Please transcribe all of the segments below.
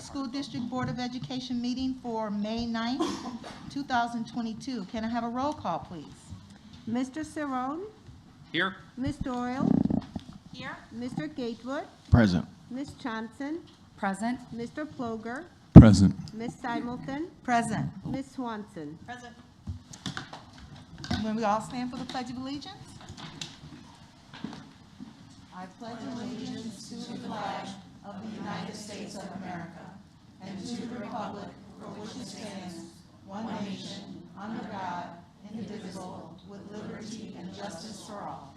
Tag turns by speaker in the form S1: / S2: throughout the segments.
S1: School District Board of Education meeting for May 9th, 2022. Can I have a roll call, please?
S2: Mr. Cerrone?
S3: Here.
S2: Ms. Doyle?
S1: Here.
S2: Mr. Gatewood?
S4: Present.
S2: Ms. Johnson?
S5: Present.
S2: Mr. Ploger?
S4: Present.
S2: Ms. Simulton?
S1: Present.
S2: Ms. Swanson?
S1: Present. When we all stand for the Pledge of Allegiance? I pledge allegiance to the flag of the United States of America and to the republic for which it stands, one nation, under God, indivisible, with liberty and justice for all.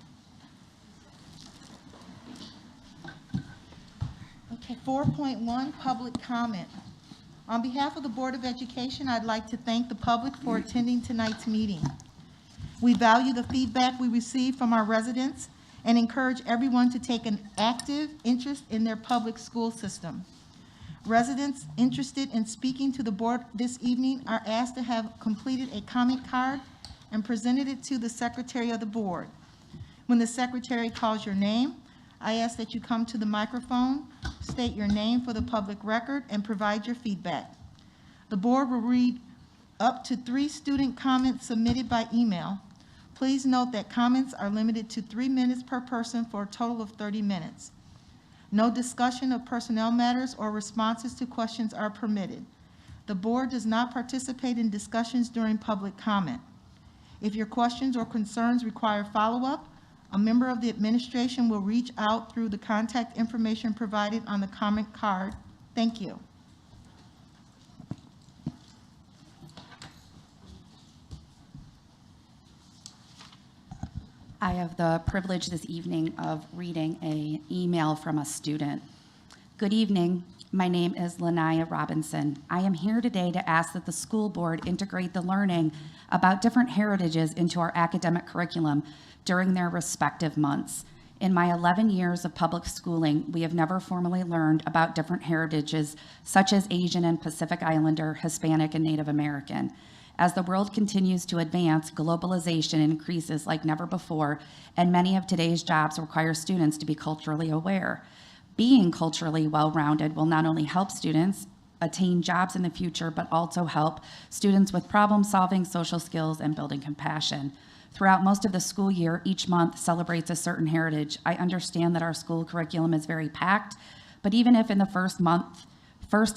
S1: Okay, 4.1, public comment. On behalf of the Board of Education, I'd like to thank the public for attending tonight's meeting. We value the feedback we receive from our residents and encourage everyone to take an active interest in their public school system. Residents interested in speaking to the board this evening are asked to have completed a comment card and presented it to the secretary of the board. When the secretary calls your name, I ask that you come to the microphone, state your name for the public record, and provide your feedback. The board will read up to 3 student comments submitted by email. Please note that comments are limited to 3 minutes per person for a total of 30 minutes. No discussion of personnel matters or responses to questions are permitted. The board does not participate in discussions during public comment. If your questions or concerns require follow-up, a member of the administration will reach out through the contact information provided on the comment card. Thank you.
S5: I have the privilege this evening of reading an email from a student. Good evening. My name is Lanaya Robinson. I am here today to ask that the school board integrate the learning about different heritages into our academic curriculum during their respective months. In my 11 years of public schooling, we have never formally learned about different heritages such as Asian and Pacific Islander, Hispanic, and Native American. As the world continues to advance, globalization increases like never before, and many of today's jobs require students to be culturally aware. Being culturally well-rounded will not only help students attain jobs in the future, but also help students with problem-solving, social skills, and building compassion. Throughout most of the school year, each month celebrates a certain heritage. I understand that our school curriculum is very packed, but even if in the first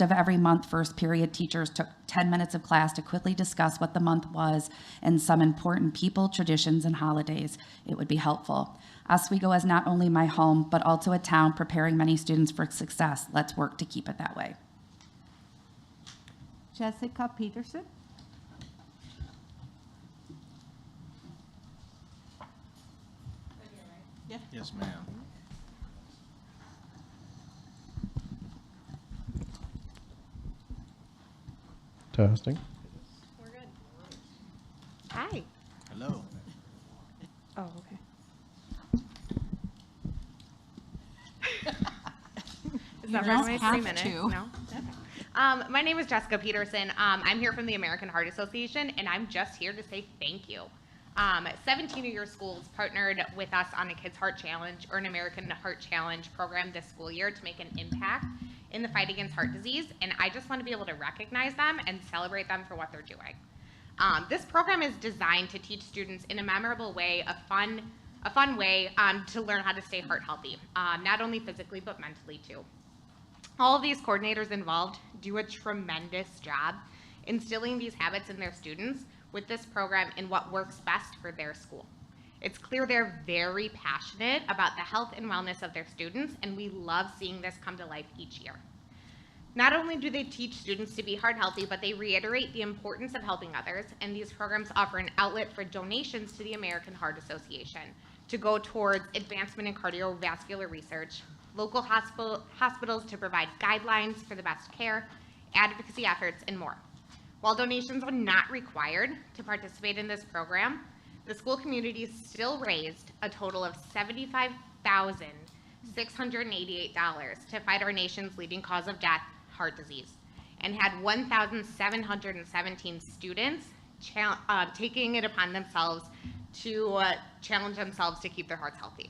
S5: of every month, first period, teachers took 10 minutes of class to quickly discuss what the month was and some important people, traditions, and holidays, it would be helpful. Oswego is not only my home, but also a town preparing many students for success. Let's work to keep it that way.
S2: Jessica Peterson?
S4: Yes, ma'am.
S6: Testing.
S7: We're good. Hi.
S4: Hello.
S7: Oh, okay. Is that
S5: don't
S7: my
S5: have
S7: 3 minutes?
S5: to.
S7: No? Okay. My name is Jessica Peterson. I'm here from the American Heart Association, and I'm just here to say thank you. 17 of your schools partnered with us on a Kids Heart Challenge or an American Heart Challenge program this school year to make an impact in the fight against heart disease, and I just want to be able to recognize them and celebrate them for what they're doing. This program is designed to teach students in a memorable way, a fun way to learn how to stay heart healthy, not only physically but mentally too. All of these coordinators involved do a tremendous job instilling these habits in their students with this program in what works best for their school. It's clear they're very passionate about the health and wellness of their students, and we love seeing this come to life each year. Not only do they teach students to be heart healthy, but they reiterate the importance of helping others, and these programs offer an outlet for donations to the American Heart Association to go towards advancement in cardiovascular research, local hospitals to provide guidelines for the best care, advocacy efforts, and more. While donations are not required to participate in this program, the school community still raised a total of $75,688 to fight our nation's leading cause of death, heart disease, and had 1,717 students taking it upon themselves to challenge themselves to keep their hearts healthy.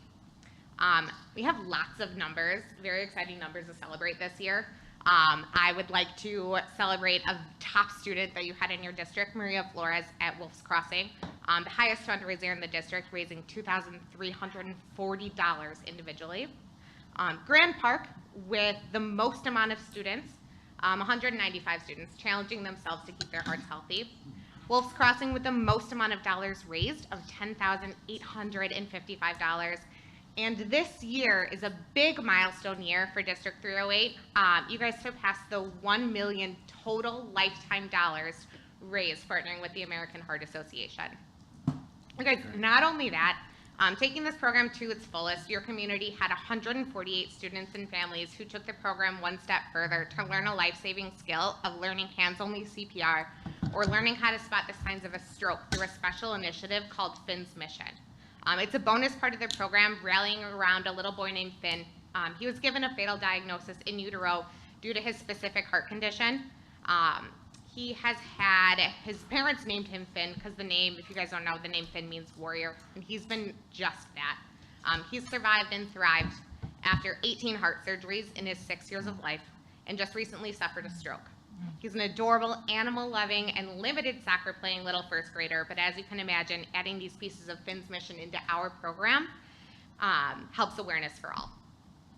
S7: We have lots of numbers, very exciting numbers to celebrate this year. I would like to celebrate a top student that you had in your district, Maria Flores at Wolf's Crossing, the highest fundraiser in the district, raising $2,340 individually. Grand Park with the most amount of students, 195 students, challenging themselves to keep their hearts healthy. Wolf's Crossing with the most amount of dollars raised of $10,855. And this year is a big milestone year for District 308. You guys surpassed the 1 million total lifetime dollars raised partnering with the American Heart Association. You guys, not only that, taking this program to its fullest, your community had 148 students and families who took the program one step further to learn a life-saving skill of learning hands-only CPR or learning how to spot the signs of a stroke through a special initiative called Finn's Mission. It's a bonus part of the program, rallying around a little boy named Finn. He was given a fatal diagnosis in utero due to his specific heart condition. He has had, his parents named him Finn because the name, if you guys don't know, the name Finn means warrior, and he's been just that. He's survived and thrived after 18 heart surgeries in his 6 years of life, and just recently suffered a stroke. He's an adorable, animal-loving, and limited soccer-playing little first grader, but as you can imagine, adding these pieces of Finn's Mission into our program helps awareness for all.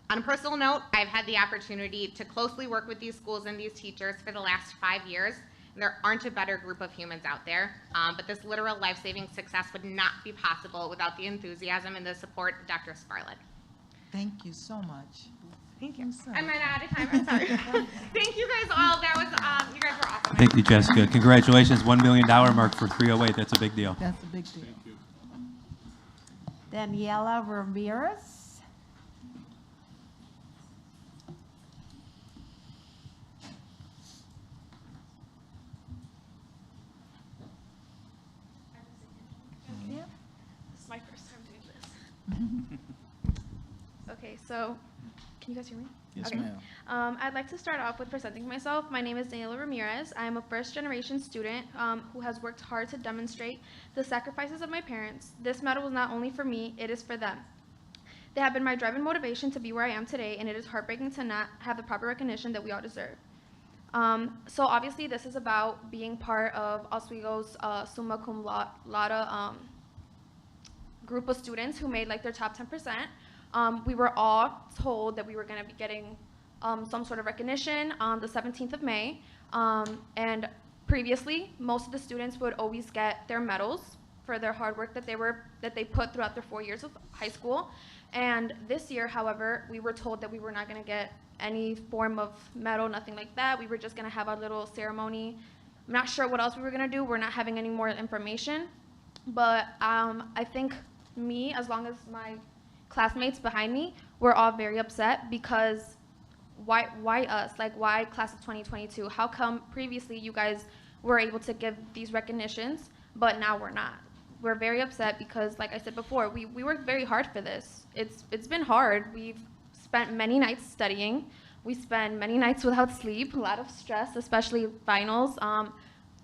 S7: On a personal note, I've had the opportunity to closely work with these schools and these teachers for the last 5 years, and there aren't a better group of humans out there, but this literal life-saving success would not be possible without the enthusiasm and the support of Dr. Sparlett.
S1: Thank you so much.
S7: Thank you.
S1: Yes, sir.
S7: I'm out of time, I'm sorry. Thank you guys all, that was, you guys were awesome.
S3: Thank you, Jessica. Congratulations, $1 million mark for 308. That's a big deal.
S1: That's a big deal.
S2: Daniela Ramirez.
S4: This is my first time doing this. Okay, so can you guys hear me?
S8: Yes,
S4: Okay.
S8: ma'am.
S4: I'd like to start off with presenting myself. My name is Daniela Ramirez. I am a first-generation student who has worked hard to demonstrate the sacrifices of my parents. This medal was not only for me, it is for them. They have been my drive and motivation to be where I am today, and it is heartbreaking to not have the proper recognition that we all deserve. So obviously this is about being part of Oswego's summa cum laude group of students who made like their top 10%. We were all told that we were going to be getting some sort of recognition on the 17th of May. And previously, most of the students would always get their medals for their hard work that they put throughout their 4 years of high school. And this year, however, we were told that we were not going to get any form of medal, nothing like that. We were just going to have a little ceremony. I'm not sure what else we were going to do. We're not having any more information. But I think me, as long as my classmates behind me, were all very upset because why us? Like, why class of 2022? How come previously you guys were able to give these recognitions, but now we're not? We're very upset because, like I said before, we worked very hard for this. It's been hard. We've spent many nights studying. We spent many nights without sleep, a lot of stress, especially finals.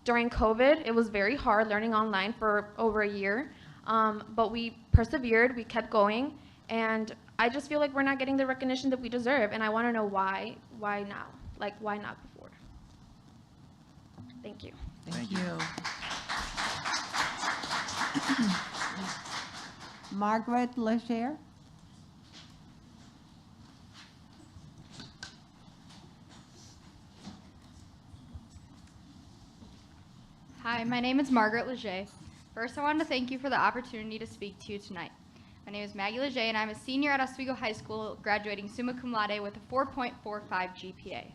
S4: During COVID, it was very hard learning online for over a year, but we persevered, we kept going, and I just feel like we're not getting the recognition that we deserve, and I want to know why now? Like, why not before? Thank you.
S1: Thank you.
S2: Margaret Leger.
S9: Hi, my name is Margaret Leger. First, I wanted to thank you for the opportunity to speak to you tonight. My name is Maggie Leger, and I'm a senior at Oswego High School, graduating summa cum laude with a 4.45 GPA.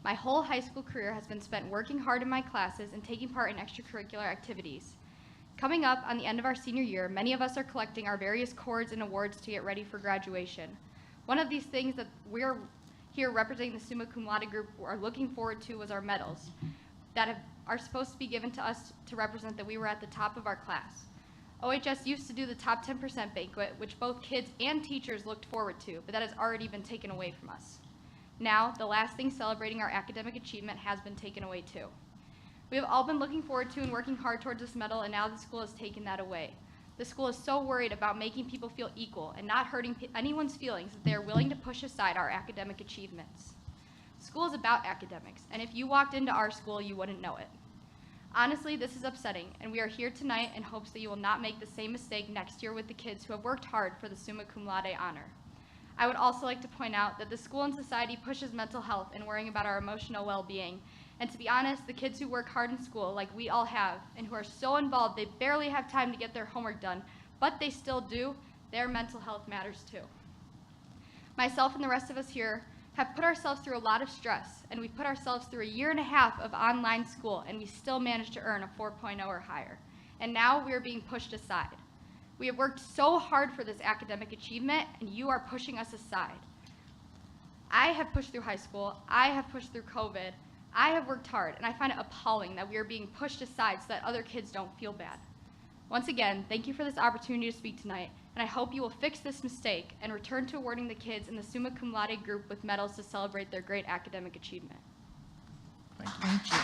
S9: My whole high school career has been spent working hard in my classes and taking part in extracurricular activities. Coming up on the end of our senior year, many of us are collecting our various cords and awards to get ready for graduation. One of these things that we're here representing the summa cum laude group are looking forward to was our medals that are supposed to be given to us to represent that we were at the top of our class. OHS used to do the top 10% banquet, which both kids and teachers looked forward to, but that has already been taken away from us. Now, the last thing celebrating our academic achievement has been taken away too. We have all been looking forward to and working hard towards this medal, and now the school has taken that away. The school is so worried about making people feel equal and not hurting anyone's feelings that they are willing to push aside our academic achievements. School is about academics, and if you walked into our school, you wouldn't know it. Honestly, this is upsetting, and we are here tonight in hopes that you will not make the same mistake next year with the kids who have worked hard for the summa cum laude honor. I would also like to point out that the school and society pushes mental health and worrying about our emotional well-being. And to be honest, the kids who work hard in school, like we all have, and who are so involved they barely have time to get their homework done, but they still do, their mental health matters too. Myself and the rest of us here have put ourselves through a lot of stress, and we've put ourselves through a year and a half of online school, and we still managed to earn a 4.0 or higher. And now we are being pushed aside. We have worked so hard for this academic achievement, and you are pushing us aside. I have pushed through high school, I have pushed through COVID, I have worked hard, and I find it appalling that we are being pushed aside so that other kids don't feel bad. Once again, thank you for this opportunity to speak tonight, and I hope you will fix this mistake and return to awarding the kids in the summa cum laude group with medals to celebrate their great academic achievement.
S1: Thank you.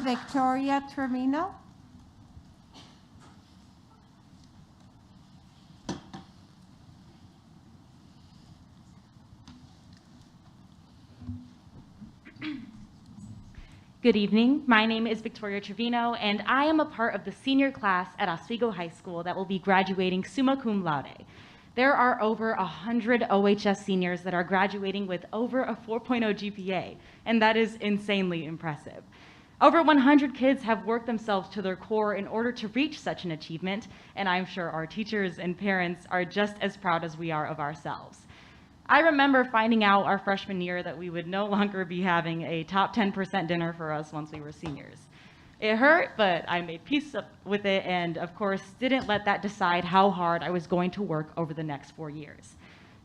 S2: Victoria Trevino.
S8: Good evening. My name is Victoria Trevino, and I am a part of the senior class at Oswego High School that will be graduating summa cum laude. There are over 100 OHS seniors that are graduating with over a 4.0 GPA, and that is insanely impressive. Over 100 kids have worked themselves to their core in order to reach such an achievement, and I'm sure our teachers and parents are just as proud as we are of ourselves. I remember finding out our freshman year that we would no longer be having a top 10% dinner for us once we were seniors. It hurt, but I made peace with it and, of course, didn't let that decide how hard I was going to work over the next 4 years.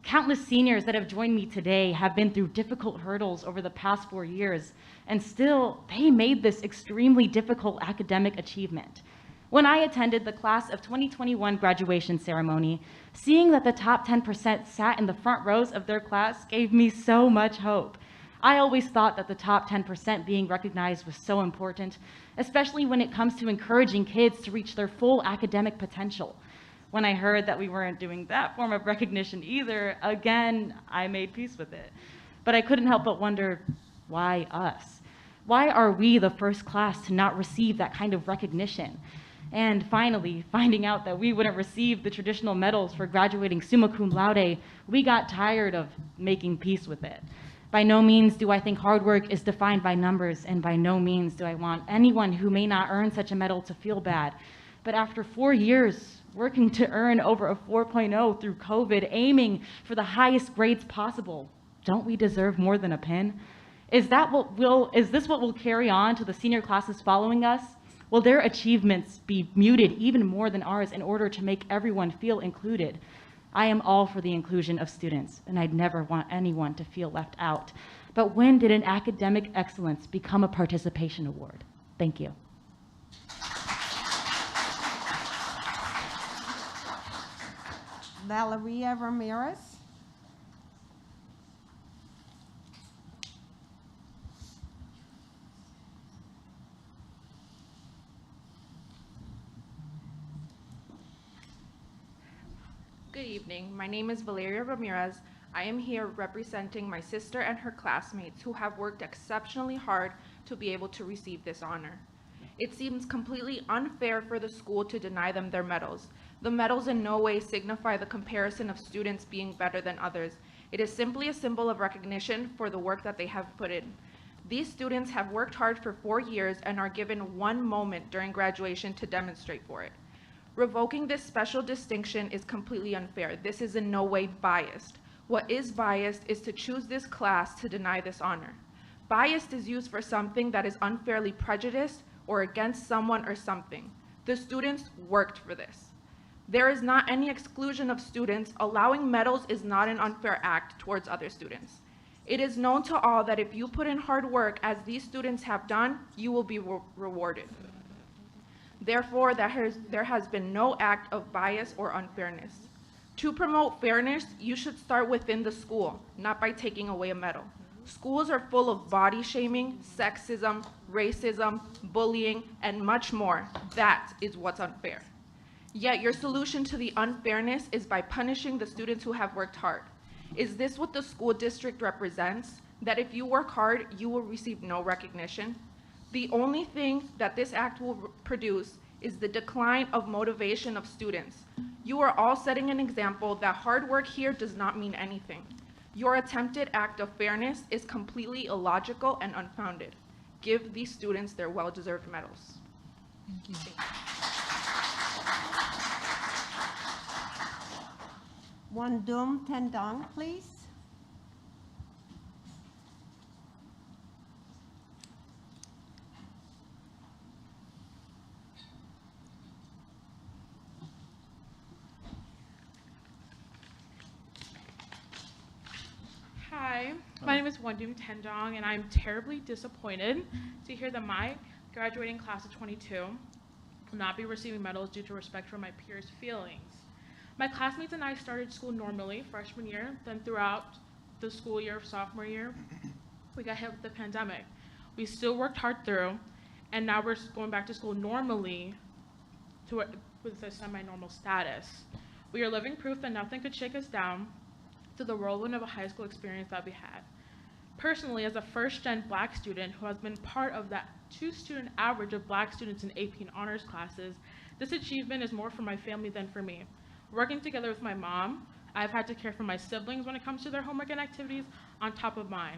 S8: Countless seniors that have joined me today have been through difficult hurdles over the past 4 years, and still, they made this extremely difficult academic achievement. When I attended the class of 2021 graduation ceremony, seeing that the top 10% sat in the front rows of their class gave me so much hope. I always thought that the top 10% being recognized was so important, especially when it comes to encouraging kids to reach their full academic potential. When I heard that we weren't doing that form of recognition either, again, I made peace with it. But I couldn't help but wonder, why us? Why are we the first class to not receive that kind of recognition? And finally, finding out that we wouldn't receive the traditional medals for graduating summa cum laude, we got tired of making peace with it. By no means do I think hard work is defined by numbers, and by no means do I want anyone who may not earn such a medal to feel bad. But after 4 years, working to earn over a 4.0 through COVID, aiming for the highest grades possible, don't we deserve more than a pin? Is this what will carry on to the senior classes following us? Will their achievements be muted even more than ours in order to make everyone feel included? I am all for the inclusion of students, and I'd never want anyone to feel left out. But when did an academic excellence become a participation award? Thank you.
S2: Valeria Ramirez.
S10: Good evening. My name is Valeria Ramirez. I am here representing my sister and her classmates who have worked exceptionally hard to be able to receive this honor. It seems completely unfair for the school to deny them their medals. The medals in no way signify the comparison of students being better than others. It is simply a symbol of recognition for the work that they have put in. These students have worked hard for 4 years and are given one moment during graduation to demonstrate for it. Revoking this special distinction is completely unfair. This is in no way biased. What is biased is to choose this class to deny this honor. Biased is used for something that is unfairly prejudiced or against someone or something. The students worked for this. There is not any exclusion of students. Allowing medals is not an unfair act towards other students. It is known to all that if you put in hard work as these students have done, you will be rewarded. Therefore, there has been no act of bias or unfairness. To promote fairness, you should start within the school, not by taking away a medal. Schools are full of body shaming, sexism, racism, bullying, and much more. That is what's unfair. Yet your solution to the unfairness is by punishing the students who have worked hard. Is this what the school district represents? That if you work hard, you will receive no recognition? The only thing that this act will produce is the decline of motivation of students. You are all setting an example that hard work here does not mean anything. Your attempted act of fairness is completely illogical and unfounded. Give these students their well-deserved medals.
S1: Thank you.
S2: Wandum Tendong, please.
S11: Hi, my name is Wandum Tendong, and I'm terribly disappointed to hear that my graduating class of 22 will not be receiving medals due to respect for my peers' feelings. My classmates and I started school normally freshman year, then throughout the school year of sophomore year, we got hit with the pandemic. We still worked hard through, and now we're going back to school normally with a semi-normal status. We are living proof that nothing could shake us down to the whirlwind of a high school experience that we had. Personally, as a first-gen Black student who has been part of that 2-student average of Black students in AP and honors classes, this achievement is more for my family than for me. Working together with my mom, I've had to care for my siblings when it comes to their homework and activities on top of mine.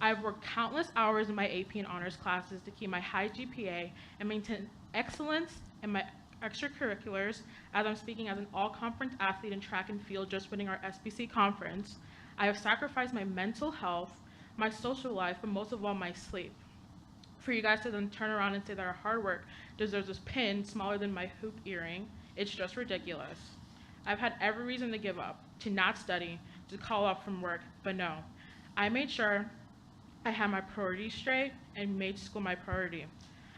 S11: I've worked countless hours in my AP and honors classes to keep my high GPA and maintain excellence in my extracurriculars, as I'm speaking as an all-conference athlete in track and field, just winning our SBC conference. I have sacrificed my mental health, my social life, but most of all, my sleep. For you guys to then turn around and say that our hard work deserves this pin smaller than my hoop earring, it's just ridiculous. I've had every reason to give up, to not study, to call off from work, but no. I made sure I had my priorities straight and made school my priority.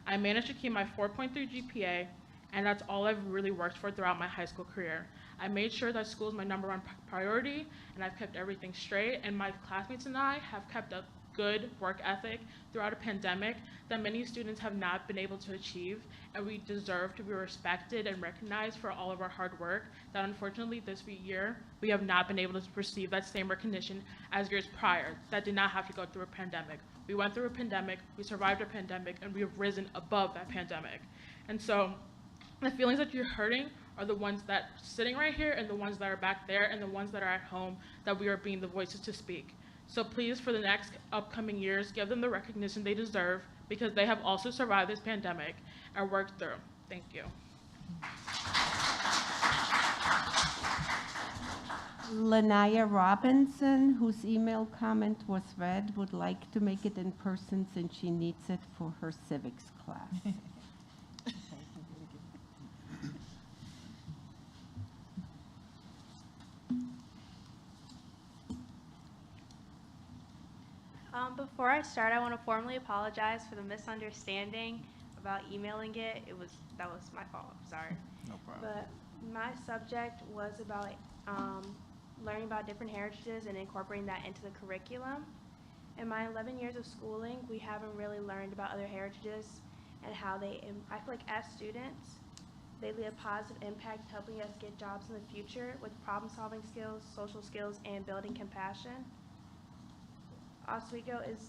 S11: I managed to keep my 4.3 GPA, and that's all I've really worked for throughout my high school career. I made sure that school is my #1 priority, and I've kept everything straight, and my classmates and I have kept a good work ethic throughout a pandemic that many students have not been able to achieve, and we deserve to be respected and recognized for all of our hard work that unfortunately this year we have not been able to receive that same recognition as years prior that did not have to go through a pandemic. We went through a pandemic, we survived a pandemic, and we have risen above that pandemic. And so the feelings that you're hurting are the ones that are sitting right here and the ones that are back there and the ones that are at home that we are being the voices to speak. So please, for the next upcoming years, give them the recognition they deserve because they have also survived this pandemic and worked through. Thank you.
S2: Lanaya Robinson, whose email comment was read, would like to make it in person since she needs it for her civics class.
S12: Before I start, I want to formally apologize for the misunderstanding about emailing it. That was my fault. Sorry.
S13: No problem.
S12: But my subject was about learning about different heritages and incorporating that into the curriculum. In my 11 years of schooling, we haven't really learned about other heritages and how they, I feel like as students, they leave a positive impact helping us get jobs in the future with problem-solving skills, social skills, and building compassion. Oswego is,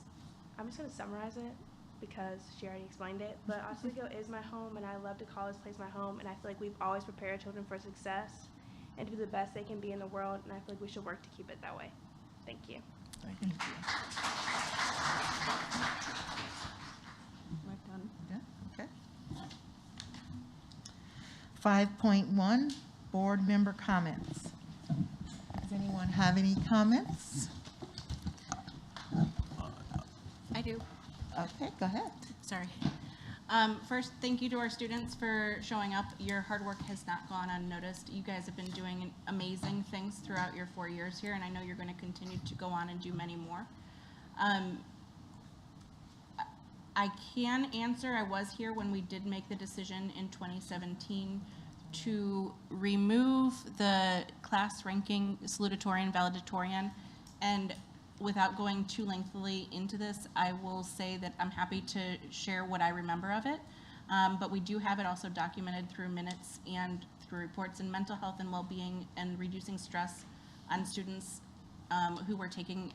S12: I'm just going to summarize it because she already explained it, but Oswego is my home, and I love to call this place my home, and I feel like we've always prepared children for success and to be the best they can be in the world, and I feel like we should work to keep it that way. Thank you.
S13: Thank you.
S2: We're done.
S1: Yeah, okay. 5.1, board member comments. Does anyone have any comments?
S14: I do.
S1: Okay, go ahead.
S14: Sorry. First, thank you to our students for showing up. Your hard work has not gone unnoticed. You guys have been doing amazing things throughout your 4 years here, and I know you're going to continue to go on and do many more. I can answer, I was here when we did make the decision in 2017 to remove the class ranking salutatorian, valedictorian, and without going too lengthily into this, I will say that I'm happy to share what I remember of it, but we do have it also documented through minutes and through reports in mental health and well-being and reducing stress on students who were taking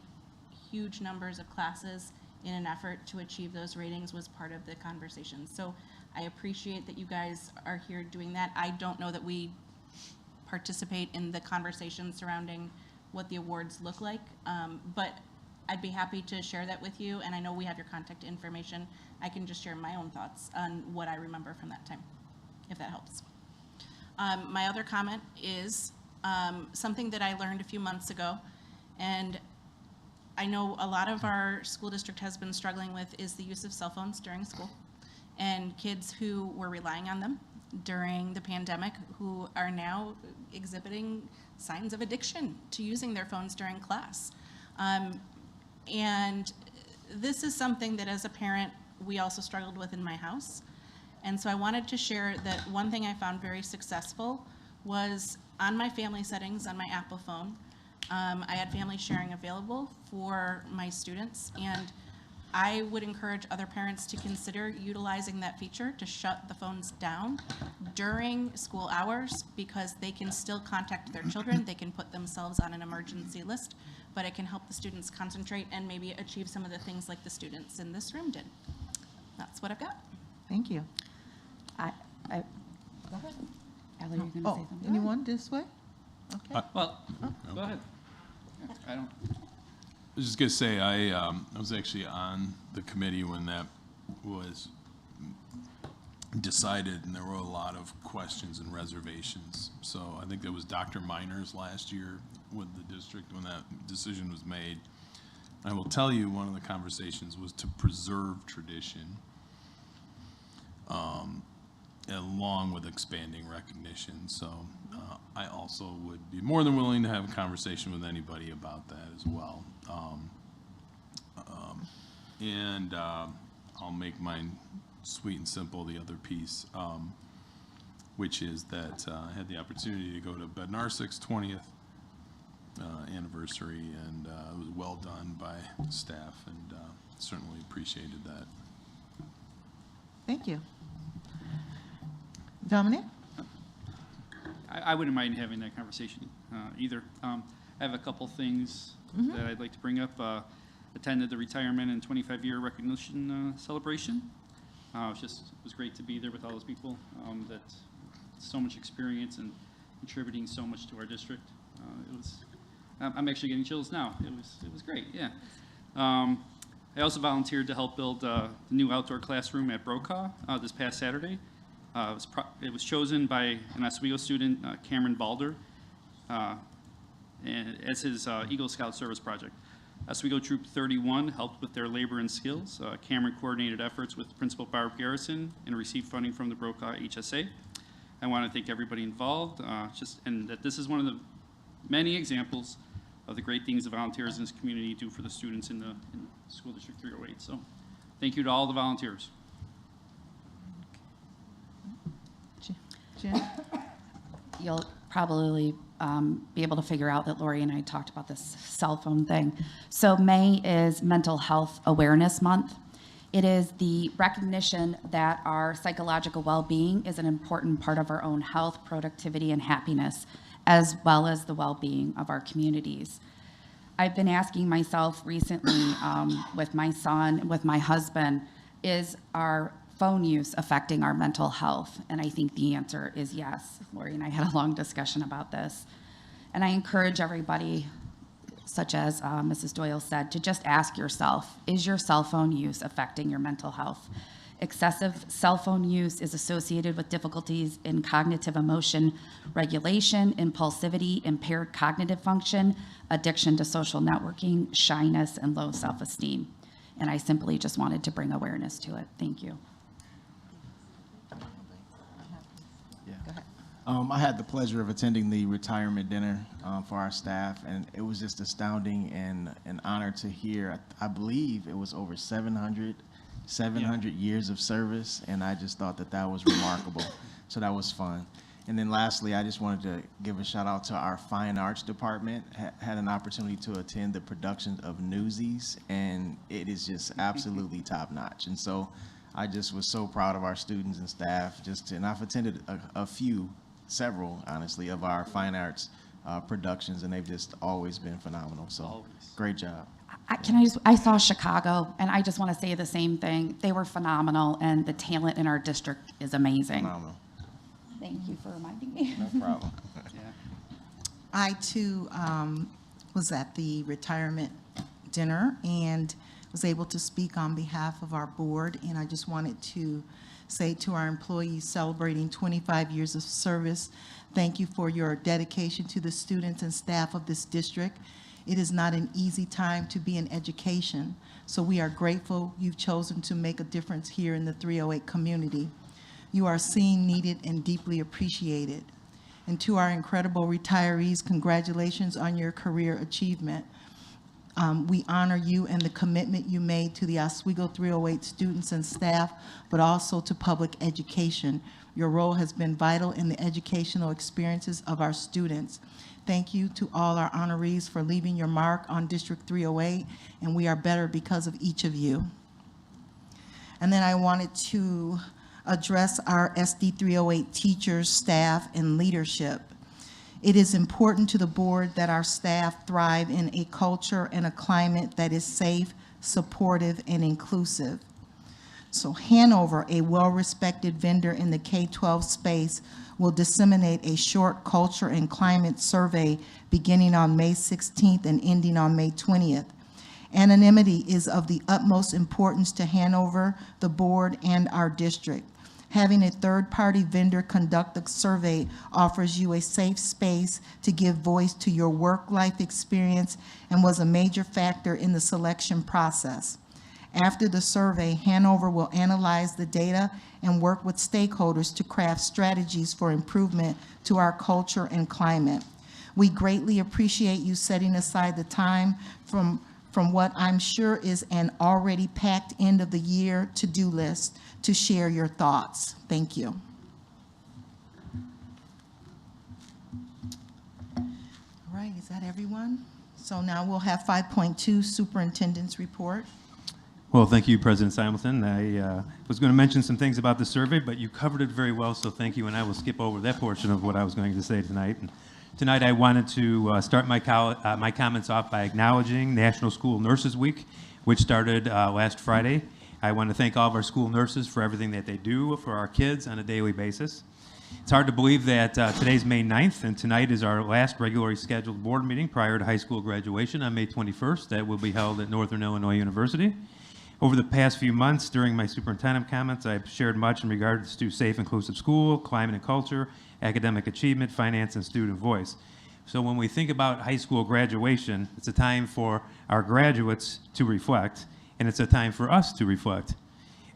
S14: huge numbers of classes in an effort to achieve those ratings was part of the conversation. So I appreciate that you guys are here doing that. I don't know that we participate in the conversation surrounding what the awards look like, but I'd be happy to share that with you, and I know we have your contact information. I can just share my own thoughts on what I remember from that time, if that helps. My other comment is something that I learned a few months ago, and I know a lot of our school district has been struggling with is the use of cell phones during school, and kids who were relying on them during the pandemic who are now exhibiting signs of addiction to using their phones during class. And this is something that as a parent, we also struggled with in my house. And so I wanted to share that one thing I found very successful was on my family settings on my Apple phone, I had family sharing available for my students, and I would encourage other parents to consider utilizing that feature to shut the phones down during school hours, because they can still contact their children, they can put themselves on an emergency list, but it can help the students concentrate and maybe achieve some of the things like the students in this room did. That's what I've got.
S1: Thank you.
S5: Go ahead. Ellie, you're going to say something?
S1: Anyone this way? Okay.
S3: Well, go ahead. I don't.
S13: I was just gonna say, I was actually on the committee when that was decided, and there were a lot of questions and reservations. So I think there was Dr. Miners last year with the district when that decision was made. I will tell you, one of the conversations was to preserve tradition, along with expanding recognition. So I also would be more than willing to have a conversation with anybody about that as well. I'll make mine sweet and simple, the other piece, which is that I had the opportunity to go to Bednarsik's 20th anniversary, and it was well done by staff, and certainly appreciated that.
S1: Thank you. Dominic?
S15: I wouldn't mind having that conversation either. I have a couple things that I'd like to bring up. Attended the retirement and 25-year recognition celebration. It was great to be there with all those people that so much experience and contributing so much to our district. I'm actually getting chills now. It was great, yeah. I also volunteered to help build the new outdoor classroom at Brokaw this past Saturday. It was chosen by an Oswego student, Cameron Balder, and as his Eagle Scout service project. Oswego Troop 31 helped with their labor and skills. Cameron coordinated efforts with Principal Barb Garrison and received funding from the Brokaw HSA. I want to thank everybody involved, and that this is one of the many examples of the great things the volunteers in this community do for the students in School District 308. So thank you to all the volunteers.
S1: Jen?
S5: You'll probably be able to figure out that Lori and I talked about this cell phone thing. So May is Mental Health Awareness Month. It is the recognition that our psychological well-being is an important part of our own health, productivity, and happiness, as well as the well-being of our communities. I've been asking myself recently with my son, with my husband, is our phone use affecting our mental health? And I think the answer is yes. Lori and I had a long discussion about this. And I encourage everybody, such as Mrs. Doyle said, to just ask yourself, is your cell phone use affecting your mental health? Excessive cell phone use is associated with difficulties in cognitive emotion regulation, impulsivity, impaired cognitive function, addiction to social networking, shyness, and low self-esteem. And I simply just wanted to bring awareness to it. Thank you.
S16: I had the pleasure of attending the retirement dinner for our staff, and it was just astounding and an honor to hear. I believe it was over 700 years of service, and I just thought that that was remarkable. So that was fun. And then lastly, I just wanted to give a shout out to our fine arts department. Had an opportunity to attend the production of Newsies, and it is just absolutely top notch. And so I just was so proud of our students and staff. And I've attended several, honestly, of our fine arts productions, and they've just always been phenomenal. So great job.
S5: I saw Chicago, and I just want to say the same thing. They were phenomenal, and the talent in our district is amazing.
S16: Phenomenal.
S5: Thank you for reminding me.
S16: No problem.
S1: I too was at the retirement dinner and was able to speak on behalf of our board, and I just wanted to say to our employees celebrating 25 years of service, thank you for your dedication to the students and staff of this district. It is not an easy time to be in education, so we are grateful you've chosen to make a difference here in the 308 community. You are seen, needed, and deeply appreciated. And to our incredible retirees, congratulations on your career achievement. We honor you and the commitment you made to the Oswego 308 students and staff, but also to public education. Your role has been vital in the educational experiences of our students. Thank you to all our honorees for leaving your mark on District 308, and we are better because of each of you. And then I wanted to address our SD308 teachers, staff, and leadership. It is important to the board that our staff thrive in a culture and a climate that is safe, supportive, and inclusive. So Hanover, a well-respected vendor in the K-12 space, will disseminate a short culture and climate survey beginning on May 16th and ending on May 20th. Anonymity is of the utmost importance to Hanover, the board, and our district. Having a third-party vendor conduct a survey offers you a safe space to give voice to your work-life experience and was a major factor in the selection process. After the survey, Hanover will analyze the data and work with stakeholders to craft strategies for improvement to our culture and climate. We greatly appreciate you setting aside the time from what I'm sure is an already packed end of the year to-do list to share your thoughts. Thank you. All right, is that everyone? So now we'll have 5.2 Superintendent's Report.
S3: Well, thank you, President Simonton. I was going to mention some things about the survey, but you covered it very well, so thank you, and I will skip over that portion of what I was going to say tonight. And tonight I wanted to start my comments off by acknowledging National School Nurses Week, which started last Friday. I want to thank all of our school nurses for everything that they do for our kids on a daily basis. It's hard to believe that today's May 9th, and tonight is our last regularly scheduled board meeting prior to high school graduation on May 21st. That will be held at Northern Illinois University. Over the past few months, during my superintendent comments, I've shared much in regards to safe, inclusive school, climate and culture, academic achievement, finance, and student voice. So when we think about high school graduation, it's a time for our graduates to reflect, and it's a time for us to reflect.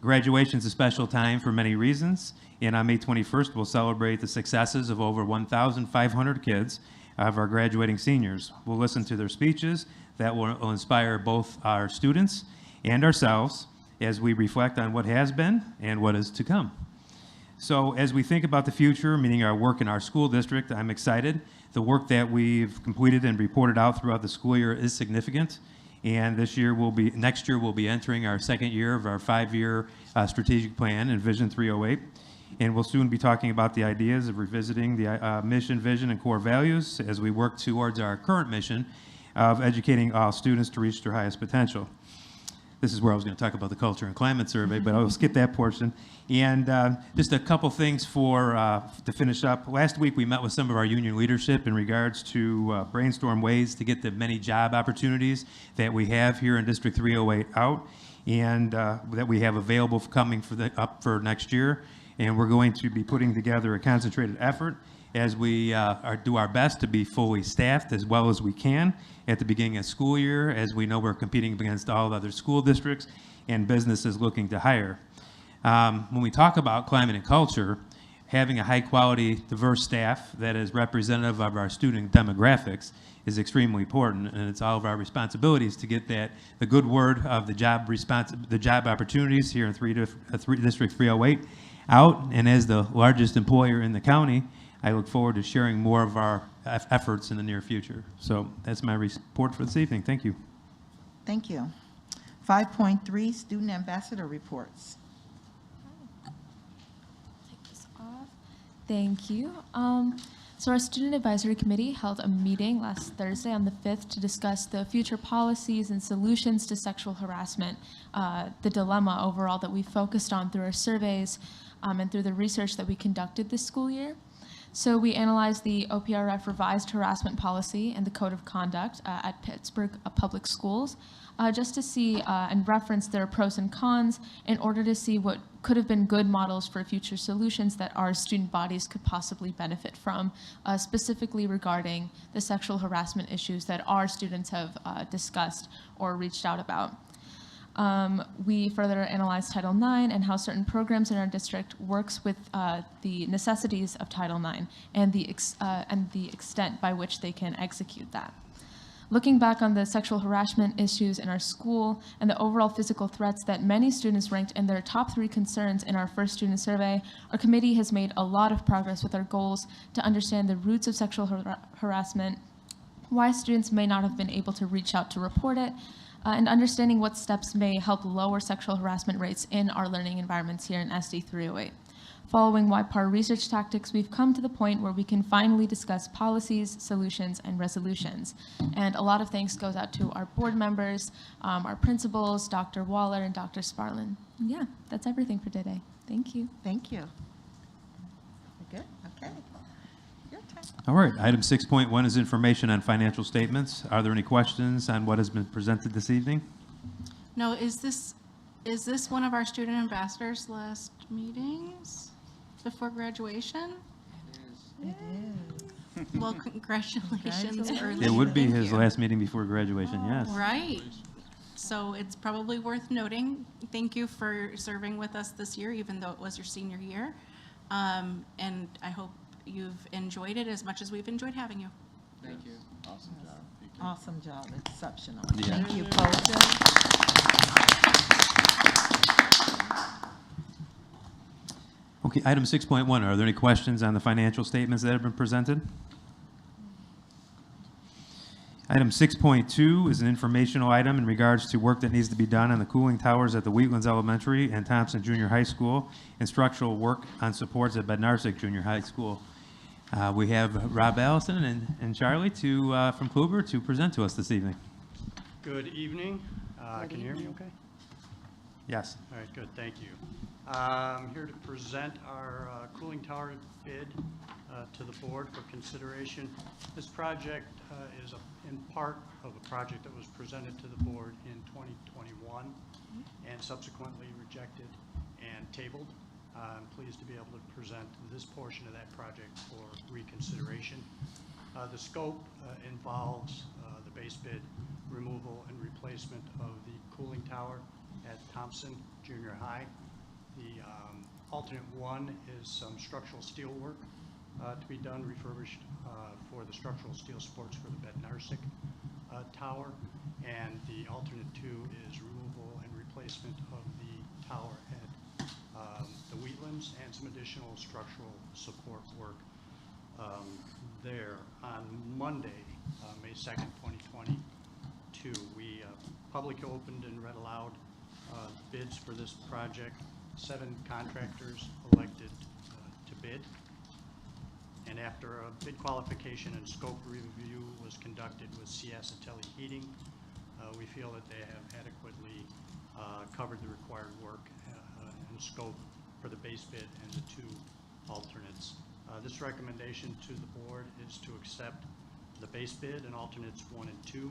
S3: Graduation is a special time for many reasons, and on May 21st, we'll celebrate the successes of over 1,500 kids of our graduating seniors. We'll listen to their speeches that will inspire both our students and ourselves as we reflect on what has been and what is to come. So as we think about the future, meaning our work in our school district, I'm excited. The work that we've completed and reported out throughout the school year is significant. And next year we'll be entering our second year of our 5-year strategic plan and Vision 308. And we'll soon be talking about the ideas of revisiting the mission, vision, and core values as we work towards our current mission of educating all students to reach their highest potential. This is where I was going to talk about the culture and climate survey, but I'll skip that portion. And just a couple things to finish up. Last week we met with some of our union leadership in regards to brainstorm ways to get the many job opportunities that we have here in District 308 out, and that we have available coming up for next year. And we're going to be putting together a concentrated effort as we do our best to be fully staffed as well as we can at the beginning of school year, as we know we're competing against all other school districts and businesses looking to hire. When we talk about climate and culture, having a high-quality, diverse staff that is representative of our student demographics is extremely important, and it's all of our responsibilities to get the good word of the job opportunities here in District 308 out. And as the largest employer in the county, I look forward to sharing more of our efforts in the near future. So that's my report for this evening. Thank you.
S1: Thank you. 5.3 Student Ambassador Reports.
S17: Take this off. Thank you. So our Student Advisory Committee held a meeting last Thursday on the 5th to discuss the future policies and solutions to sexual harassment, the dilemma overall that we focused on through our surveys and through the research that we conducted this school year. So we analyzed the OPRF revised harassment policy and the code of conduct at Pittsburgh Public Schools just to see and reference their pros and cons in order to see what could have been good models for future solutions that our student bodies could possibly benefit from, specifically regarding the sexual harassment issues that our students have discussed or reached out about. We further analyzed Title IX and how certain programs in our district works with the necessities of Title IX and the extent by which they can execute that. Looking back on the sexual harassment issues in our school and the overall physical threats that many students ranked in their top 3 concerns in our first student survey, our committee has made a lot of progress with our goals to understand the roots of sexual harassment, why students may not have been able to reach out to report it, and understanding what steps may help lower sexual harassment rates in our learning environments here in SD308. Following YPAR research tactics, we've come to the point where we can finally discuss policies, solutions, and resolutions. And a lot of thanks goes out to our board members, our principals, Dr. Waller and Dr. Sparlin. Yeah, that's everything for today. Thank you.
S1: Thank you. Good, okay. Your turn.
S3: All right, item 6.1 is information on financial statements. Are there any questions on what has been presented this evening?
S14: No, is this one of our student ambassadors' last meetings before graduation?
S1: It is.
S14: Well, congratulations early.
S3: It would be
S14: Thank
S3: his
S14: you.
S3: last meeting before graduation, yes.
S14: Right. So it's probably worth noting. Thank you for serving with us this year, even though it was your senior year. And I hope you've enjoyed it as much as we've enjoyed having you.
S16: Thank you. Awesome job. Thank you.
S1: Awesome job, exceptional.
S3: Yeah.
S1: Thank you, both.
S3: Okay, item 6.1, are there any questions on the financial statements that have been presented? Item 6.2 is an informational item in regards to work that needs to be done on the cooling towers at the Wheatlands Elementary and Thompson Junior High School, and structural work on supports at Bednarsik Junior High School. We have Rob Allison and Charlie from Kluber to present to us this evening.
S18: Good evening. Can you hear me okay?
S3: Yes.
S18: All right, good, thank you. I'm here to present our cooling tower bid to the board for consideration. This project is in part of a project that was presented to the board in 2021 and subsequently rejected and tabled. I'm pleased to be able to present this portion of that project for reconsideration. The scope involves the base bid removal and replacement of the cooling tower at Thompson Junior High. The alternate one is some structural steel work to be done, refurbished for the structural steel supports for the Bednarsik tower. And the alternate 2 is removal and replacement of the tower at the Wheatlands and some additional structural support work there. On Monday, May 2nd, 2022, we publicly opened and read aloud bids for this project. 7 contractors elected to bid. And after a bid qualification and scope review was conducted with Ciasatelli Heating, we feel that they have adequately covered the required work and scope for the base bid and the 2 alternates. This recommendation to the board is to accept the base bid and alternates 1 and 2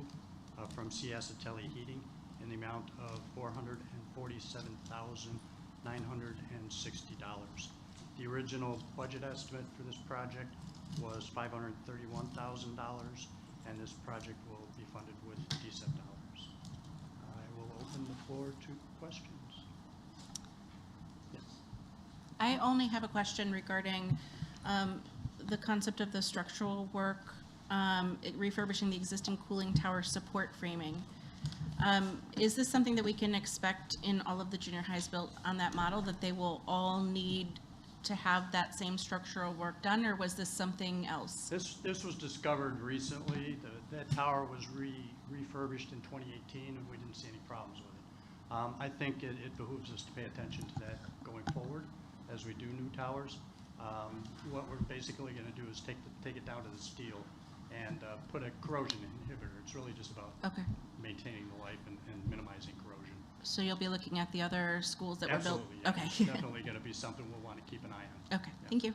S18: from Ciasatelli Heating in the amount of $447,960. The original budget estimate for this project was $531,000, and this project will be funded with DSEP dollars. I will open the floor to questions. Yes.
S14: I only have a question regarding the concept of the structural work, refurbishing the existing cooling tower support framing. Is this something that we can expect in all of the junior highs built on that model, that they will all need to have that same structural work done, or was this something else?
S18: This was discovered recently. That tower was refurbished in 2018, and we didn't see any problems with it. I think it behooves us to pay attention to that going forward as we do new towers. What we're basically going to do is take it down to the steel and put a corrosion inhibitor. It's really just about maintaining the life and minimizing corrosion.
S14: So you'll be looking at the other schools that were built?
S18: Absolutely, yeah.
S14: Okay.
S18: It's definitely going to be something we'll want to keep an eye on.
S14: Okay, thank you.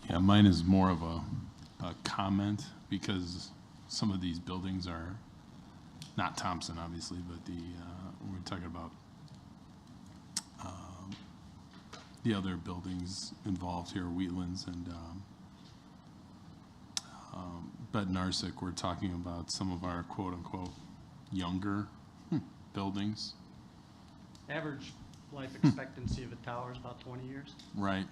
S13: Yeah, mine is more of a comment because some of these buildings are not Thompson, obviously, but we're talking about the other buildings involved here, Wheatlands and Bednarsik. We're talking about some of our quote-unquote younger buildings.
S18: Average life expectancy of a tower is about 20 years.
S13: Right.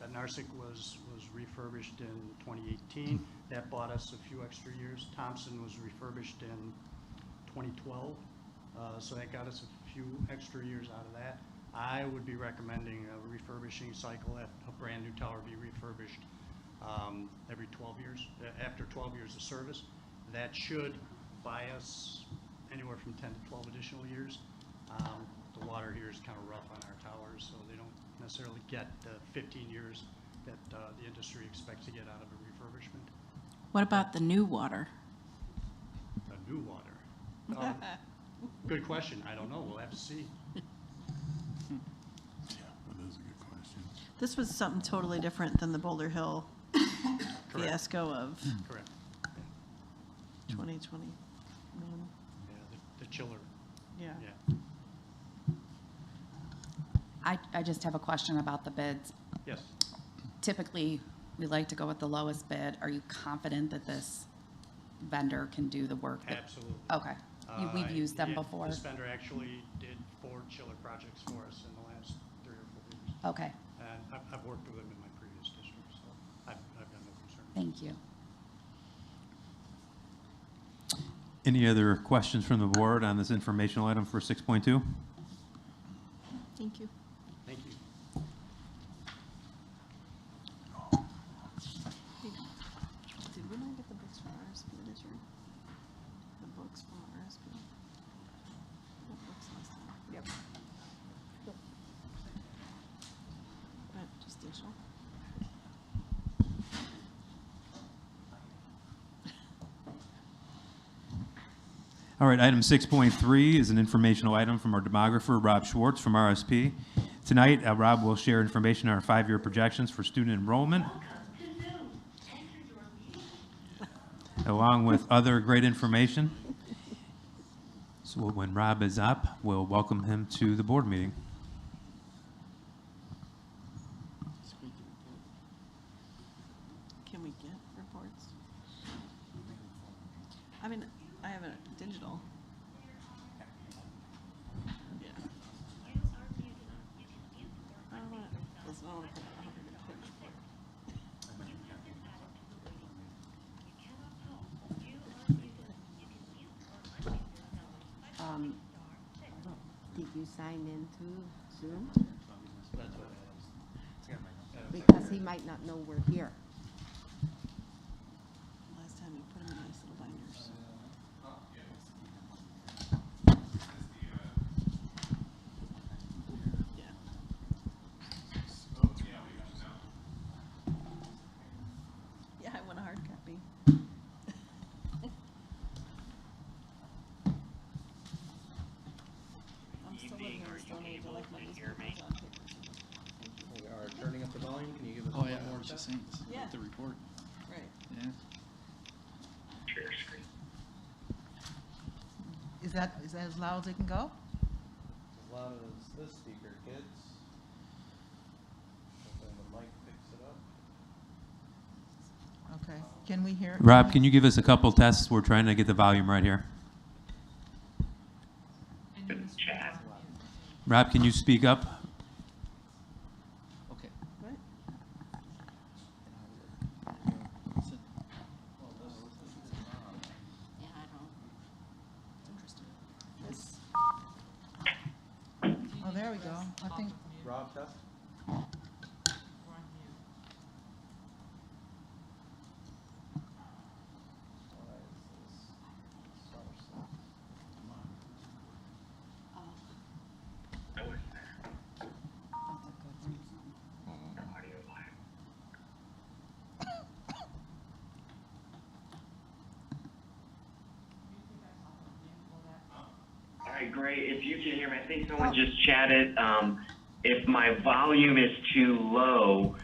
S18: Bednarsik was refurbished in 2018. That bought us a few extra years. Thompson was refurbished in 2012, so that got us a few extra years out of that. I would be recommending a refurbishing cycle, that a brand new tower be refurbished every 12 years, after 12 years of service. That should buy us anywhere from 10 to 12 additional years. The water here is kind of rough on our towers, so they don't necessarily get the 15 years that the industry expects to get out of a refurbishment.
S14: What about the new water?
S18: The new water. Good question. I don't know. We'll have to see.
S19: This was something totally different than the Boulder Hill fiasco of
S18: Correct.
S19: 2020.
S18: Yeah, the chiller.
S19: Yeah.
S5: I just have a question about the bids.
S18: Yes.
S5: Typically, we like to go with the lowest bid. Are you confident that this vendor can do the work?
S18: Absolutely.
S5: Okay. We've used them
S18: Yeah,
S5: before.
S18: This vendor actually did 4 chiller projects for us in the last 3 or 4 years.
S5: Okay.
S18: And I've worked with them in my previous district, so I've got no concern.
S5: Thank you.
S3: Any other questions from the board on this informational item for 6.2?
S19: Thank you.
S18: Thank you.
S19: Did we not get the books from RSP this year? The books from RSP? What books last time? Yep. Right, just digital.
S3: All right, item 6.3 is an informational item from our demographer, Rob Schwartz from RSP. Tonight, Rob will share information on our 5-year projections for student enrollment, along with other great information. So when Rob is up, we'll welcome him to the board meeting.
S19: Can we get reports? I mean, I have a digital. Yeah. I don't want to, listen, I don't want to put out a 100-page report.
S2: Did you sign into Zoom? Because he might not know we're here.
S19: Last time you put them in nice little binders. Yeah, I want a hard copy. I'm still living in the Stone Age. I like my newspapers on paper.
S6: We are turning up the volume. Can you give us
S15: Oh,
S6: one
S15: yeah,
S6: more
S15: I was just
S6: test?
S15: saying, this is
S19: Yeah.
S15: the report.
S19: Right.
S15: Yeah.
S1: Is that as loud as it can go?
S6: As loud as this speaker gets. Hopefully the mic picks it up.
S1: Okay. Can we hear?
S3: Rob, can you give us a couple tests? We're trying to get the volume right here. Rob, can you speak up?
S15: Okay.
S19: What?
S14: Yeah, I don't.
S19: Interesting. This.
S1: Oh, there we go. I think.
S6: Rob, test.
S20: Hi, great. If you can hear me, I think someone just chatted. If my volume is too low,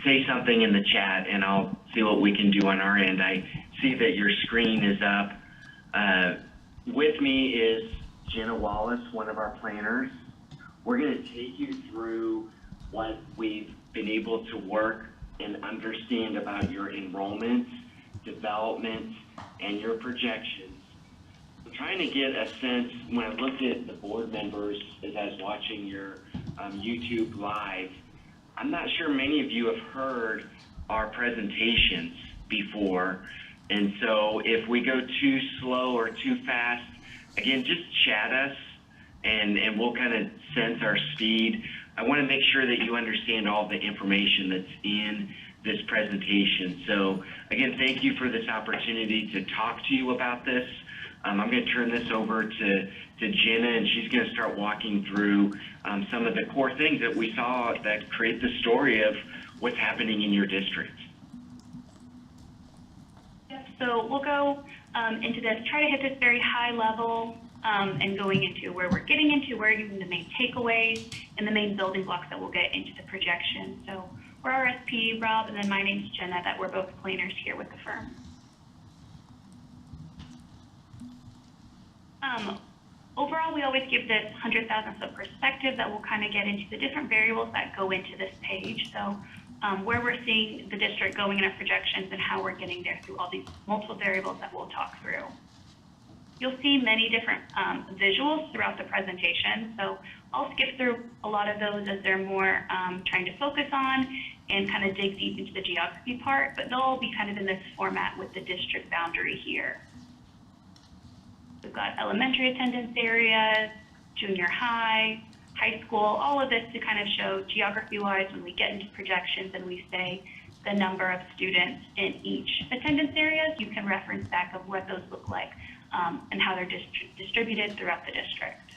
S20: say something in the chat and I'll see what we can do on our end. I see that your screen is up. With me is Jenna Wallace, one of our planners. We're going to take you through what we've been able to work and understand about your enrollments, development, and your projections. I'm trying to get a sense, when I looked at the board members as I was watching your YouTube live, I'm not sure many of you have heard our presentations before. And so if we go too slow or too fast, again, just chat us and we'll kind of sense our speed. I want to make sure that you understand all the information that's in this presentation. So again, thank you for this opportunity to talk to you about this. I'm going to turn this over to Jenna, and she's going to start walking through some of the core things that we saw that create the story of what's happening in your district.
S21: Yep, so we'll go into this, try to hit this very high level and going into where we're getting into, where are the main takeaways and the main building blocks that we'll get into the projection. So we're RSP, Rob, and then my name's Jenna, that we're both planners here with the firm. Overall, we always give this 100,000 foot perspective that will kind of get into the different variables that go into this page. So where we're seeing the district going in our projections and how we're getting there through all these multiple variables that we'll talk through. You'll see many different visuals throughout the presentation. So I'll skip through a lot of those as they're more trying to focus on and kind of dig deep into the geography part, but they'll all be kind of in this format with the district boundary here. We've got elementary attendance areas, junior high, high school, all of this to kind of show geography-wise when we get into projections and we say the number of students in each attendance areas, you can reference back of what those look like and how they're distributed throughout the district.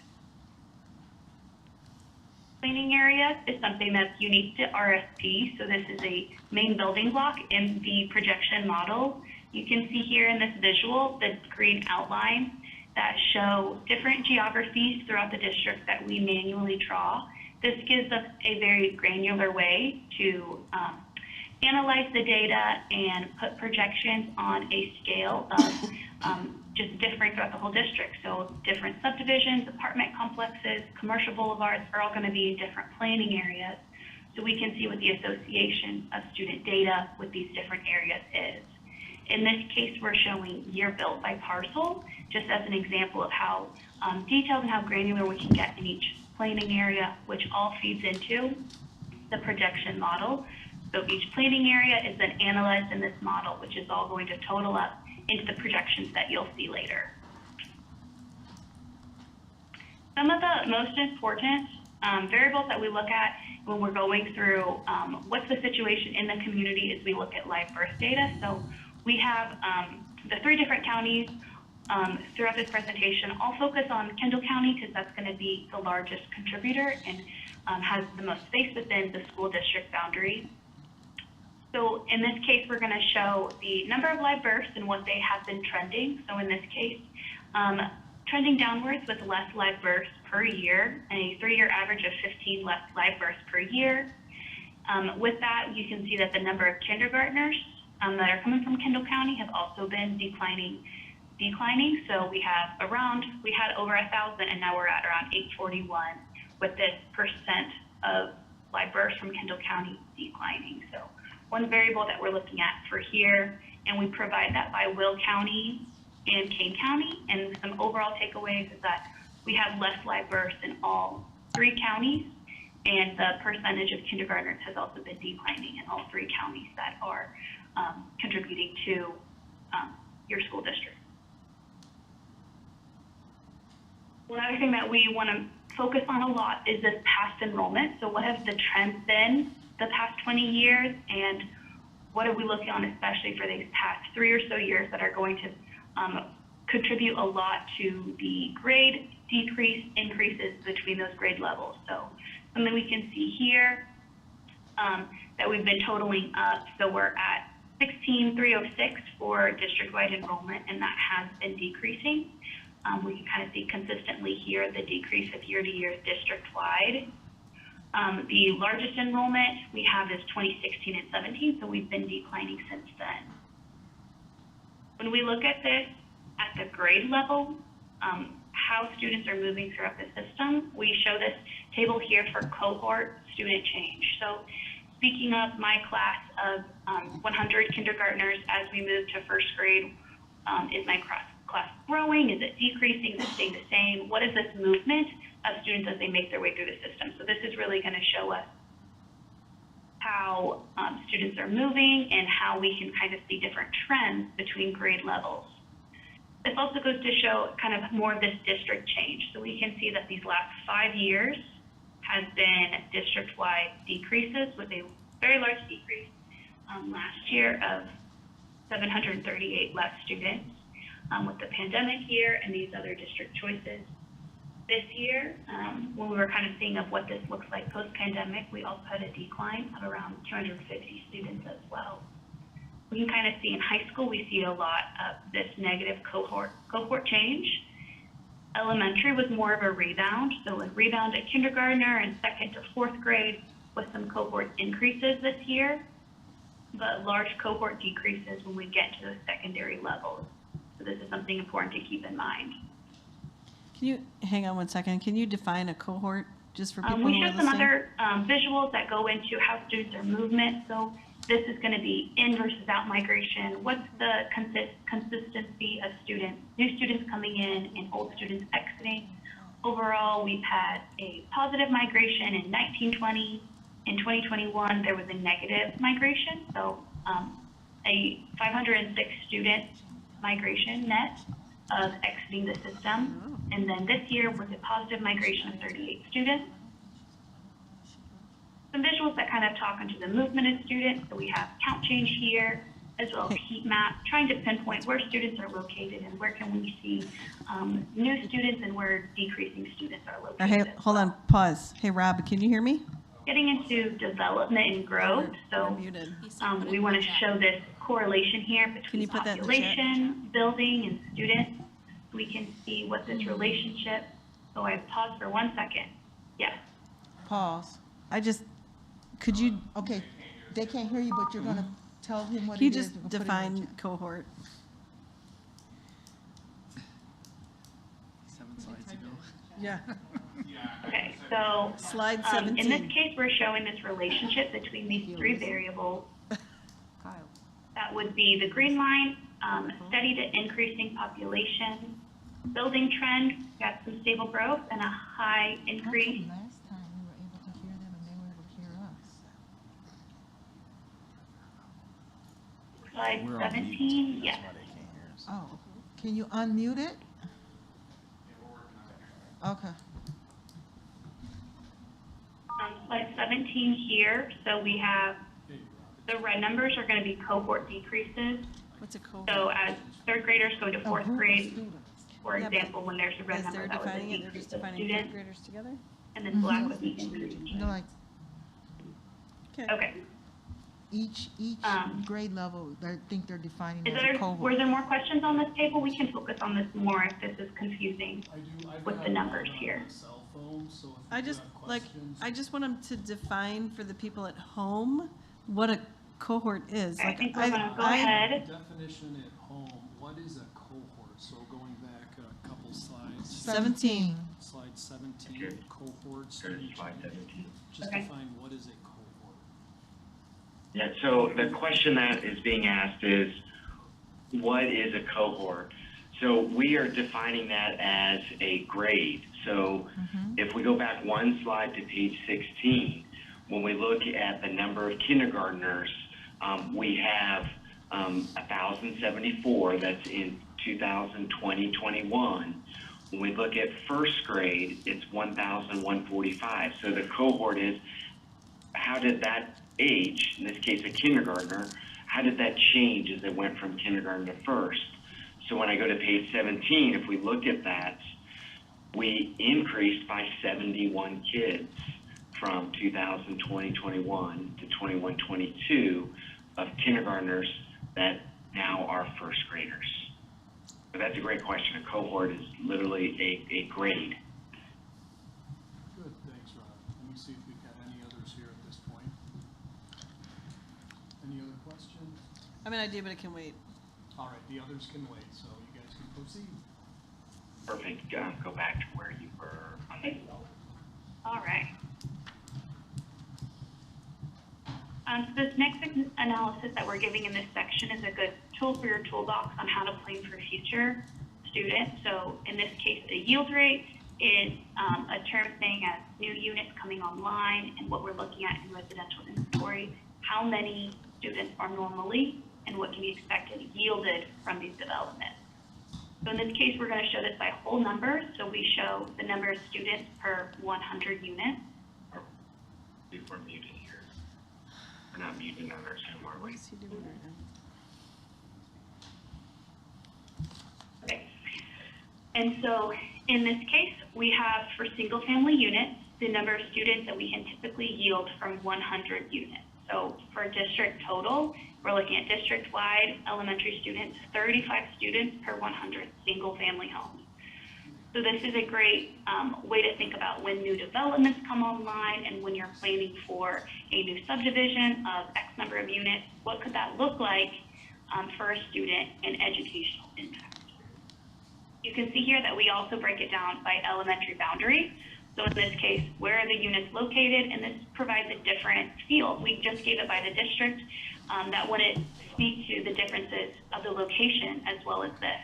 S21: Planning areas is something that's unique to RSP, so this is a main building block in the projection model. You can see here in this visual the green outline that show different geographies throughout the district that we manually draw. This gives us a very granular way to analyze the data and put projections on a scale of just different throughout the whole district. So different subdivisions, apartment complexes, commercial boulevards are all going to be in different planning areas. So we can see what the association of student data with these different areas is. In this case, we're showing year built by parcel, just as an example of how detailed and how granular we can get in each planning area, which all feeds into the projection model. So each planning area is then analyzed in this model, which is all going to total up into the projections that you'll see later. Some of the most important variables that we look at when we're going through what's the situation in the community is we look at live birth data. So we have the 3 different counties throughout this presentation. I'll focus on Kendall County because that's going to be the largest contributor and has the most space within the school district boundary. So in this case, we're going to show the number of live births and what they have been trending. So in this case, trending downwards with less live births per year and a 3-year average of 15 less live births per year. With that, you can see that the number of kindergartners that are coming from Kendall County have also been declining. So we had over 1,000 and now we're at around 841 with this percent of live births from Kendall County declining. So one variable that we're looking at for here, and we provide that by Will County and Kane County, and some overall takeaways is that we have less live births in all 3 counties, and the percentage of kindergartners has also been declining in all 3 counties that are contributing to your school district. One other thing that we want to focus on a lot is this past enrollment. So what have the trends been the past 20 years, and what are we looking on especially for these past 3 or so years that are going to contribute a lot to the grade increases between those grade levels. So something we can see here that we've been totaling up. So we're at 16,306 for district-wide enrollment, and that has been decreasing. we can kind of see consistently here the decrease of year-to-year district-wide. The largest enrollment we have is 2016 and 17, so we've been declining since then. When we look at this at the grade level, how students are moving throughout the system, we show this table here for cohort student change. So speaking of my class of 100 kindergartners as we move to first grade, is my class growing? Is it decreasing? Is it staying the same? What is this movement of students as they make their way through the system? So this is really going to show us how students are moving and how we can kind of see different trends between grade levels. This also goes to show kind of more of this district change. So we can see that these last 5 years has been district-wide decreases with a very large decrease last year of 738 less students with the pandemic year and these other district choices. This year, when we were kind of seeing of what this looks like post-pandemic, we also had a decline of around 250 students as well. We can kind of see in high school, we see a lot of this negative cohort change. Elementary was more of a rebound, so a rebound at kindergartner and 2nd to 4th grade with some cohort increases this year, but large cohort decreases when we get to the secondary levels. So this is something important to keep in mind.
S19: Can you hang on one second? Can you define a cohort just for people
S21: We
S19: who are
S21: show some
S19: listening?
S21: other visuals that go into how students are movement. So this is going to be in versus out migration. What's the consistency of students, new students coming in and old students exiting? Overall, we've had a positive migration in 1920. In 2021, there was a negative migration. So a 506 student migration net of exiting the system. And then this year was a positive migration of 38 students. Some visuals that kind of talk into the movement of students. So we have count change here, as well as heat map, trying to pinpoint where students are located and where can we see new students and where decreasing students are located.
S19: Hey, hold on, pause. Hey, Rob, can you hear me?
S21: Getting into development and growth, so we want to show this correlation here between population, building, and students. We can see what this relationship, so I paused for 1 second. Yes.
S1: Pause.
S19: Could you?
S1: Okay, they can't hear you, but you're going to tell him what
S19: Can you
S1: it is.
S19: just define cohort?
S15: 7 slides ago.
S19: Yeah.
S21: Okay, so
S19: Slide
S21: in
S19: 17.
S21: this case, we're showing this relationship between these 3 variables. That would be the green line, steady to increasing population, building trend, got some stable growth, and a high increase.
S1: Last time we were able to hear them and they were able to hear us.
S21: Slide
S16: We're on
S21: 17, yes.
S1: Oh, can you unmute it? Okay.
S21: Slide 17 here, so we have the red numbers are going to be cohort decreases.
S19: What's a cohort?
S21: So as 3rd graders go to 4th grade, for
S19: Yeah, but
S21: example, when there's a red
S19: as
S21: number,
S19: they're
S21: that was a
S19: defining it, they're
S21: decrease
S19: just
S21: of
S19: defining 3rd
S21: students,
S19: graders together?
S21: and then black would be increase.
S1: Like
S21: Okay.
S1: each grade level, I think they're defining
S21: Is
S1: as a
S21: there,
S1: cohort.
S21: were there more questions on this table? We can focus on this more if this is confusing with the numbers here.
S19: I just want them to define for the people at home what a cohort is.
S21: I think we're gonna go ahead.
S7: Definition at home, what is a cohort? So going back a couple slides.
S19: 17.
S7: Slide 17, cohort, student change. Just
S21: Okay.
S7: define what is a cohort.
S20: Yeah, so the question that is being asked is, what is a cohort? So we are defining that as a grade. So if we go back 1 slide to page 16, when we look at the number of kindergartners, we have 1,074, that's in 2020-21. When we look at first grade, it's 1,145. So the cohort is, how did that age, in this case a kindergartner, how did that change as it went from kindergarten to first? So when I go to page 17, if we look at that, we increased by 71 kids from 2020-21 to 21-22 of kindergartners that now are first graders. But that's a great question. A cohort is literally a grade.
S7: Good, thanks, Rob. Let me see if we've got any others here at this point. Any other questions?
S19: I have an idea, but it can wait.
S7: All right, the others can wait, so you guys can proceed.
S20: Perfect. Go back to where you were on the
S21: All right. So this next analysis that we're giving in this section is a good tool for your toolbox on how to plan for future students. So in this case, the yield rate is a term saying as new units coming online, and what we're looking at in residential inventory, how many students are normally and what can be expected yielded from these developments. So in this case, we're going to show this by whole numbers. So we show the number of students per 100 units.
S20: If we're muted here. We're not muted on our Zoom, are we?
S19: What's he doing right now?
S21: Okay. And so in this case, we have for single family units, the number of students that we can typically yield from 100 units. So for district total, we're looking at district-wide elementary students, 35 students per 100 single-family homes. So this is a great way to think about when new developments come online and when you're planning for a new subdivision of X number of units, what could that look like for a student in educational impact? You can see here that we also break it down by elementary boundary. So in this case, where are the units located? And this provides a different feel. We just gave it by the district. That wouldn't speak to the differences of the location as well as this.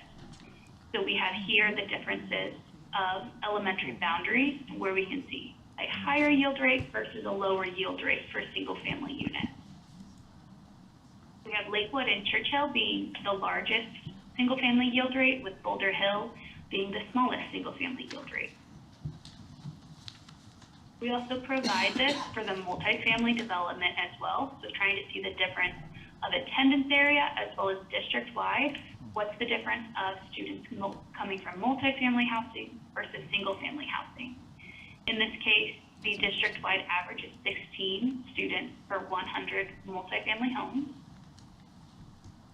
S21: So we have here the differences of elementary boundaries where we can see a higher yield rate versus a lower yield rate for single family units. We have Lakewood and Churchill being the largest single family yield rate, with Boulder Hill being the smallest single family yield rate. We also provide this for the multifamily development as well, so trying to see the difference of attendance area as well as district-wide. What's the difference of students coming from multifamily housing versus single-family housing? In this case, the district-wide average is 16 students per 100 multifamily homes.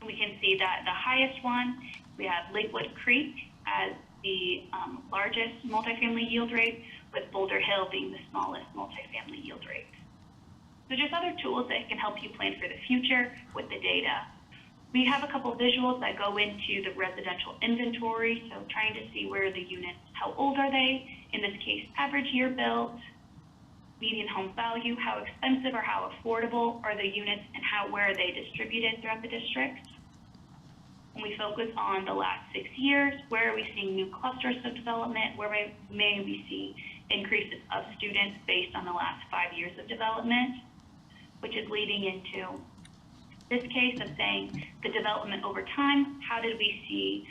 S21: We can see that the highest one, we have Lakewood Creek as the largest multifamily yield rate, with Boulder Hill being the smallest multifamily yield rate. So just other tools that can help you plan for the future with the data. We have a couple visuals that go into the residential inventory, so trying to see where the units, how old are they? In this case, average year built, median home value, how expensive or how affordable are the units, and where are they distributed throughout the district? When we focus on the last 6 years, where are we seeing new clusters of development? Where may we see increases of students based on the last 5 years of development, which is leading into this case of saying the development over time, how did we see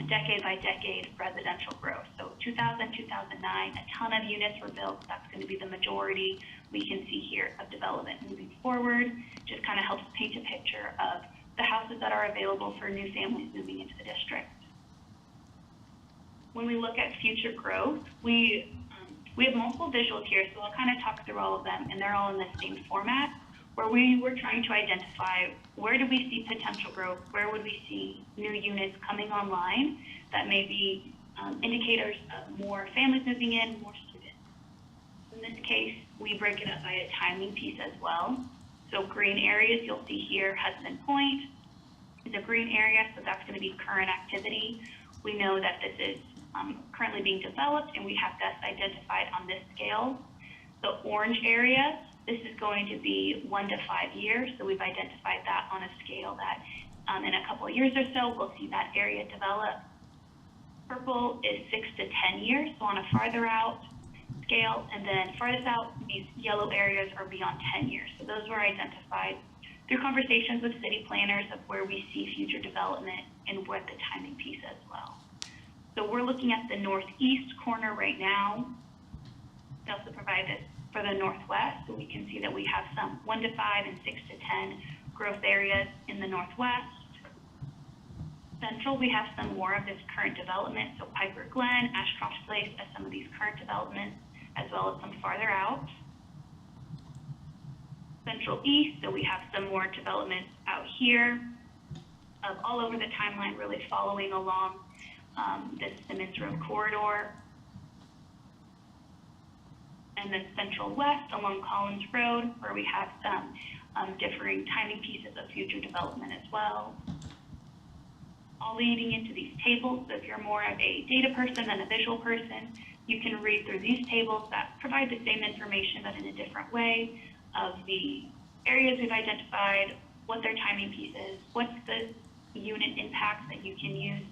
S21: decade by decade residential growth? So 2000, 2009, a ton of units were built. That's going to be the majority we can see here of development moving forward. Just kind of helps paint a picture of the houses that are available for new families moving into the district. When we look at future growth, we have multiple visuals here, so I'll kind of talk through all of them, and they're all in the same format, where we were trying to identify where do we see potential growth, where would we see new units coming online that may be indicators of more families moving in, more students. In this case, we break it up by a timing piece as well. So green areas you'll see here, Hudson Point is a green area, so that's going to be current activity. We know that this is currently being developed, and we have that identified on this scale. The orange area, this is going to be 1 to 5 years, so we've identified that on a scale that in a couple of years or so, we'll see that area develop. Purple is 6 to 10 years, so on a farther out scale, and then farthest out, these yellow areas are beyond 10 years. So those were identified through conversations with city planners of where we see future development and what the timing piece as well. So we're looking at the northeast corner right now. We also provide this for the northwest, so we can see that we have some 1 to 5 and 6 to 10 growth areas in the northwest. Central, we have some more of this current development, so Piper Glen, Ashcroft Place as some of these current developments, as well as some farther out. Central East, so we have some more developments out here, all over the timeline, really following along this Simmons Road corridor, and then Central West along Collins Road, where we have some differing timing pieces of future development as well. All leading into these tables. So if you're more of a data person than a visual person, you can read through these tables that provide the same information but in a different way of the areas we've identified, what their timing piece is, what's the unit impacts that you can use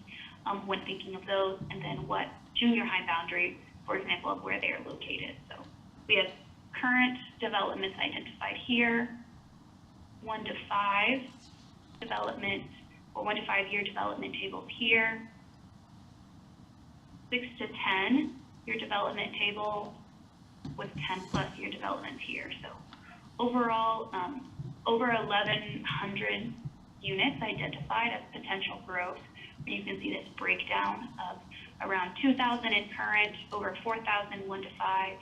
S21: when thinking of those, and then what junior high boundary, for example, of where they are located. So we have current developments identified here, 1 to 5 development, or 1 to 5 year development tables here, 6 to 10 year development table with 10 plus year development here. So overall, over 1,100 units identified as potential growth. You can see this breakdown of around 2,000 in current, over 4,000 1 to 5,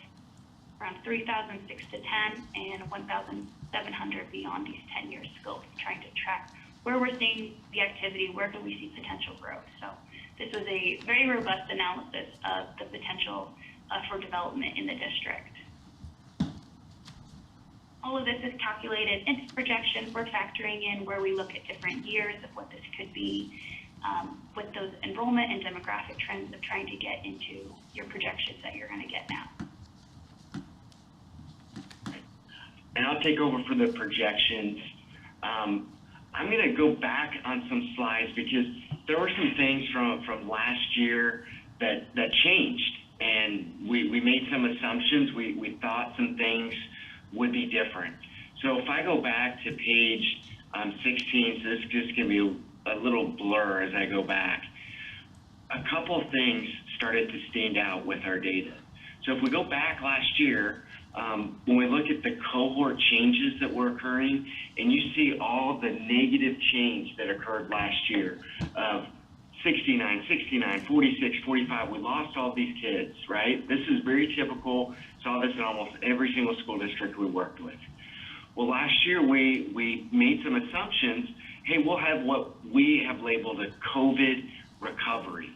S21: around 3,000 6 to 10, and 1,700 beyond these 10-year scopes, trying to track where we're seeing the activity, where do we see potential growth. So this was a very robust analysis of the potential for development in the district. All of this is calculated into projections. We're factoring in where we look at different years of what this could be with those enrollment and demographic trends of trying to get into your projections that you're going to get now.
S20: And I'll take over for the projections. I'm going to go back on some slides because there were some things from last year that changed, and we made some assumptions. We thought some things would be different. So if I go back to page 16, so this is just going to be a little blur as I go back. A couple things started to stand out with our data. So if we go back last year, when we look at the cohort changes that were occurring, and you see all the negative change that occurred last year of 69, 69, 46, 45, we lost all these kids, right? This is very typical. Saw this in almost every single school district we worked with. Well, last year we made some assumptions. Hey, we'll have what we have labeled a COVID recovery.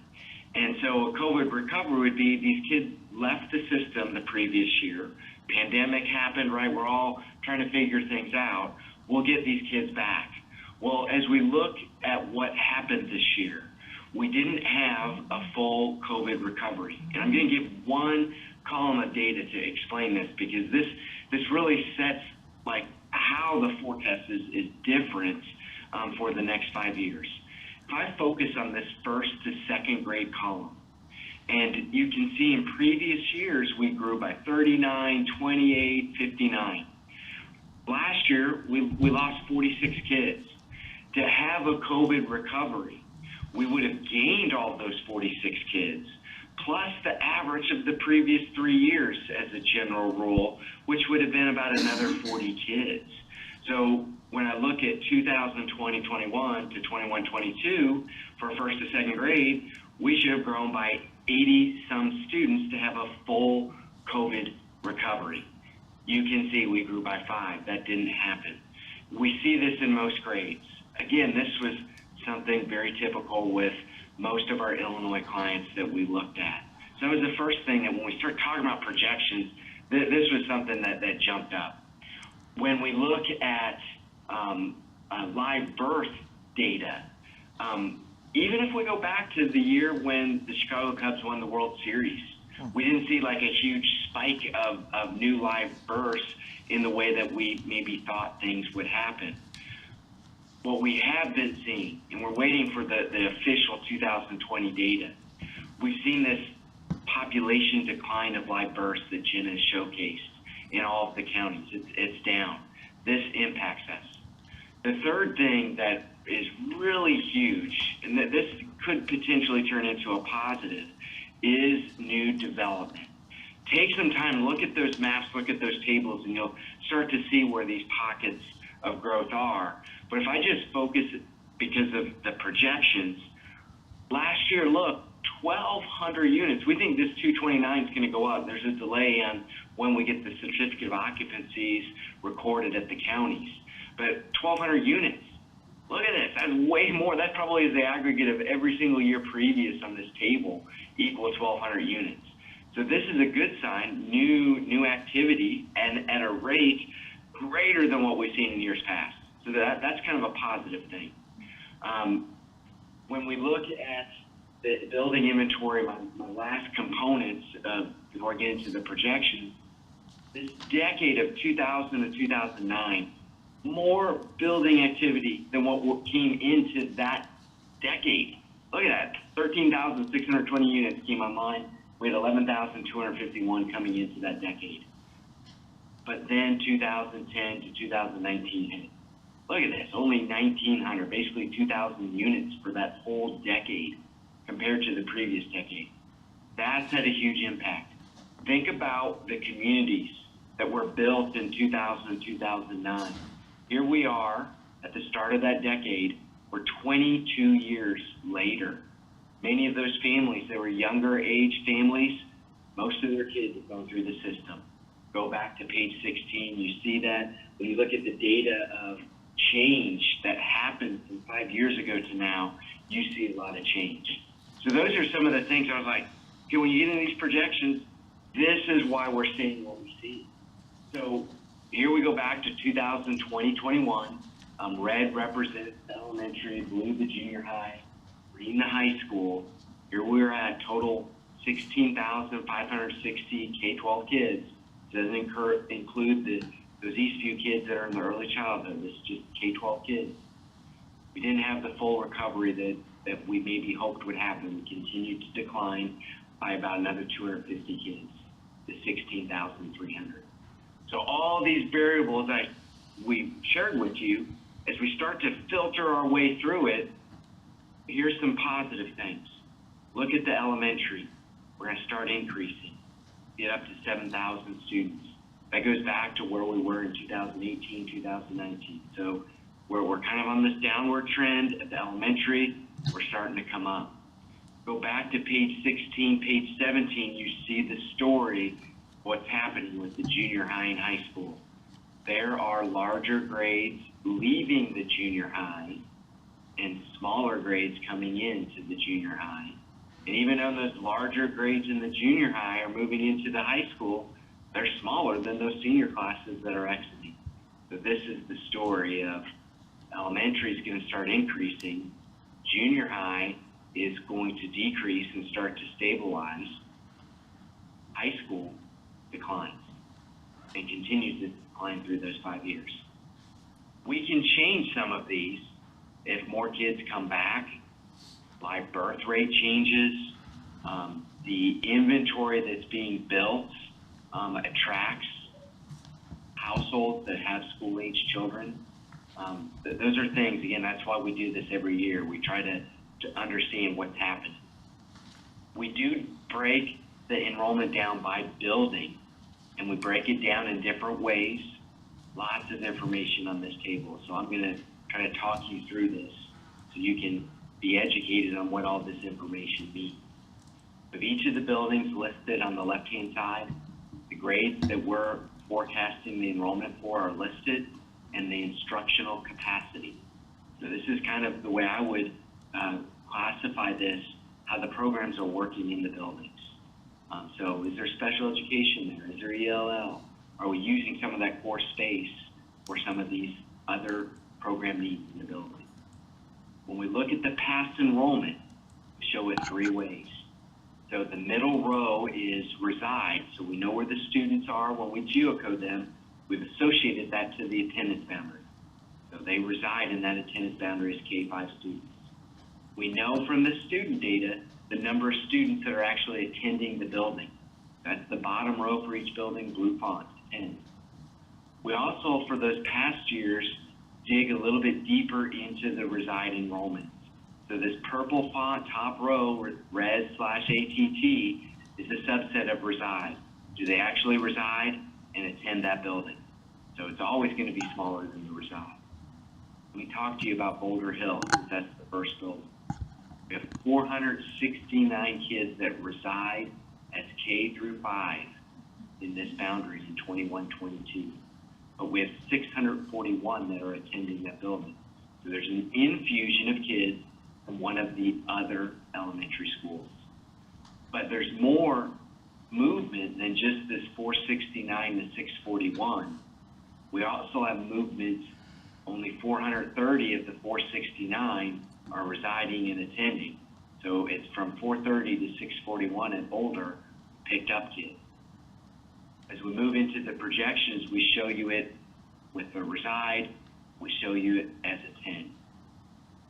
S20: And so a COVID recovery would be these kids left the system the previous year. Pandemic happened, right? We're all trying to figure things out. We'll get these kids back. Well, as we look at what happened this year, we didn't have a full COVID recovery. And I'm going to give one column of data to explain this because this really sets like how the forecast is different for the next 5 years. If I focus on this first to second grade column, and you can see in previous years we grew by 39, 28, 59. Last year we lost 46 kids. To have a COVID recovery, we would have gained all those 46 kids, plus the average of the previous 3 years as a general rule, which would have been about another 40 kids. So when I look at 2020-21 to 21-22 for first to second grade, we should have grown by 80-some students to have a full COVID recovery. You can see we grew by 5. That didn't happen. We see this in most grades. Again, this was something very typical with most of our Illinois clients that we looked at. So that was the first thing that when we start talking about projections, this was something that jumped up. When we look at live birth data, even if we go back to the year when the Chicago Cubs won the World Series, we didn't see like a huge spike of new live births in the way that we maybe thought things would happen. What we have been seeing, and we're waiting for the official 2020 data, we've seen this population decline of live births that Jen has showcased in all of the counties. It's down. This impacts us. The third thing that is really huge, and that this could potentially turn into a positive, is new development. Take some time, look at those maps, look at those tables, and you'll start to see where these pockets of growth are. But if I just focus because of the projections, last year, look, 1,200 units. We think this 229 is going to go up. There's a delay on when we get the certificate of occupancies recorded at the counties. But 1,200 units. Look at this, that's way more. That probably is the aggregate of every single year previous on this table, equal 1,200 units. So this is a good sign, new activity, and at a rate greater than what we've seen in years past. So that's kind of a positive thing. When we look at the building inventory, my last components before I get into the projections, this decade of 2000 to 2009, more building activity than what came into that decade. Look at that, 13,620 units came online. We had 11,251 coming into that decade. But then 2010 to 2019 hit. Look at this, only 1,900, basically 2,000 units for that whole decade compared to the previous decade. That's had a huge impact. Think about the communities that were built in 2000 and 2009. Here we are at the start of that decade. We're 22 years later. Many of those families, they were younger age families. Most of their kids have gone through the system. Go back to page 16, you see that when you look at the data of change that happened from 5 years ago to now, you see a lot of change. So those are some of the things I was like, okay, when you get into these projections, this is why we're seeing what we see. So here we go back to 2020-21. Red represents elementary, blue the junior high, green the high school. Here we're at total 16,560 K-12 kids. Doesn't include those Eastview kids that are in the early childhood. This is just K-12 kids. We didn't have the full recovery that we maybe hoped would happen. We continued to decline by about another 250 kids to 16,300. So all these variables we shared with you, as we start to filter our way through it, here's some positive things. Look at the elementary. We're going to start increasing, get up to 7,000 students. That goes back to where we were in 2018, 2019. So we're kind of on this downward trend at the elementary. We're starting to come up. Go back to page 16, page 17, you see the story, what's happening with the junior high and high school. There are larger grades leaving the junior high and smaller grades coming into the junior high. And even though those larger grades in the junior high are moving into the high school, they're smaller than those senior classes that are exiting. So this is the story of elementary is going to start increasing, junior high is going to decrease and start to stabilize, high school declines and continues to decline through those 5 years. We can change some of these if more kids come back, live birth rate changes, the inventory that's being built attracts households that have school-age children. Those are things, again, that's why we do this every year. We try to understand what's happening. We do break the enrollment down by building, and we break it down in different ways. Lots of information on this table. So I'm going to try to talk you through this so you can be educated on what all this information means. Of each of the buildings listed on the left-hand side, the grades that we're forecasting the enrollment for are listed, and the instructional capacity. So this is kind of the way I would classify this, how the programs are working in the buildings. So is there special education there? Is there ELL? Are we using some of that core space for some of these other program needs in the building? When we look at the past enrollment, we show it 3 ways. So the middle row is reside, so we know where the students are. When we geocode them, we've associated that to the attendance boundary. So they reside in that attendance boundary as K-5 students. We know from the student data the number of students that are actually attending the building. That's the bottom row for each building, blue font, 10. We also, for those past years, dig a little bit deeper into the reside enrollments. So this purple font, top row, res/ATT, is a subset of reside. Do they actually reside and attend that building? So it's always going to be smaller than the reside. Let me talk to you about Boulder Hill, because that's the first building. We have 469 kids that reside as K-5 in this boundary in 21-22. But we have 641 that are attending that building. So there's an infusion of kids from one of the other elementary schools. But there's more movement than just this 469 to 641. We also have movements, only 430 of the 469 are residing and attending. So it's from 430 to 641 at Boulder, picked up kids. As we move into the projections, we show you it with the reside, we show you it as attend.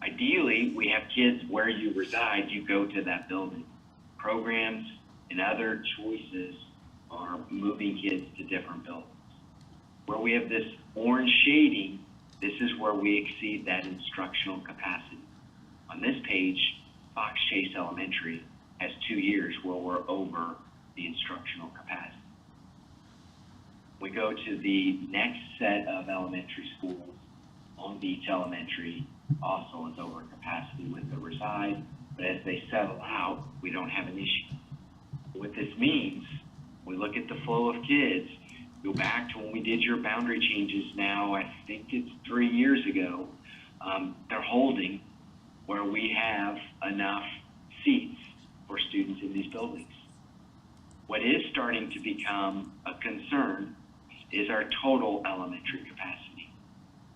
S20: Ideally, we have kids where you reside, you go to that building. Programs and other choices are moving kids to different buildings. Where we have this orange shading, this is where we exceed that instructional capacity. On this page, Fox Chase Elementary has 2 years where we're over the instructional capacity. We go to the next set of elementary schools. Long Beach Elementary also is over capacity with the reside, but as they settle out, we don't have an issue. What this means, we look at the flow of kids, go back to when we did your boundary changes now, I think it's 3 years ago, they're holding where we have enough seats for students in these buildings. What is starting to become a concern is our total elementary capacity.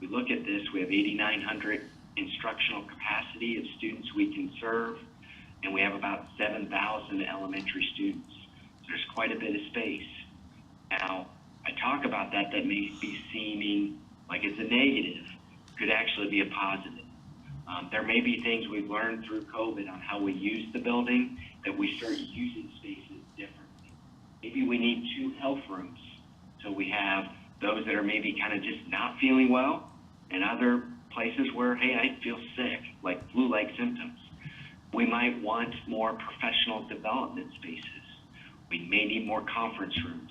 S20: We look at this, we have 8,900 instructional capacity of students we can serve, and we have about 7,000 elementary students. So there's quite a bit of space. Now, I talk about that may be seeming like it's a negative, could actually be a positive. There may be things we've learned through COVID on how we use the building that we start using spaces differently. Maybe we need 2 health rooms. So we have those that are maybe kind of just not feeling well, and other places where, hey, I feel sick, like flu-like symptoms. We might want more professional development spaces. We may need more conference rooms.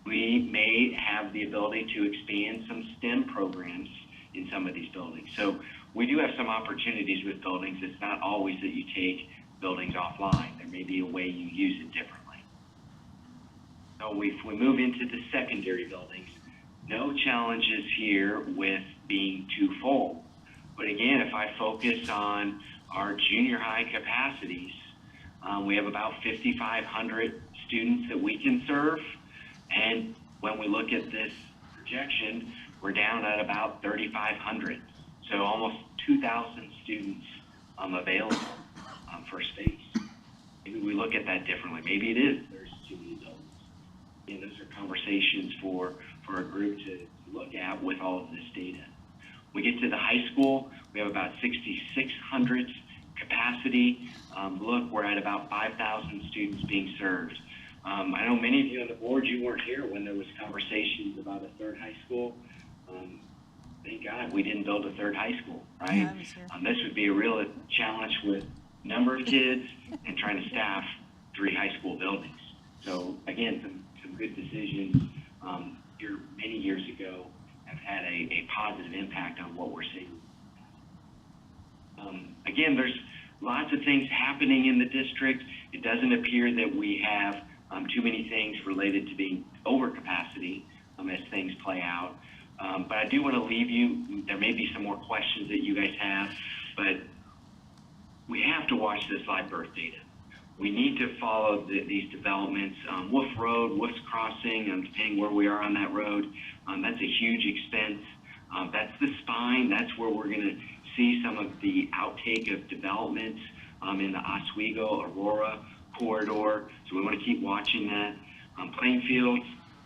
S20: We may have the ability to expand some STEM programs in some of these buildings. So we do have some opportunities with buildings. It's not always that you take buildings offline. There may be a way you use it differently. So if we move into the secondary buildings, no challenges here with being too full. But again, if I focus on our junior high capacities, we have about 5,500 students that we can serve. And when we look at this projection, we're down at about 3,500. So almost 2,000 students available for space. Maybe we look at that differently. Maybe it is there's too many buildings. And those are conversations for a group to look at with all of this data. We get to the high school, we have about 6,600 capacity. Look, we're at about 5,000 students being served. I know many of you on the board, you weren't here when there was conversations about a 3rd high school. Thank God we didn't build a 3rd high school, right?
S19: Yeah, I was here.
S20: This would be a real challenge with number of kids and trying to staff 3 high school buildings. So again, some good decisions here many years ago have had a positive impact on what we're seeing. Again, there's lots of things happening in the district. It doesn't appear that we have too many things related to being over capacity as things play out. But I do want to leave you, there may be some more questions that you guys have, but we have to watch this live birth data. We need to follow these developments. Wolf Road, Wolf's Crossing, depending where we are on that road, that's a huge expense. That's the spine. That's where we're going to see some of the outtake of developments in the Oswego, Aurora corridor. So we want to keep watching that. Plainfield,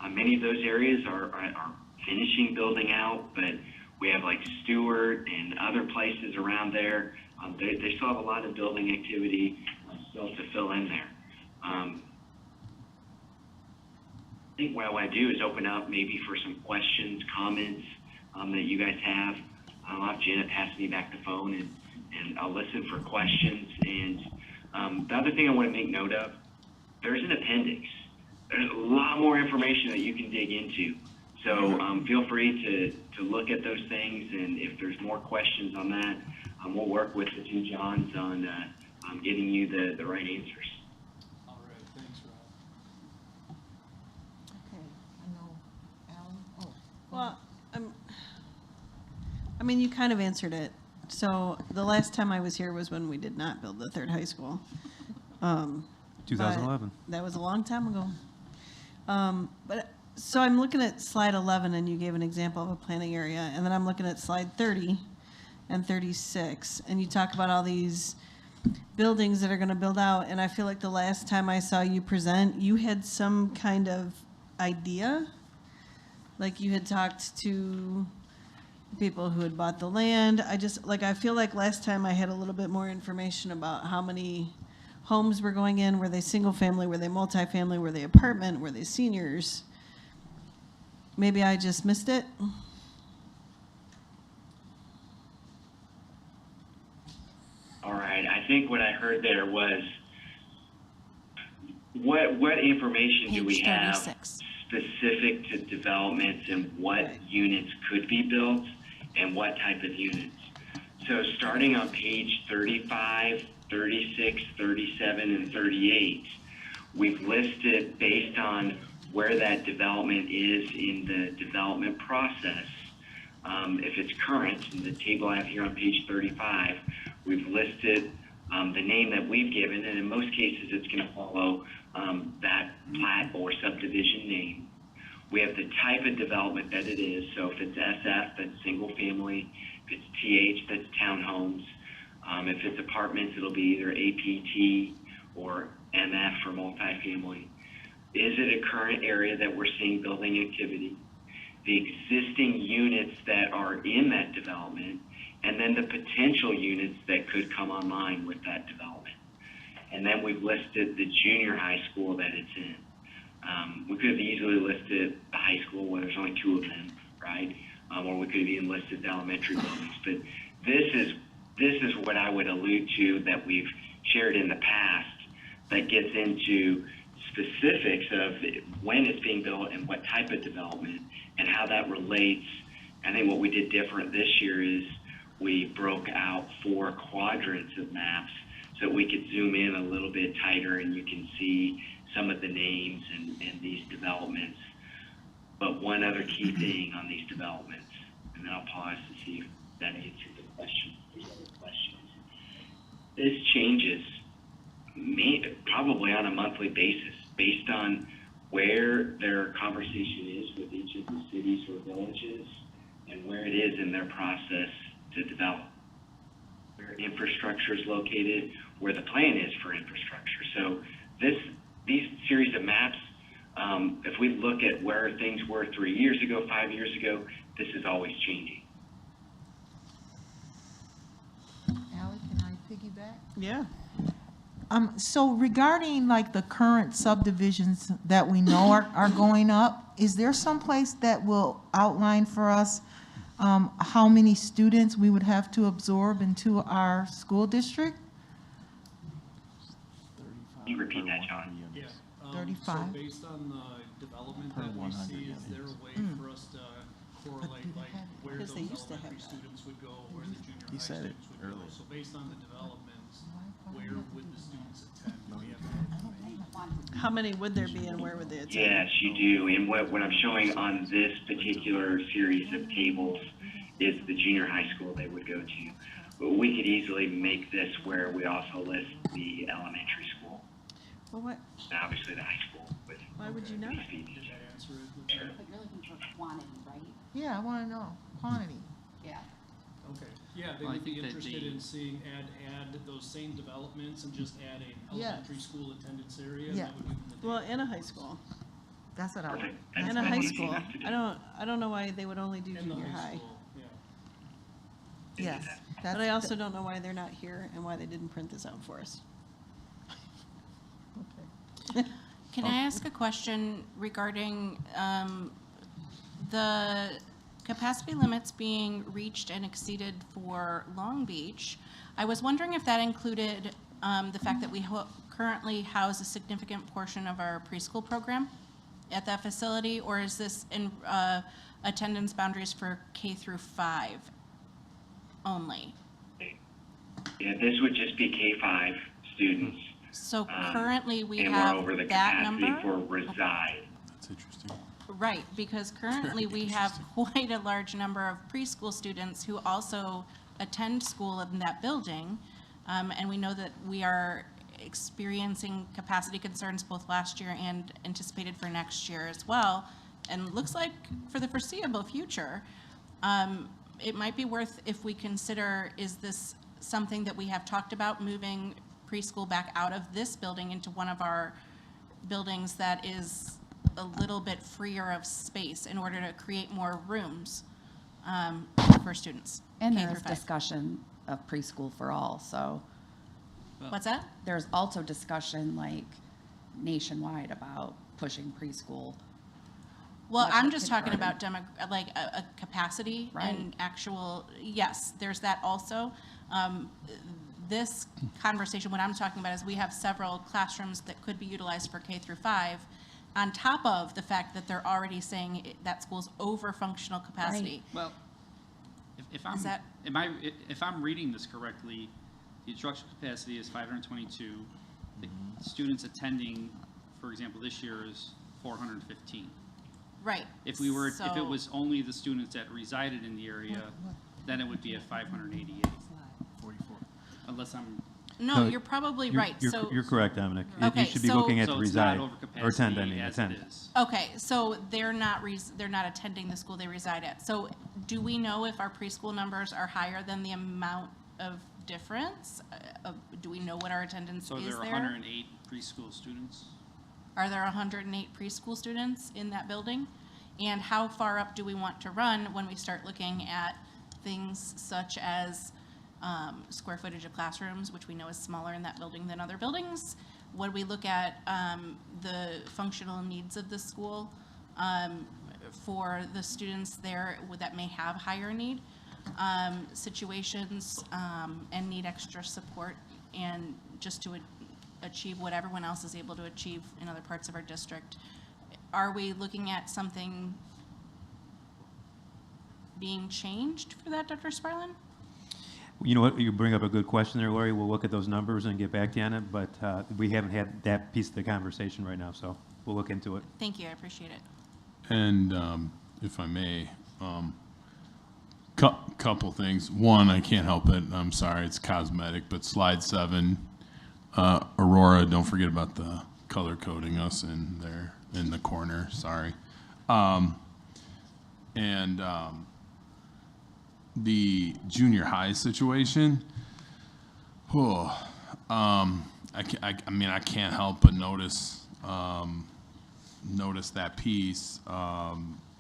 S20: many of those areas are finishing building out, but we have like Stewart and other places around there. They still have a lot of building activity still to fill in there. I think what I want to do is open up maybe for some questions, comments that you guys have. I'll have Jenna pass me back the phone and I'll listen for questions. And the other thing I want to make note of, there's an appendix. There's a lot more information that you can dig into. So feel free to look at those things, and if there's more questions on that, we'll work with the 2 Johns on getting you the right answers.
S7: All right, thanks, Rob.
S1: Okay, I know, Alan,
S19: Well, I mean, you kind of answered it. So the last time I was here was when we did not build the third high school.
S3: 2011.
S19: But that was a long time ago. So I'm looking at slide 11, and you gave an example of a planning area, and then I'm looking at slide 30 and 36, and you talk about all these buildings that are going to build out, and I feel like the last time I saw you present, you had some kind of idea, like you had talked to people who had bought the land. I feel like last time I had a little bit more information about how many homes were going in. Were they single family? Were they multifamily? Were they apartment? Were they seniors? Maybe I just missed it.
S20: All right, I think what I heard there was, what information do we have specific to developments and what units could be built and what type of units? So starting on page 35, 36, 37, and 38, we've listed based on where that development is in the development process. If it's current, in the table I have here on page 35, we've listed the name that we've given, and in most cases it's going to follow that plat or subdivision name. We have the type of development that it is, so if it's SF, that's single family. If it's TH, that's townhomes. If it's apartments, it'll be either APT or MF for multifamily. Is it a current area that we're seeing building activity? The existing units that are in that development, and then the potential units that could come online with that development. And then we've listed the junior high school that it's in. We could have easily listed the high school where there's only 2 of them, right? Or we could have even listed the elementary buildings. But this is what I would allude to that we've shared in the past that gets into specifics of when it's being built and what type of development and how that relates. I think what we did different this year is we broke out 4 quadrants of maps so we could zoom in a little bit tighter and you can see some of the names and these developments. But one other key thing on these developments, and then I'll pause to see if that answers the question. There's other questions. This changes probably on a monthly basis based on where their conversation is with each of the cities or villages and where it is in their process to develop, where infrastructure is located, where the plan is for infrastructure. So these series of maps, if we look at where things were 3 years ago, 5 years ago, this is always changing.
S1: Allie, can I piggyback?
S19: Yeah.
S1: So regarding like the current subdivisions that we know are going up, is there some place that will outline for us how many students we would have to absorb into our school district?
S20: Can you repeat that, John?
S7: Yeah.
S1: 35.
S7: So based on the development that we see, is there a way for us to correlate like where those elementary students would go, where the junior high students would go? So based on the developments, where would the students attend? Do we have that information?
S19: How many would there be and where would they attend?
S20: Yes, you do. And what I'm showing on this particular series of tables is the junior high school they would go to. But we could easily make this where we also list the elementary school.
S19: Well, what?
S20: And obviously the high school. With
S19: Why would you not?
S20: these features.
S5: But you're looking for quantity, right?
S1: Yeah, I want to know quantity.
S5: Yeah.
S7: Okay, yeah, they
S15: Well, I
S7: would be
S15: think that
S7: interested
S15: the-
S7: in seeing, add those same developments and just add an
S1: Yes.
S7: elementary school attendance area.
S1: Yeah.
S7: That would give them the
S19: Well, in a high school.
S1: That's what I want.
S20: Perfect.
S19: In a
S20: That's
S19: high
S20: what we
S19: school.
S20: have to do.
S19: I don't know why they would only do
S7: in the
S19: junior
S7: high
S19: high.
S7: school, yeah.
S1: Yes.
S19: But I also don't know why they're not here and why they didn't print this out for us.
S14: Can I ask a question regarding the capacity limits being reached and exceeded for Long Beach? I was wondering if that included the fact that we currently house a significant portion of our preschool program at that facility, or is this in attendance boundaries for K through 5 only?
S20: Yeah, this would just be K-5 students.
S14: So currently we
S20: and
S14: have
S20: we're over the
S14: that
S20: capacity
S14: number?
S20: for Reside.
S13: That's interesting.
S14: Right, because currently we have quite a large number of preschool students who also attend school in that building. And we know that we are experiencing capacity concerns both last year and anticipated for next year as well. And looks like for the foreseeable future, it might be worth, if we consider, is this something that we have talked about, moving preschool back out of this building into one of our buildings that is a little bit freer of space in order to create more rooms for students.
S5: And
S14: K
S5: there's
S14: through 5.
S5: discussion of preschool for all, so.
S14: What's that?
S5: There's also discussion like nationwide about pushing preschool.
S14: Well,
S5: much
S14: I'm
S5: like
S14: just talking
S5: kindergarten.
S14: about like a capacity
S5: Right.
S14: and actual, yes, there's that also. This conversation, what I'm talking about is we have several classrooms that could be utilized for K through 5, on top of the fact that they're already saying that school's over functional capacity.
S15: Well, if I'm,
S14: Is that-
S15: if I'm reading this correctly, the instructional capacity is 522. The students attending, for example, this year is 415.
S14: Right.
S15: If it
S14: So-
S15: was only the students that resided in the area, then it would be at 588. 44. Unless I'm.
S14: No, you're probably right.
S3: You're,
S14: So
S3: you're correct, Dominic.
S14: Okay,
S3: You should be
S14: so-
S3: looking at
S15: So
S3: the
S15: it's not
S3: reside,
S15: over
S3: or attend, I
S15: capacity
S3: mean,
S15: as
S3: attend.
S15: it is.
S14: Okay, so they're not attending the school they reside at. So do we know if our preschool numbers are higher than the amount of difference? Do we know what our attendance
S15: So
S14: is
S15: there are
S14: there?
S15: 108 preschool students.
S14: Are there 108 preschool students in that building? And how far up do we want to run when we start looking at things such as square footage of classrooms, which we know is smaller in that building than other buildings? When we look at the functional needs of the school for the students there that may have higher need situations and need extra support, and just to achieve what everyone else is able to achieve in other parts of our district, are we looking at something being changed for that, Dr. Sparlin?
S3: You know what, you bring up a good question there, Lori. We'll look at those numbers and get back to you on it, but we haven't had that piece of the conversation right now, so we'll look into it.
S14: Thank you, I appreciate it.
S13: And if I may, couple things. One, I can't help it. I'm sorry, it's cosmetic, but slide 7, Aurora, don't forget about the color coding us in there in the corner. Sorry. The junior high situation. I mean, I can't help but notice that piece. I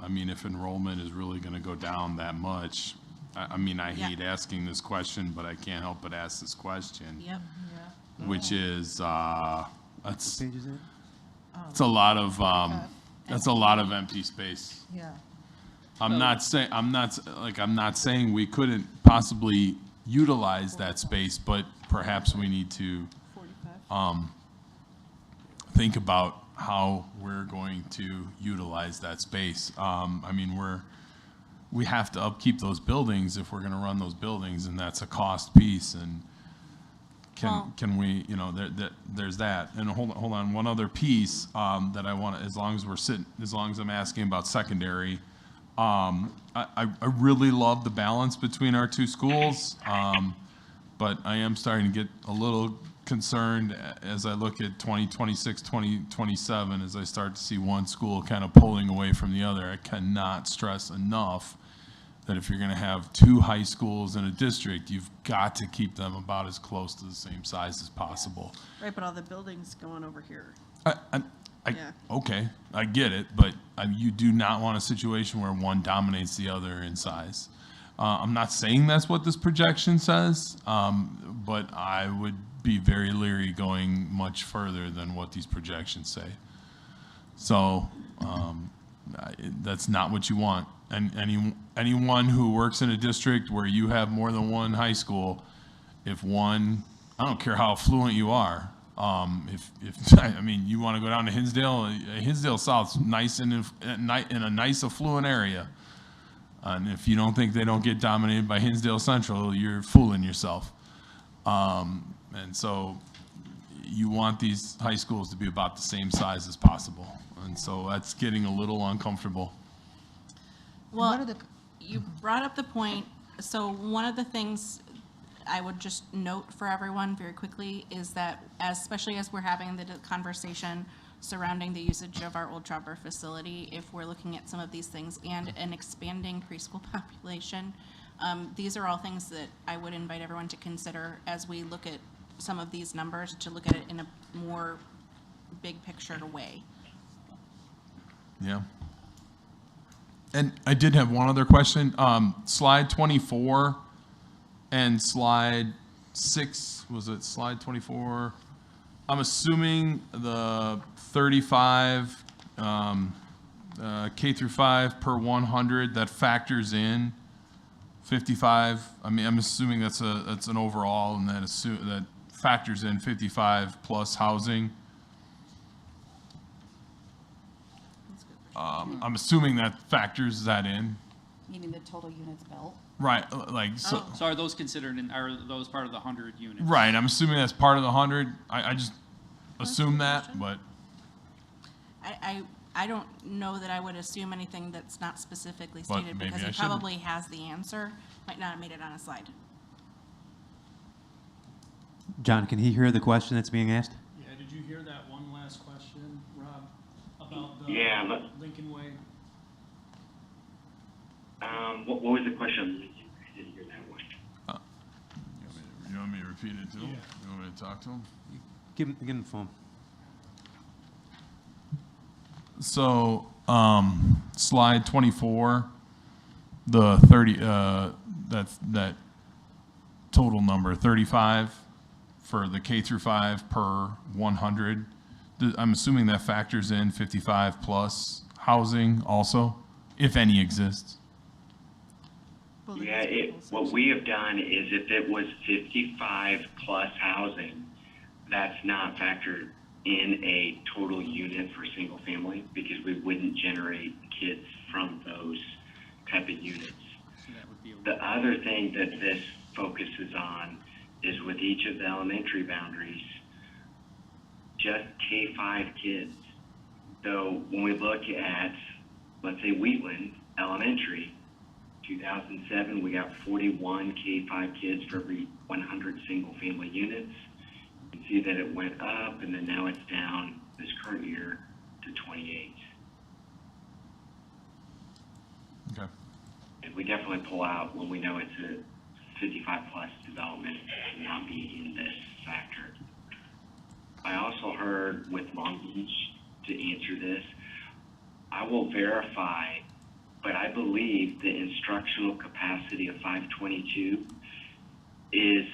S13: mean, if enrollment is really going to go down that much, I mean, I hate asking this question, but I can't help but ask this question.
S14: Yep.
S13: Which is, it's
S1: Page is it?
S13: a lot of, that's a lot of empty space.
S1: Yeah.
S13: I'm not saying we couldn't possibly utilize that space, but perhaps we need to think about how we're going to utilize that space. I mean, we have to upkeep those buildings if we're going to run those buildings, and that's a cost piece. And can we, you know, there's that. And hold on, one other piece that I want to, as long as I'm asking about secondary. I really love the balance between our two schools, but I am starting to get a little concerned as I look at 2026, 2027, as I start to see one school kind of pulling away from the other. I cannot stress enough that if you're going to have 2 high schools in a district, you've got to keep them about as close to the same size as possible.
S19: Right, but all the buildings going over here.
S13: Okay, I get it, but you do not want a situation where one dominates the other in size. I'm not saying that's what this projection says, but I would be very leery going much further than what these projections say. So that's not what you want. And anyone who works in a district where you have more than one high school, if one, I don't care how affluent you are, if I mean, you want to go down to Hinsdale South's nice in a nice affluent area, and if you don't think they don't get dominated by Hinsdale Central, you're fooling yourself. And so you want these high schools to be about the same size as possible, and so that's getting a little uncomfortable.
S14: Well, you brought up the point So one of the things I would just note for everyone very quickly is that, especially as we're having the conversation surrounding the usage of our Old Trapper facility, if we're looking at some of these things and an expanding preschool population, these are all things that I would invite everyone to consider as we look at some of these numbers, to look at it in a more big picture way.
S13: Yeah. And I did have one other question. Slide 24 and slide 6, was it slide 24? I'm assuming the 35 K through 5 per 100, that factors in 55. I mean, I'm assuming that's an overall, and that factors in 55 plus housing. I'm assuming that factors that in.
S5: Meaning the total units built?
S13: Right, like, so.
S15: So are those considered, are those part of the 100 units?
S13: Right, I'm assuming that's part of the 100. I just assume that, but.
S14: I don't know that I would assume anything that's not specifically
S13: But
S14: stated,
S13: maybe
S14: because
S13: I
S14: he
S13: shouldn't.
S14: probably has the answer, might not have made it on a slide.
S3: John, can he hear the question that's being asked?
S7: Yeah, did you hear that one last question, Rob, about the
S20: Yeah,
S7: Lincoln Way?
S20: What was the question? I didn't hear that one.
S13: You want me to repeat it to him?
S7: Yeah.
S13: You want me to talk to him?
S3: Give him the phone.
S13: So, slide 24, the 30, that total number, 35 for the K through 5 per 100. I'm assuming that factors in 55 plus housing also, if any exists.
S20: Yeah, what we have done is if it was 55 plus housing, that's not factored in a total unit for single family, because we wouldn't generate kids from those type of units. The other thing that this focuses on is with each of the elementary boundaries, just K-5 kids. So when we look at, let's say, Wheatland Elementary, 2007, we got 41 K-5 kids for every 100 single-family units. You can see that it went up, and then now it's down this current year to 28.
S13: Okay.
S20: And we definitely pull out when we know it's a 55-plus development to not be in this factor. I also heard with Long Beach, to answer this, I will verify, but I believe the instructional capacity of 522 is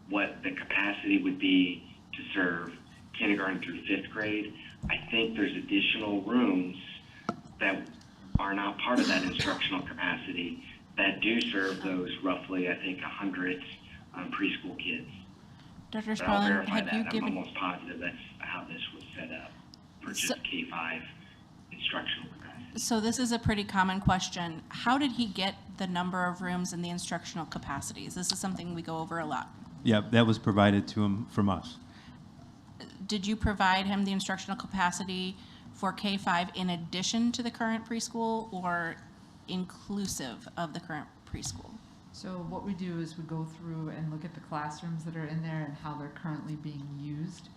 S20: what the capacity would be to serve kindergarten through 5th grade. I think there's additional rooms that are not part of that instructional capacity that do serve those roughly, I think, 100 preschool kids.
S14: Dr.
S20: But I'll
S14: Sparlin,
S20: verify
S14: had
S20: that.
S14: you
S20: I'm
S14: given,
S20: almost positive that's how this was set up for just K-5 instructional capacity.
S14: so this is a pretty common question. How did he get the number of rooms and the instructional capacities? This is something we go over a lot.
S3: Yeah, that was provided to him from us.
S14: Did you provide him the instructional capacity for K-5 in addition to the current preschool, or inclusive of the current preschool?
S4: So what we do is we go through and look at the classrooms that are in there and how they're currently being used.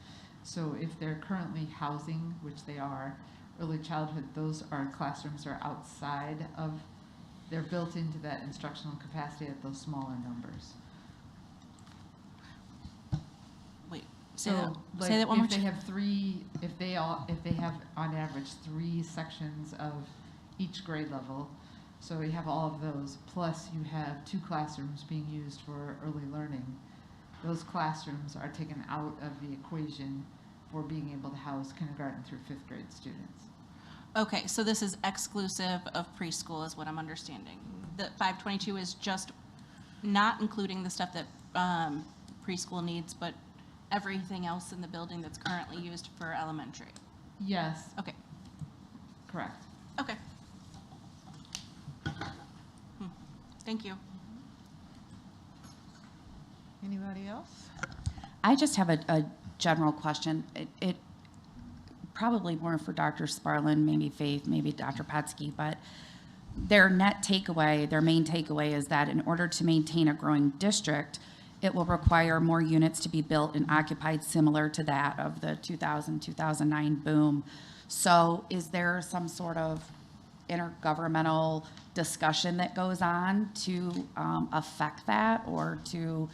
S4: So if they're currently housing, which they are, early childhood, those are classrooms are outside of, they're built into that instructional capacity at those smaller numbers.
S14: Wait,
S4: So,
S14: say that one more
S4: if they
S14: time.
S4: have three, if they have on average 3 sections of each grade level, so you have all of those, plus you have 2 classrooms being used for early learning. Those classrooms are taken out of the equation for being able to house kindergarten through 5th grade students.
S14: Okay, so this is exclusive of preschool is what I'm understanding. The 522 is just not including the stuff that preschool needs, but everything else in the building that's currently used for elementary.
S4: Yes.
S14: Okay.
S4: Correct.
S14: Okay. Thank you.
S1: Anybody else?
S5: I just have a general question. It probably more for Dr. Sparlin, maybe Faith, maybe Dr. Patsky, but their net takeaway, their main takeaway is that in order to maintain a growing district, it will require more units to be built and occupied similar to that of the 2000-2009 boom. So is there some sort of intergovernmental discussion that goes on to affect that, or to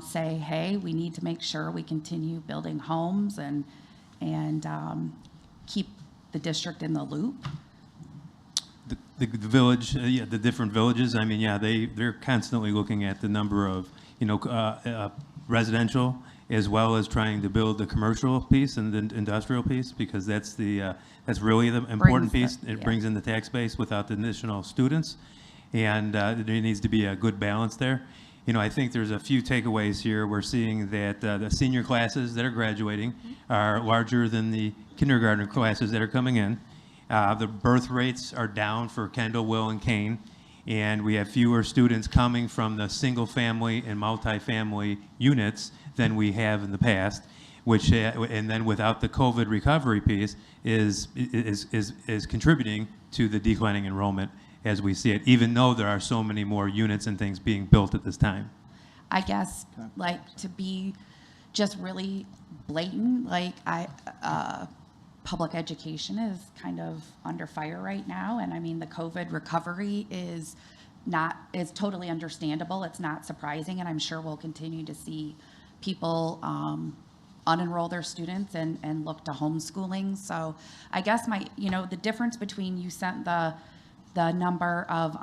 S5: say, hey, we need to make sure we continue building homes and keep the district in the loop?
S3: The village, yeah, the different villages, I mean, yeah, they're constantly looking at the number of, residential, as well as trying to build the commercial piece and the industrial piece, because that's really the important piece. It brings in the tax base without the additional students, and there needs to be a good balance there. I think there's a few takeaways here. We're seeing that the senior classes that are graduating are larger than the kindergarten classes that are coming in. The birth rates are down for Kendall, Will, and Kane, and we have fewer students coming from the single-family and multifamily units than we have in the past, which, and then without the COVID recovery piece, is contributing to the declining enrollment as we see it, even though there are so many more units and things being built at this time.
S5: I guess, like, to be just really blatant, like, public education is kind of under fire right now, and I mean, the COVID recovery is totally understandable. It's not surprising, and I'm sure we'll continue to see people unenroll their students and look to homeschooling. So I guess the difference between, you sent the number of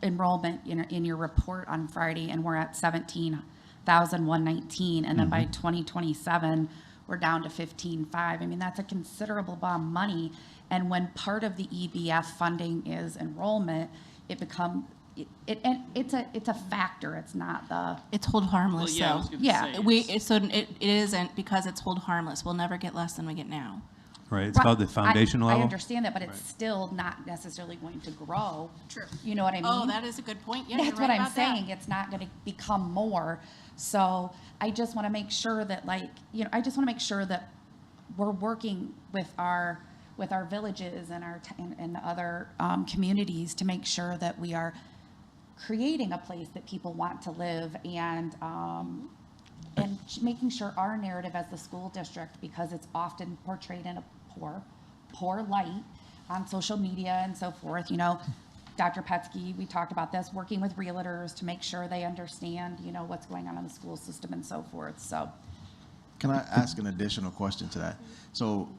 S5: enrollment in your report on Friday, and we're at 17,119, and then by 2027 we're down to 15.5. I mean, that's a considerable amount of money, and when part of the EBF funding is enrollment, it becomes it's a factor. It's not the.
S14: It's hold harmless.
S5: Well, yeah, I was gonna say,
S14: it isn't, because it's hold harmless. We'll never get less than we get now.
S3: Right, it's called the foundation level.
S5: I understand that, but it's still not necessarily going to grow.
S14: True.
S5: You know what I mean?
S14: Oh, that is a good point. Yeah,
S5: that's
S14: you're
S5: what
S14: right
S5: I'm
S14: about
S5: saying.
S14: that.
S5: It's not going to become more. So I just want to make sure that, I just want to make sure that we're working with our villages and and other communities to make sure that we are creating a place that people want to live, and making sure our narrative as the school district, because it's often portrayed in a poor light on social media and so forth. Dr. Petsky, we talked about this, working with realtors to make sure they understand, what's going on in the school system and so forth. So,
S16: can I ask an additional question to that? So,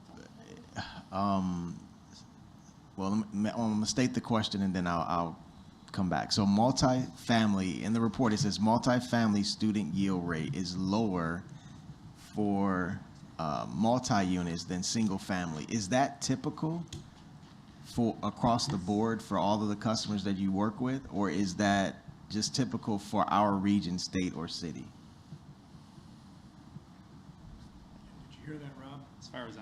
S16: I'm gonna state the question and then I'll come back. So, multifamily, in the report it says multifamily student yield rate is lower for multi-units than single family. Is that typical for across the board for all of the customers that you work with, or is that just typical for our region, state, or city?
S7: Did you hear that, Rob?
S15: As far as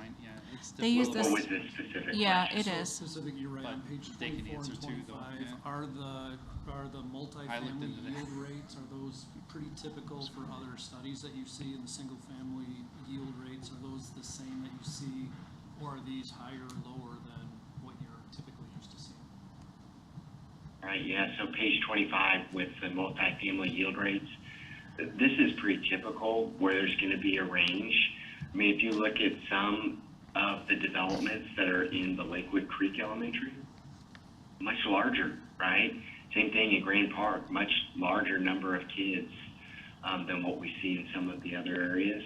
S15: it's
S14: They use
S15: difficult.
S14: this.
S20: What was the specific
S14: Yeah,
S20: question?
S14: it is.
S7: Specific, you're right, on page
S15: they can
S7: 24
S15: answer
S7: and
S15: too, though,
S7: 25,
S15: yeah.
S7: are the
S15: I looked
S7: multifamily
S15: into that.
S7: yield rates, are those pretty typical for other studies that you see in the single-family yield rates? Are those the same that you see, or are these higher or lower than what you're typically used to seeing?
S20: Right, yeah, so page 25 with the multifamily yield rates, this is pretty typical where there's going to be a range. I mean, if you look at some of the developments that are in the Lakewood Creek Elementary, much larger, right? Same thing in Grand Park, much larger number of kids than what we see in some of the other areas.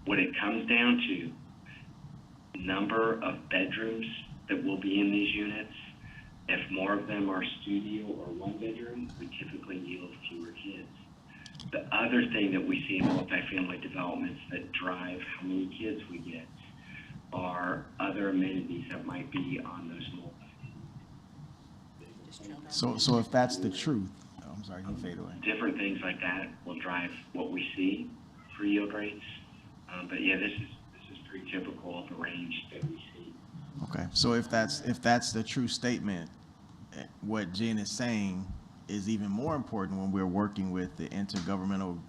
S20: What it comes down to, number of bedrooms that will be in these units. If more of them are studio or one bedroom, we typically yield fewer kids. The other thing that we see in multifamily developments that drive how many kids we get are other amenities that might be on those multifamily.
S16: So if that's the truth, I'm sorry, you fade away.
S20: Different things like that will drive what we see for yield rates. But yeah, this is pretty typical of the range that we see.
S16: Okay, so if that's the true statement, what Jen is saying is even more important when we're working with the intergovernmental,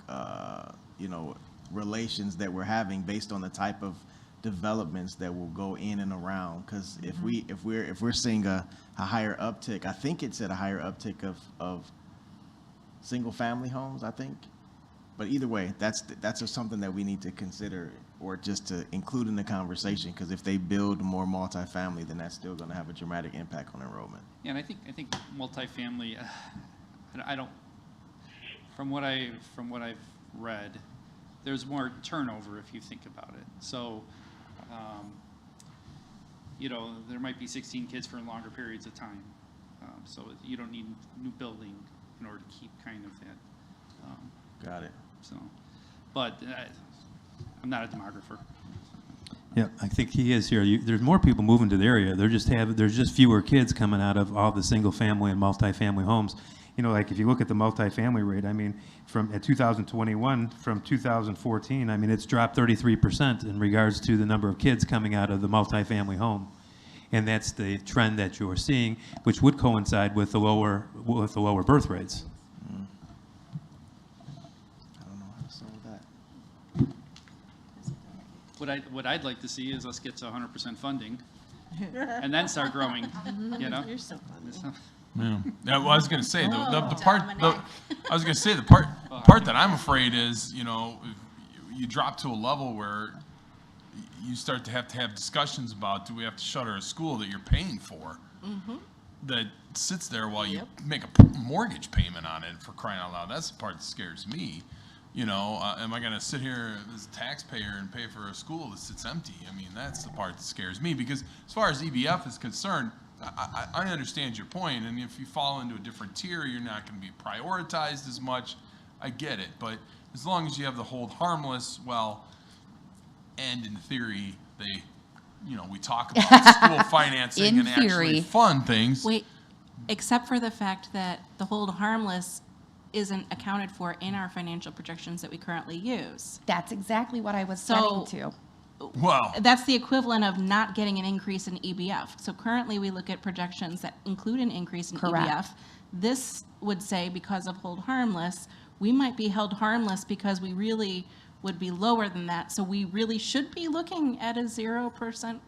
S16: relations that we're having based on the type of developments that will go in and around. Because if we're seeing a higher uptick, I think it's at a higher uptick of single family homes, I think. But either way, that's just something that we need to consider, or just to include in the conversation, because if they build more multifamily, then that's still going to have a dramatic impact on enrollment.
S15: Yeah, and I think multifamily, I don't, from what I've read, there's more turnover if you think about it. So, you know, there might be 16 kids for longer periods of time. So you don't need new building in order to keep kind of that.
S16: Got it.
S15: So, but I'm not a demographer.
S3: Yeah, I think he is here. There's more people moving to the area. There's just fewer kids coming out of all the single family and multifamily homes. You know, like if you look at the multifamily rate, I mean, at 2021, from 2014, I mean, it's dropped 33% in regards to the number of kids coming out of the multifamily home. And that's the trend that you're seeing, which would coincide with the lower birth rates.
S16: I don't know how to solve that.
S15: What I'd like to see is us get to 100% funding, and then start growing. You know.
S19: You're so funny.
S13: Yeah. Well, I was going to say the part that I'm afraid is, you know, if you drop to a level where you start to have discussions about, do we have to shutter a school that you're paying for, that sits there while you make a mortgage payment on it, for crying out loud. That's the part that scares me. You know, am I going to sit here as a taxpayer and pay for a school that sits empty? I mean, that's the part that scares me, because as far as EBF is concerned, I understand your point, and if you fall into a different tier, you're not going to be prioritized as much. I get it, but as long as you have the hold harmless, well, and in theory, they, you know, we talk about school financing and actually fund things.
S14: Wait, except for the fact that the hold harmless isn't accounted for in our financial projections that we currently use.
S5: That's exactly what I was getting to.
S13: Well,
S14: that's the equivalent of not getting an increase in EBF. So currently we look at projections that include an increase in EBF. This would say, because of hold harmless, we might be held harmless because we really would be lower than that. So we really should be looking at a 0%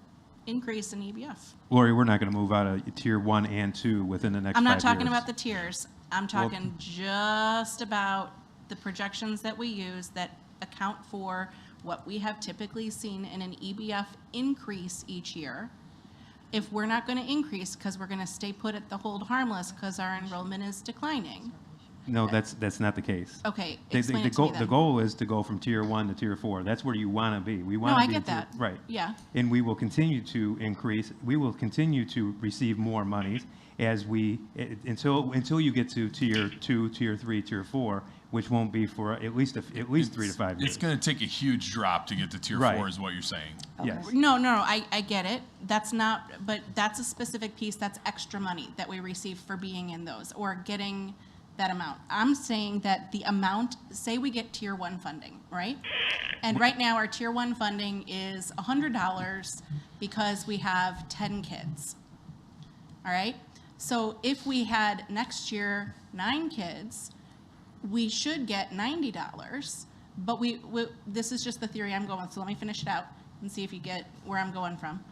S14: increase in EBF.
S3: Lori, we're not going to move out of tier 1 and 2 within the next 5 years.
S14: I'm not talking about the tiers. I'm talking just about the projections that we use that account for what we have typically seen in an EBF increase each year. If we're not going to increase because we're going to stay put at the hold harmless because our enrollment is declining.
S3: No, that's not the case.
S14: Okay, explain it to me then.
S3: The goal is to go from tier 1 to tier 4. That's where you want to be. We want
S14: No,
S3: to
S14: I
S3: be
S14: get that.
S3: Right.
S14: Yeah.
S3: And we will continue to increase. We will continue to receive more monies until you get to tier 2, tier 3, tier 4, which won't be for at least 3 to 5 years.
S13: It's going to take a huge drop to get to tier 4, is what you're saying.
S3: Yes.
S14: No, I get it. That's not, but that's a specific piece. That's extra money that we receive for being in those or getting that amount. I'm saying that the amount, say we get tier 1 funding, right? And right now our tier 1 funding is $100 because we have 10 kids. All right? So if we had next year 9 kids, we should get $90, but this is just the theory I'm going with, so let me finish it out and see if you get where I'm going from.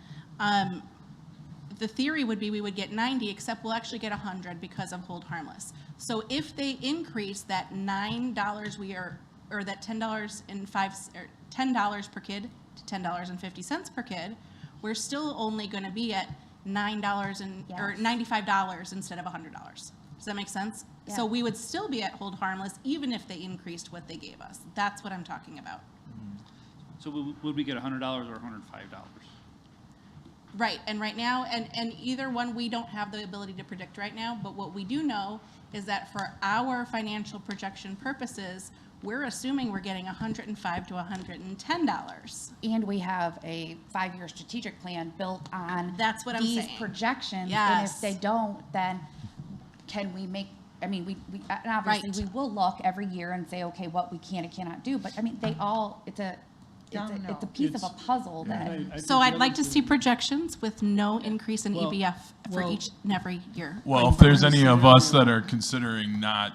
S14: The theory would be we would get 90, except we'll actually get 100 because of hold harmless. So if they increase that $9 or that $10 per kid to $10.50 per kid, we're still only going to be at or $95 instead of $100. Does that make sense?
S5: Yeah.
S14: So we would still be at hold harmless even if they increased what they gave us. That's what I'm talking about.
S15: So would we get $100 or $105?
S14: Right, and right now, and either one we don't have the ability to predict right now, but what we do know is that for our financial projection purposes, we're assuming we're getting $105 to $110.
S5: And we have a 5-year strategic plan built on
S14: That's what I'm
S5: these
S14: saying.
S5: projections.
S14: Yes.
S5: And if they don't, then can we make, I mean, we and obviously
S14: Right.
S5: we will look every year and say, okay, what we can and cannot do. But I mean, they all, it's a piece of a puzzle that.
S14: So I'd like to see projections with no increase in EBF for each and every year.
S13: Well, if there's any of us that are considering not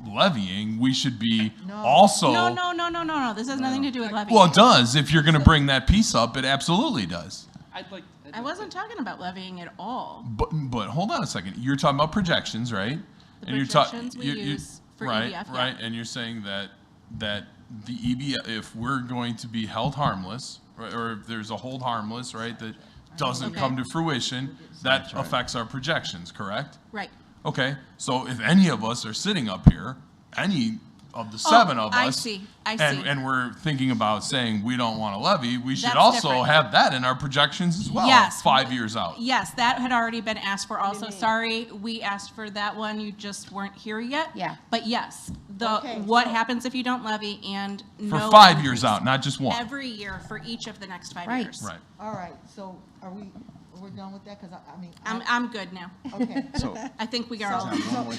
S13: levying, we should be also.
S14: No. This has nothing to do with levying.
S13: Well, it does. If you're going to bring that piece up, it absolutely does.
S14: I wasn't talking about levying at all.
S13: But hold on a second. You're talking about projections, right?
S14: The projections we use for
S13: right,
S14: EBF,
S13: right, and you're saying that the EBF, if we're going to be held harmless, right, or if there's a hold harmless, right, that doesn't come to fruition, that affects our projections, correct?
S14: Right.
S13: Okay, so if any of us are sitting up here, any of the seven of us,
S14: I see.
S13: and we're thinking about saying we don't want to levy, we should
S14: That's
S13: also
S14: different.
S13: have that in our projections as well.
S14: Yes.
S13: 5 years out.
S14: Yes, that had already been asked for also. Sorry, we asked for that one. You just weren't here yet.
S5: Yeah.
S14: But yes,
S1: Okay,
S14: what
S1: so-
S14: happens if you don't levy and
S13: For
S14: no
S13: 5
S14: increase.
S13: years out, not just one.
S14: Every year for each of the next 5
S5: Right.
S14: years.
S13: Right.
S1: All right, so we're done with that? Because I mean.
S14: I'm good now.
S1: Okay.
S16: So,
S14: I think we are all.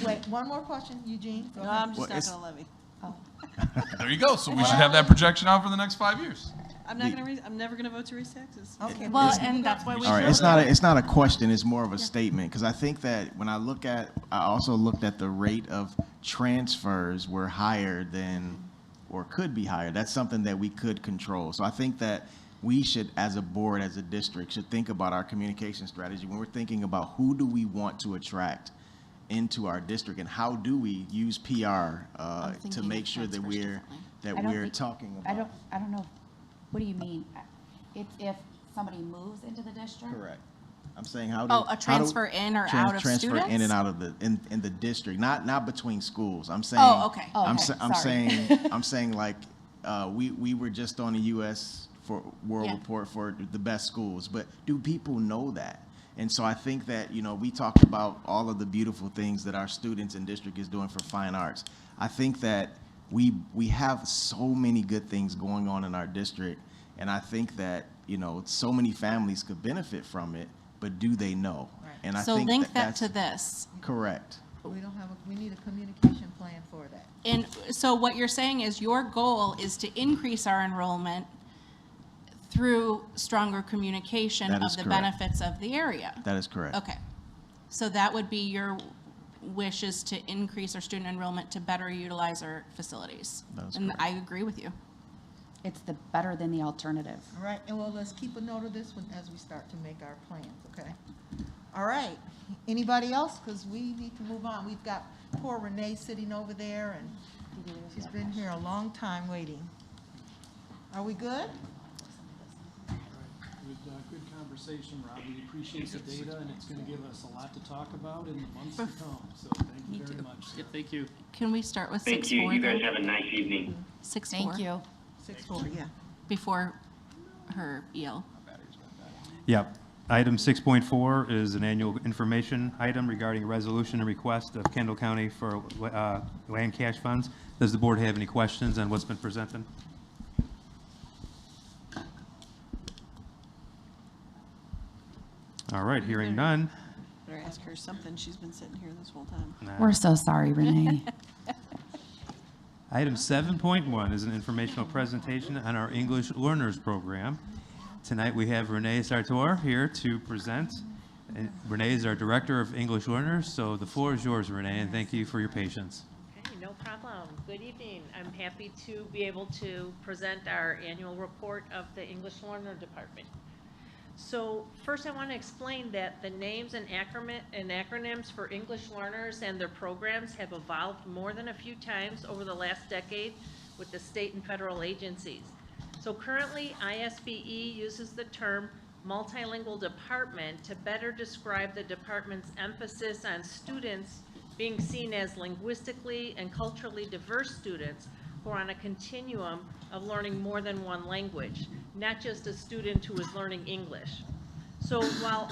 S1: Wait, one more question, Eugene. Go
S19: No,
S1: ahead.
S19: I'm just
S16: Well,
S19: not
S16: it's-
S19: gonna levy.
S13: There you go. So we should have that projection out for the next 5 years.
S19: I'm not gonna I'm never gonna vote to raise taxes.
S1: Okay.
S14: Well, and that's why we.
S16: all right,
S14: should-
S16: it's not a question, it's more of a statement, because I think that when I also looked at the rate of transfers were higher than, or could be higher. That's something that we could control. So I think that we should, as a board, as a district, should think about our communication strategy when we're thinking about who do we want to attract into our district and how do we use PR to
S14: thinking
S16: make
S14: of
S16: sure that
S14: transfers
S16: we're
S14: differently.
S16: talking about.
S5: I don't know. What do you mean? It's if somebody moves into the district?
S16: Correct. I'm saying how
S14: Oh, a transfer in or out of
S16: transfer in
S14: students?
S16: and out of in the district, not between schools. I'm saying.
S14: Oh, okay.
S16: I'm
S5: Sorry.
S16: saying like we were just on the U.S. World Report for the best schools, but do people know that? And so I think that, we talked about all of the beautiful things that our students and district is doing for fine arts. I think that we have so many good things going on in our district, and I think that, so many families could benefit from it, but do they know?
S1: Right.
S16: And I
S14: So
S16: think
S14: link that
S16: that's
S14: to this.
S16: correct.
S1: We need a communication plan for that.
S14: And so what you're saying is your goal is to increase our enrollment through stronger communication
S16: That
S14: of
S16: is
S14: the
S16: correct.
S14: benefits of the area.
S16: That is correct.
S14: Okay. So that would be your wish, is to increase our student enrollment to better utilize our facilities.
S16: That is
S14: And
S16: correct.
S14: I agree with you.
S5: It's the better than the alternative.
S1: All right, and well, let's keep a note of this one as we start to make our plans, okay? All right, anybody else? Because we need to move on. We've got poor Renee sitting over there, and she's been here a long time waiting. Are we good?
S7: Good conversation, Rob. We appreciate the data, and it's going to give us a lot to talk about in the months to come. So thank you very much.
S15: Yep, thank you.
S14: Can we start with
S20: Thank
S14: 6-4?
S20: you. You guys
S14: then?
S20: have a nice evening.
S14: 6-4.
S5: Thank you.
S1: 6-4, yeah.
S14: Before her EL.
S3: Yep. Item 6.4 is an annual information item regarding a resolution and request of Kendall County for land cash funds. Does the board have any questions on what's been presented? All right, hearing none.
S19: Better ask her something. She's been sitting here this whole time.
S5: We're so sorry, Renee.
S3: Item 7.1 is an informational presentation on our English Learners Program. Tonight we have Renee Sartor here to present. And Renee is our Director of English Learners, so the floor is yours, Renee, and thank you for your patience.
S9: Okay, no problem. Good evening. I'm happy to be able to present our annual report of the English Learner Department. So first I want to explain that the names and acronyms for English learners and their programs have evolved more than a few times over the last decade with the state and federal agencies. So currently ISBE uses the term multilingual department to better describe the department's emphasis on students being seen as linguistically and culturally diverse students who are on a continuum of learning more than one language, not just a student who is learning English. So while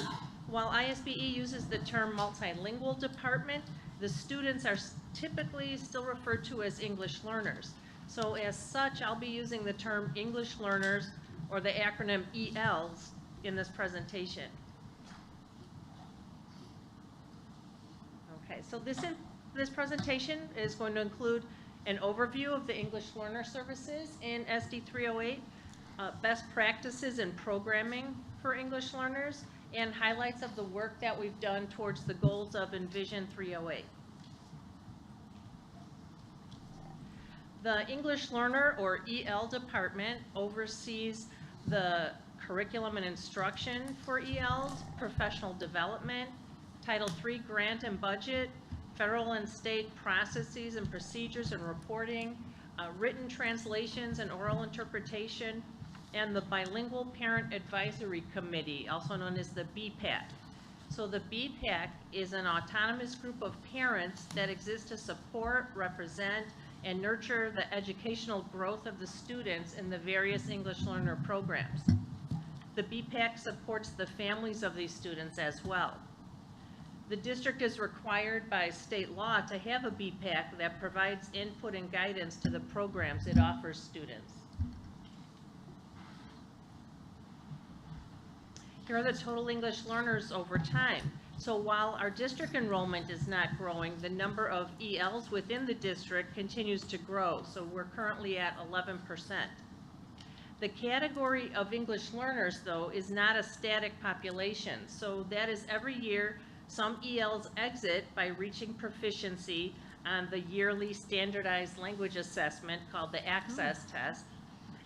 S9: ISBE uses the term multilingual department, the students are typically still referred to as English learners. So as such, I'll be using the term English learners, or the acronym ELs, in this presentation. Okay, so this presentation is going to include an overview of the English Learner Services in SD308, best practices in programming for English learners, and highlights of the work that we've done towards the goals of Envision 308. The English Learner, or EL department, oversees the curriculum and instruction for ELs, professional development, Title III grant and budget, federal and state processes and procedures and reporting, written translations and oral interpretation, and the Bilingual Parent Advisory Committee, also known as the BPAC. So the BPAC is an autonomous group of parents that exists to support, represent, and nurture the educational growth of the students in the various English learner programs. The BPAC supports the families of these students as well. The district is required by state law to have a BPAC that provides input and guidance to the programs it offers students. Here are the total English learners over time. So while our district enrollment is not growing, the number of ELs within the district continues to grow. So we're currently at 11%. The category of English learners, though, is not a static population. So that is every year some ELs exit by reaching proficiency on the yearly standardized language assessment called the Access Test,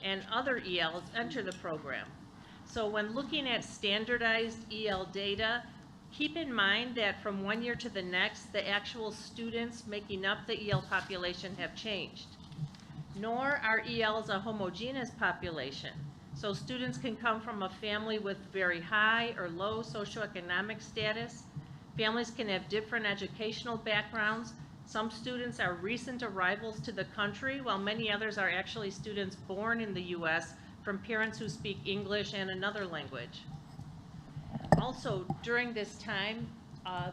S9: and other ELs enter the program. So when looking at standardized EL data, keep in mind that from one year to the next, the actual students making up the EL population have changed. Nor are ELs a homogeneous population. So students can come from a family with very high or low socioeconomic status. Families can have different educational backgrounds. Some students are recent arrivals to the country, while many others are actually students born in the U.S. from parents who speak English and another language. Also, during this time,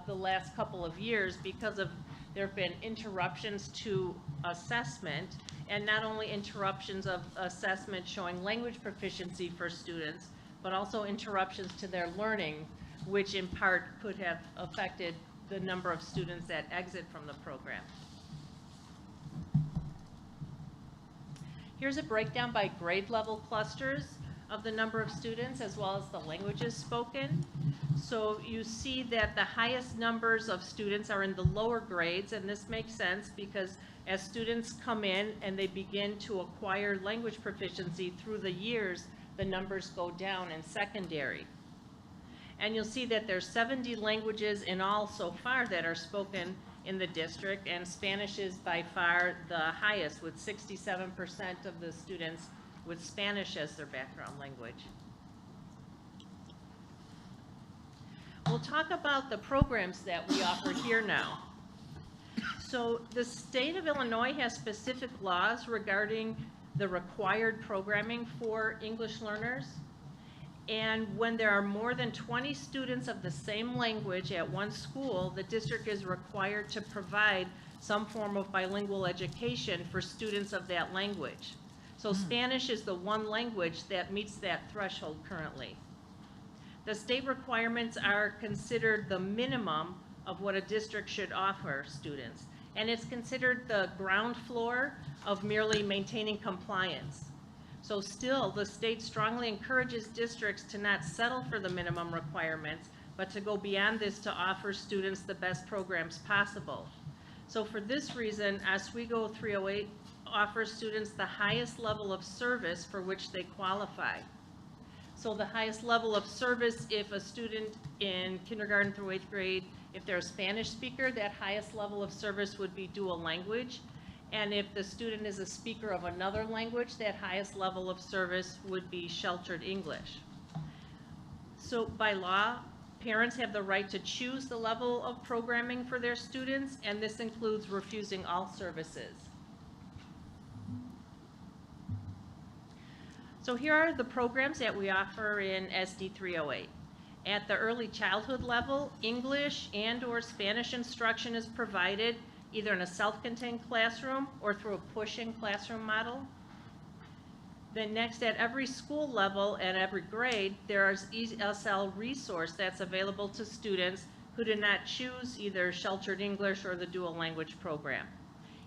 S9: the last couple of years, because of there have been interruptions to assessment, and not only interruptions of assessment showing language proficiency for students, but also interruptions to their learning, which in part could have affected the number of students that exit from the program. Here's a breakdown by grade level clusters of the number of students as well as the languages spoken. So you see that the highest numbers of students are in the lower grades, and this makes sense because as students come in and they begin to acquire language proficiency through the years, the numbers go down in secondary. And you'll see that there's 70 languages in all so far that are spoken in the district, and Spanish is by far the highest, with 67% of the students with Spanish as their background language. We'll talk about the programs that we offer here now. So the state of Illinois has specific laws regarding the required programming for English learners. And when there are more than 20 students of the same language at one school, the district is required to provide some form of bilingual education for students of that language. So Spanish is the one language that meets that threshold currently. The state requirements are considered the minimum of what a district should offer students. And it's considered the ground floor of merely maintaining compliance. So still, the state strongly encourages districts to not settle for the minimum requirements, but to go beyond this to offer students the best programs possible. So for this reason, Oswego 308 offers students the highest level of service for which they qualify. So the highest level of service, if a student in kindergarten through 8th grade, if they're a Spanish speaker, that highest level of service would be dual language. And if the student is a speaker of another language, that highest level of service would be sheltered English. So by law, parents have the right to choose the level of programming for their students, and this includes refusing all services. So here are the programs that we offer in SD308. At the early childhood level, English and/or Spanish instruction is provided either in a self-contained classroom or through a push-in classroom model. Then next, at every school level and every grade, there is ESL resource that's available to students who do not choose either sheltered English or the dual language program.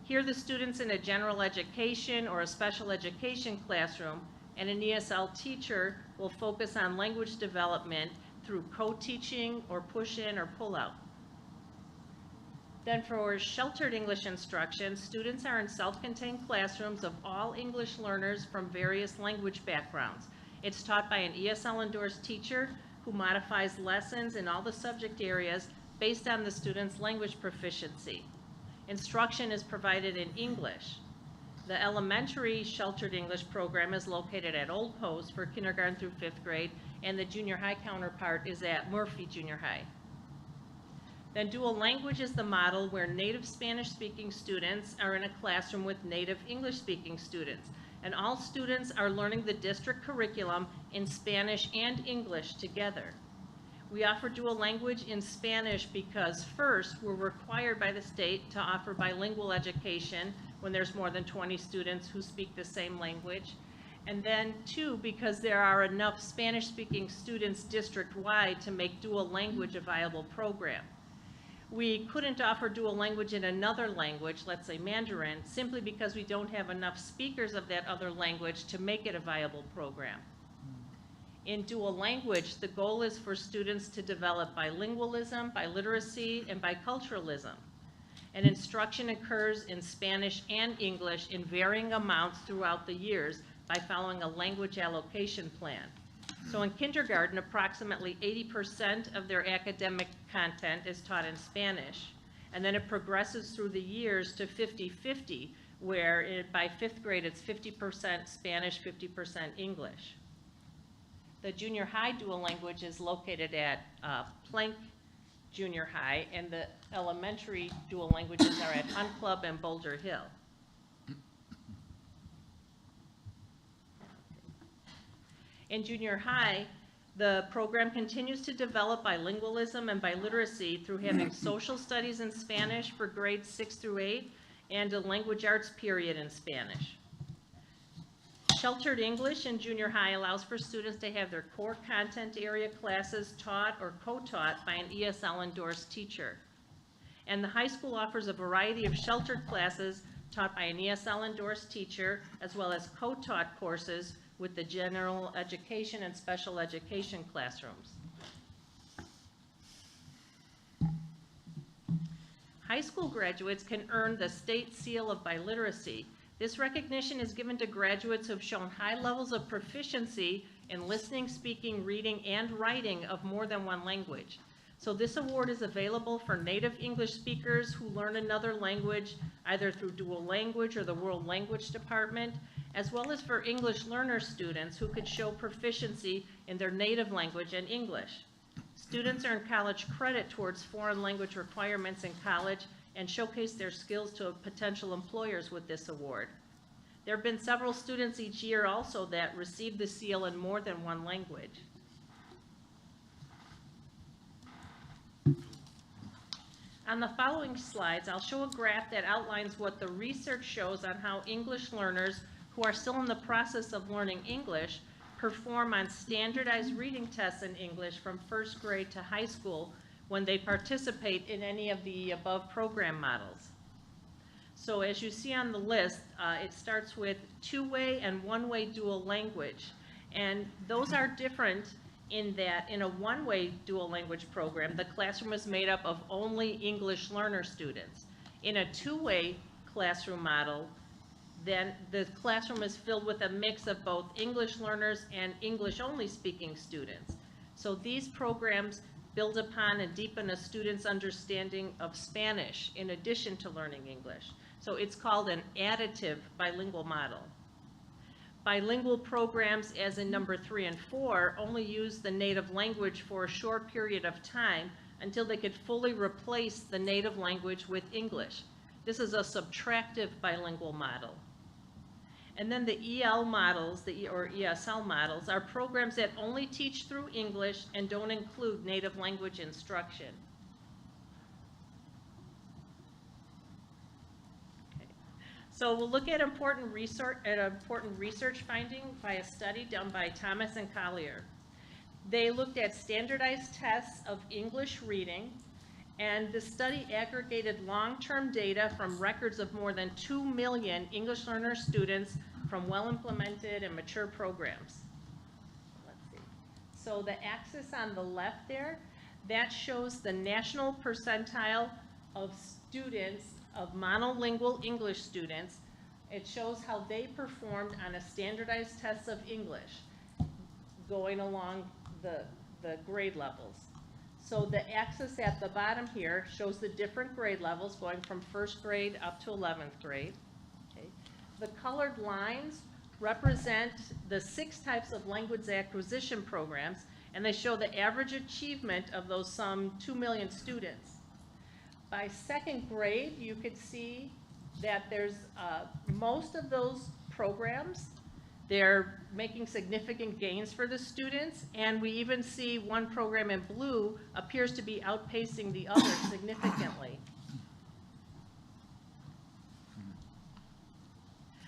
S9: Here, the students in a general education or a special education classroom and an ESL teacher will focus on language development through co-teaching or push-in or pull-out. Then for sheltered English instruction, students are in self-contained classrooms of all English learners from various language backgrounds. It's taught by an ESL-endorsed teacher who modifies lessons in all the subject areas based on the student's language proficiency. Instruction is provided in English. The elementary sheltered English program is located at Old Post for kindergarten through 5th grade, and the junior high counterpart is at Murphy Junior High. Then dual language is the model where native Spanish-speaking students are in a classroom with native English-speaking students, and all students are learning the district curriculum in Spanish and English together. We offer dual language in Spanish because, first, we're required by the state to offer bilingual education when there's more than 20 students who speak the same language. And then, two, because there are enough Spanish-speaking students district-wide to make dual language a viable program. We couldn't offer dual language in another language, let's say Mandarin, simply because we don't have enough speakers of that other language to make it a viable program. In dual language, the goal is for students to develop bilingualism, biliteracy, and biculturalism. And instruction occurs in Spanish and English in varying amounts throughout the years by following a language allocation plan. So in kindergarten, approximately 80% of their academic content is taught in Spanish. And then it progresses through the years to 50-50, where by 5th grade, it's 50% Spanish, 50% English. The junior high dual language is located at Plank Junior High, and the elementary dual languages are at Hunt Club and Boulder Hill. In junior high, the program continues to develop bilingualism and biliteracy through having social studies in Spanish for grades 6 through 8 and a language arts period in Spanish. Sheltered English in junior high allows for students to have their core content area classes taught or co-taught by an ESL-endorsed teacher. And the high school offers a variety of sheltered classes taught by an ESL-endorsed teacher, as well as co-taught courses with the general education and special education classrooms. High school graduates can earn the State Seal of Biliteracy. This recognition is given to graduates who have shown high levels of proficiency in listening, speaking, reading, and writing of more than one language. So this award is available for native English speakers who learn another language, either through dual language or the World Language Department, as well as for English learner students who could show proficiency in their native language and English. Students earn college credit towards foreign language requirements in college and showcase their skills to potential employers with this award. There have been several students each year also that receive the seal in more than one language. On the following slides, I'll show a graph that outlines what the research shows on how English learners who are still in the process of learning English perform on standardized reading tests in English from 1st grade to high school when they participate in any of the above program models. So as you see on the list, it starts with two-way and one-way dual language. And those are different in that in a one-way dual language program, the classroom is made up of only English learner students. In a two-way classroom model, then the classroom is filled with a mix of both English learners and English-only speaking students. So these programs build upon and deepen a student's understanding of Spanish in addition to learning English. So it's called an additive bilingual model. Bilingual programs, as in number 3 and 4, only use the native language for a short period of time until they could fully replace the native language with English. This is a subtractive bilingual model. And then the EL models, or ESL models, are programs that only teach through English and don't include native language instruction. Okay. So we'll look at important research finding by a study done by Thomas and Collier. They looked at standardized tests of English reading, and the study aggregated long-term data from records of more than 2 million English learner students from well-implemented and mature programs. Let's see. So the axis on the left there, that shows the national percentile of students, of monolingual English students. It shows how they performed on a standardized test of English going along the grade levels. So the axis at the bottom here shows the different grade levels going from first grade up to 11th grade. Okay. The colored lines represent the 6 types of language acquisition programs, and they show the average achievement of those some 2 million students. By second grade, you could see that there's most of those programs, they're making significant gains for the students, and we even see one program in blue appears to be outpacing the other significantly.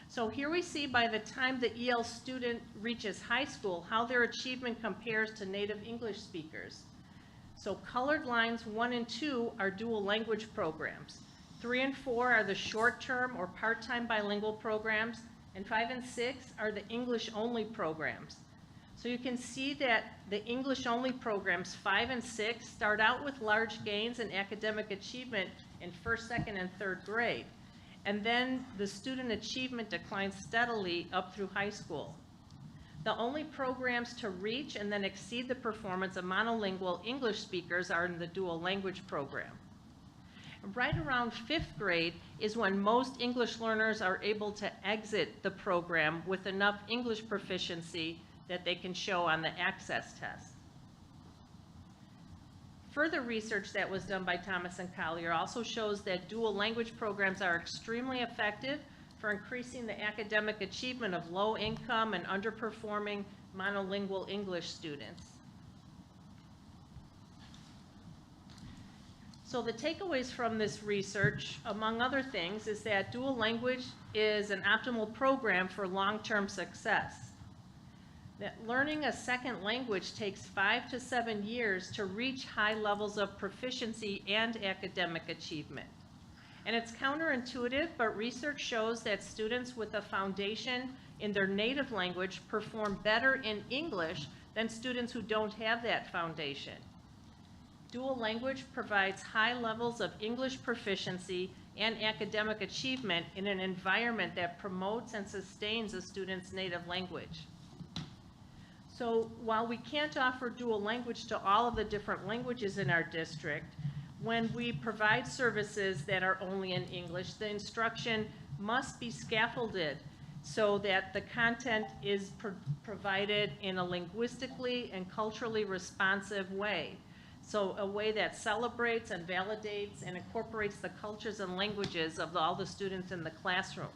S9: So here we see by the time the EL student reaches high school, how their achievement compares to native English speakers. So colored lines 1 and 2 are dual language programs. 3 and 4 are the short-term or part-time bilingual programs, and 5 and 6 are the English-only programs. So you can see that the English-only programs 5 and 6 start out with large gains in academic achievement in first, second, and third grade. And then the student achievement declines steadily up through high school. The only programs to reach and then exceed the performance of monolingual English speakers are in the dual language program. Right around 5th grade is when most English learners are able to exit the program with enough English proficiency that they can show on the access test. Further research that was done by Thomas and Collier also shows that dual language programs are extremely effective for increasing the academic achievement of low-income and underperforming monolingual English students. So the takeaways from this research, among other things, is that dual language is an optimal program for long-term success. That learning a second language takes 5 to 7 years to reach high levels of proficiency and academic achievement. And it's counterintuitive, but research shows that students with a foundation in their native language perform better in English than students who don't have that foundation. Dual language provides high levels of English proficiency and academic achievement in an environment that promotes and sustains a student's native language. So while we can't offer dual language to all of the different languages in our district, when we provide services that are only in English, the instruction must be scaffolded so that the content is provided in a linguistically and culturally responsive way. So a way that celebrates and validates and incorporates the cultures and languages of all the students in the classroom.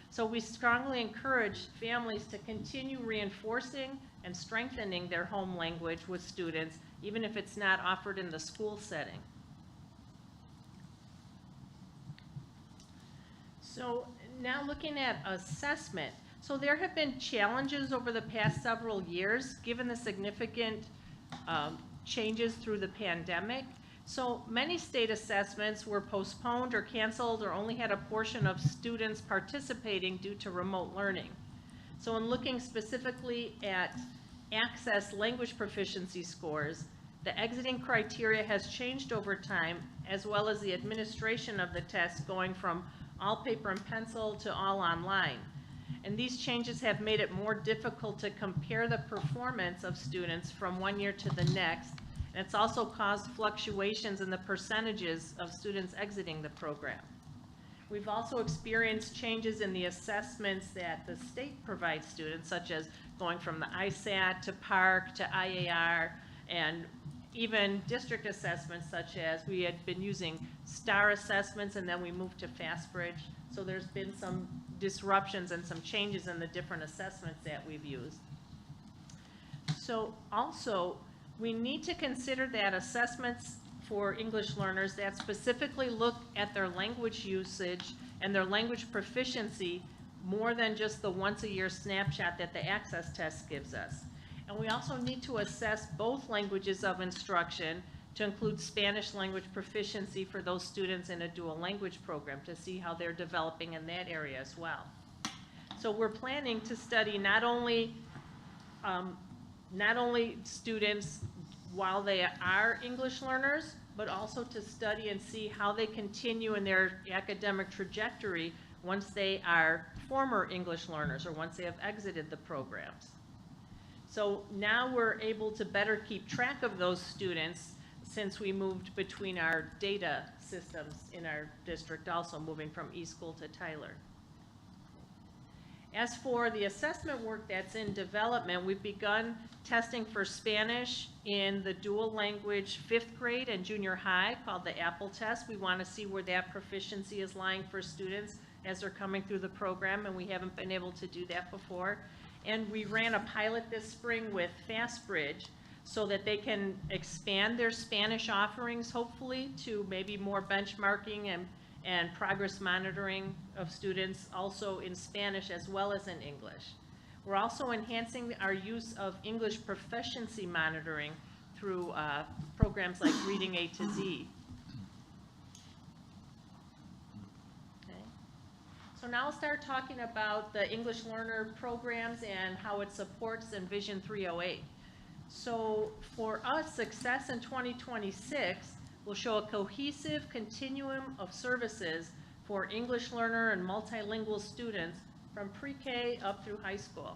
S9: So we strongly encourage families to continue reinforcing and strengthening their home language with students, even if it's not offered in the school setting. So now looking at assessment. So there have been challenges over the past several years, given the significant changes through the pandemic. So many state assessments were postponed or canceled or only had a portion of students participating due to remote learning. So in looking specifically at access language proficiency scores, the exiting criteria has changed over time, as well as the administration of the test going from all paper and pencil to all online. And these changes have made it more difficult to compare the performance of students from one year to the next. And it's also caused fluctuations in the percentages of students exiting the program. We've also experienced changes in the assessments that the state provides students, such as going from the ISAT to PARC to IAR, and even district assessments, such as we had been using STAR assessments and then we moved to FastBridge. So there's been some disruptions and some changes in the different assessments that we've used. So also, we need to consider that assessments for English learners that specifically look at their language usage and their language proficiency more than just the once-a-year snapshot that the access test gives us. And we also need to assess both languages of instruction to include Spanish language proficiency for those students in a dual language program to see how they're developing in that area as well. So we're planning to study not only students while they are English learners, but also to study and see how they continue in their academic trajectory once they are former English learners or once they have exited the programs. So now we're able to better keep track of those students since we moved between our data systems in our district, also moving from eSchool to Tyler. As for the assessment work that's in development, we've begun testing for Spanish in the dual language 5th grade and junior high, called the Apple test. We want to see where that proficiency is lying for students as they're coming through the program, and we haven't been able to do that before. And we ran a pilot this spring with FastBridge so that they can expand their Spanish offerings, hopefully, to maybe more benchmarking and progress monitoring of students also in Spanish as well as in English. We're also enhancing our use of English proficiency monitoring through programs like Reading A to Z. Okay. So now I'll start talking about the English learner programs and how it supports Envision 308. So for us, success in 2026 will show a cohesive continuum of services for English learner and multilingual students from pre-K up through high school.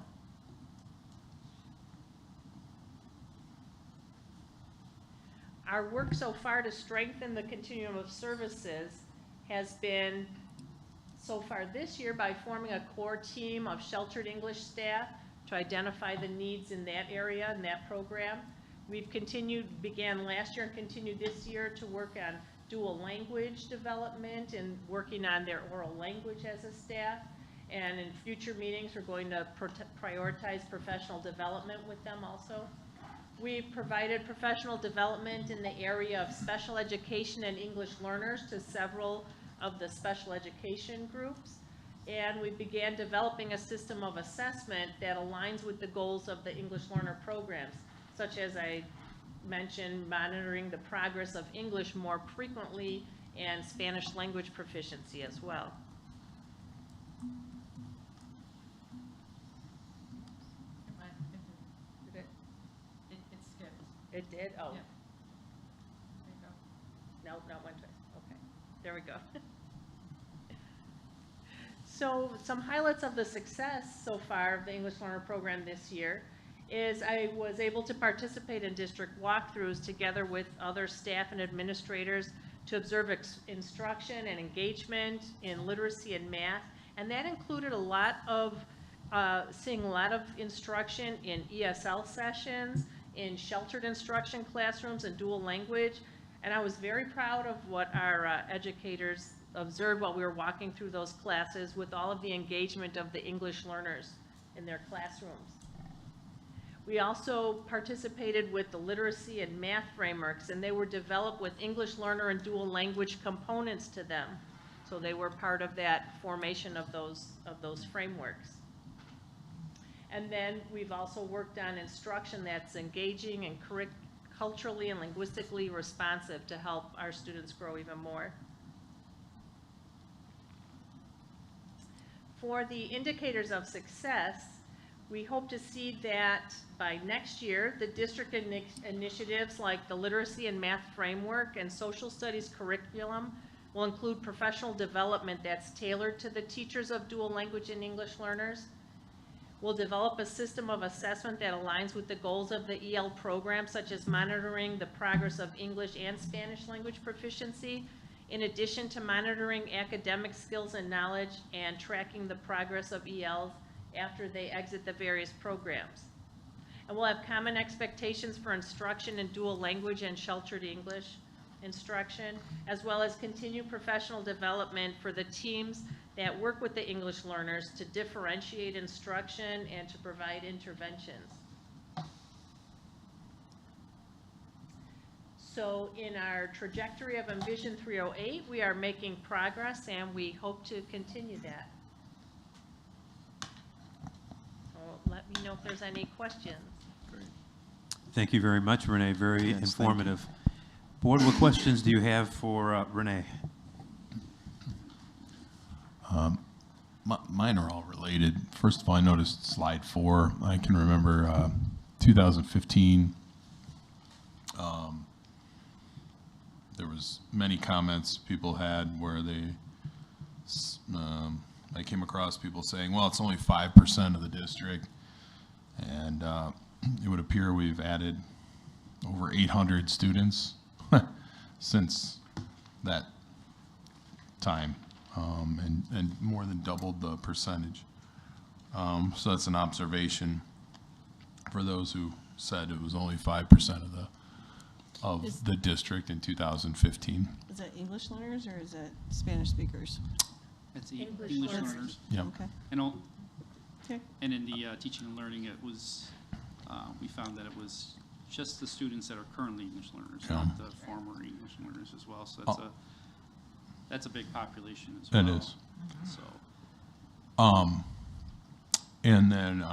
S9: Our work so far to strengthen the continuum of services has been, so far this year, by forming a core team of sheltered English staff to identify the needs in that area, in that program. We've began last year and continued this year to work on dual language development and working on their oral language as a staff. And in future meetings, we're going to prioritize professional development with them also. We've provided professional development in the area of special education and English learners to several of the special education groups. And we began developing a system of assessment that aligns with the goals of the English learner programs, such as I mentioned, monitoring the progress of English more frequently and Spanish language proficiency as well.
S4: It skipped.
S9: It did? Oh.
S4: Yeah.
S9: No, not one twice. Okay. There we go. So some highlights of the success so far of the English Learner Program this year is I was able to participate in district walkthroughs together with other staff and administrators to observe instruction and engagement in literacy and math. And that included a lot of, seeing a lot of instruction in ESL sessions, in sheltered instruction classrooms and dual language. And I was very proud of what our educators observed while we were walking through those classes with all of the engagement of the English learners in their classrooms. We also participated with the literacy and math frameworks, and they were developed with English learner and dual language components to them. So they were part of that formation of those frameworks. And then we've also worked on instruction that's engaging and culturally and linguistically responsive to help our students grow even more. For the indicators of success, we hope to see that by next year, the district initiatives like the literacy and math framework and social studies curriculum will include professional development that's tailored to the teachers of dual language and English learners. We'll develop a system of assessment that aligns with the goals of the EL program, such as monitoring the progress of English and Spanish language proficiency, in addition to monitoring academic skills and knowledge and tracking the progress of ELs after they exit the various programs. And we'll have common expectations for instruction in dual language and sheltered English instruction, as well as continued professional development for the teams that work with the English learners to differentiate instruction and to provide interventions. So in our trajectory of Envision 308, we are making progress and we hope to continue that. So let me know if there's any questions.
S3: Great. Thank you very much, Renee. Very
S16: Yes,
S3: informative. Board, what questions do you have for Renee?
S13: Mine are all related. First of all, I noticed slide 4. I can remember 2015, There was many comments people had where I came across people saying, well, it's only 5% of the district. And it would appear we've added over 800 students since that time, and more than doubled the percentage. So that's an observation for those who said it was only 5% of the district in 2015.
S19: Is that English learners or is that Spanish speakers?
S15: It's
S9: English
S15: English
S9: learners.
S15: learners.
S13: Yeah.
S19: Okay.
S15: And in the teaching and learning, it was, we found that it was just the students that are currently English learners, not the former English learners as well. So that's a big population as well.
S13: It is.
S15: So.
S13: And then,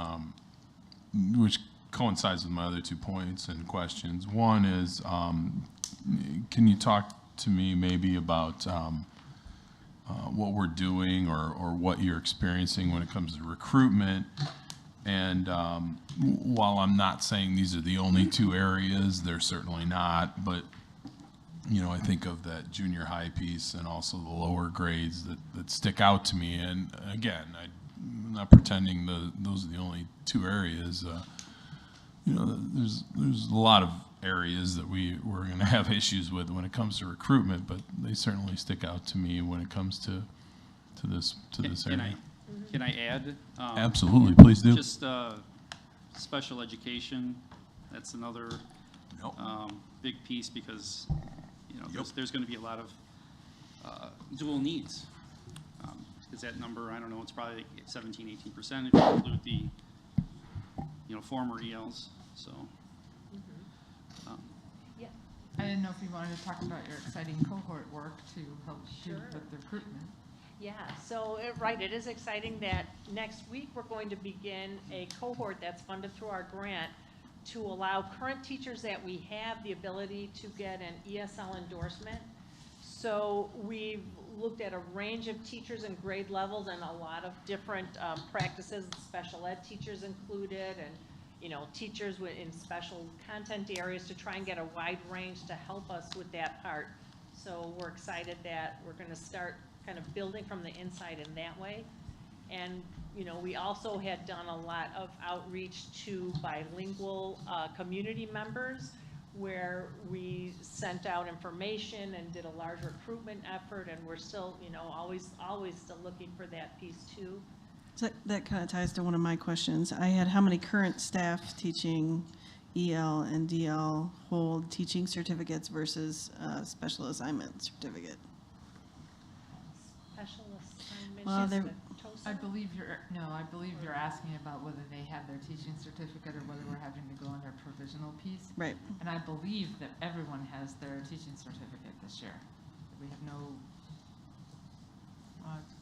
S13: which coincides with my other 2 points and questions. One is, can you talk to me maybe about what we're doing or what you're experiencing when it comes to recruitment? And while I'm not saying these are the only 2 areas, they're certainly not, but you know, I think of that junior high piece and also the lower grades that stick out to me. And again, I'm not pretending those are the only 2 areas. You know, there's a lot of areas that we're going to have issues with when it comes to recruitment, but they certainly stick out to me when it comes to this area.
S15: Can I add?
S13: Absolutely, please do.
S15: Just special education, that's another big piece because, you know, there's going to be a lot of dual needs. Is that number, I don't know, it's probably like 17, 18% if you include the, you know, former ELs, so.
S4: Yeah. I didn't know if you wanted to talk about your exciting cohort work to help do with the recruitment.
S9: Yeah, so, right, it is exciting that next week we're going to begin a cohort that's funded through our grant to allow current teachers that we have the ability to get an ESL endorsement. So we've looked at a range of teachers and grade levels and a lot of different practices, special ed teachers included, and you know, teachers in special content areas to try and get a wide range to help us with that part. So we're excited that we're going to start kind of building from the inside in that way. And you know, we also had done a lot of outreach to bilingual community members, where we sent out information and did a large recruitment effort, and we're still, you know, always still looking for that piece too.
S19: So that kind of ties to one of my questions. I had how many current staff teaching EL and DL hold teaching certificates versus special assignment certificate?
S9: Special assignment.
S19: Well,
S4: I believe you're asking about whether they have their teaching certificate or whether we're having to go on their provisional piece.
S19: Right.
S4: And I believe that everyone has their teaching certificate this year. We have no,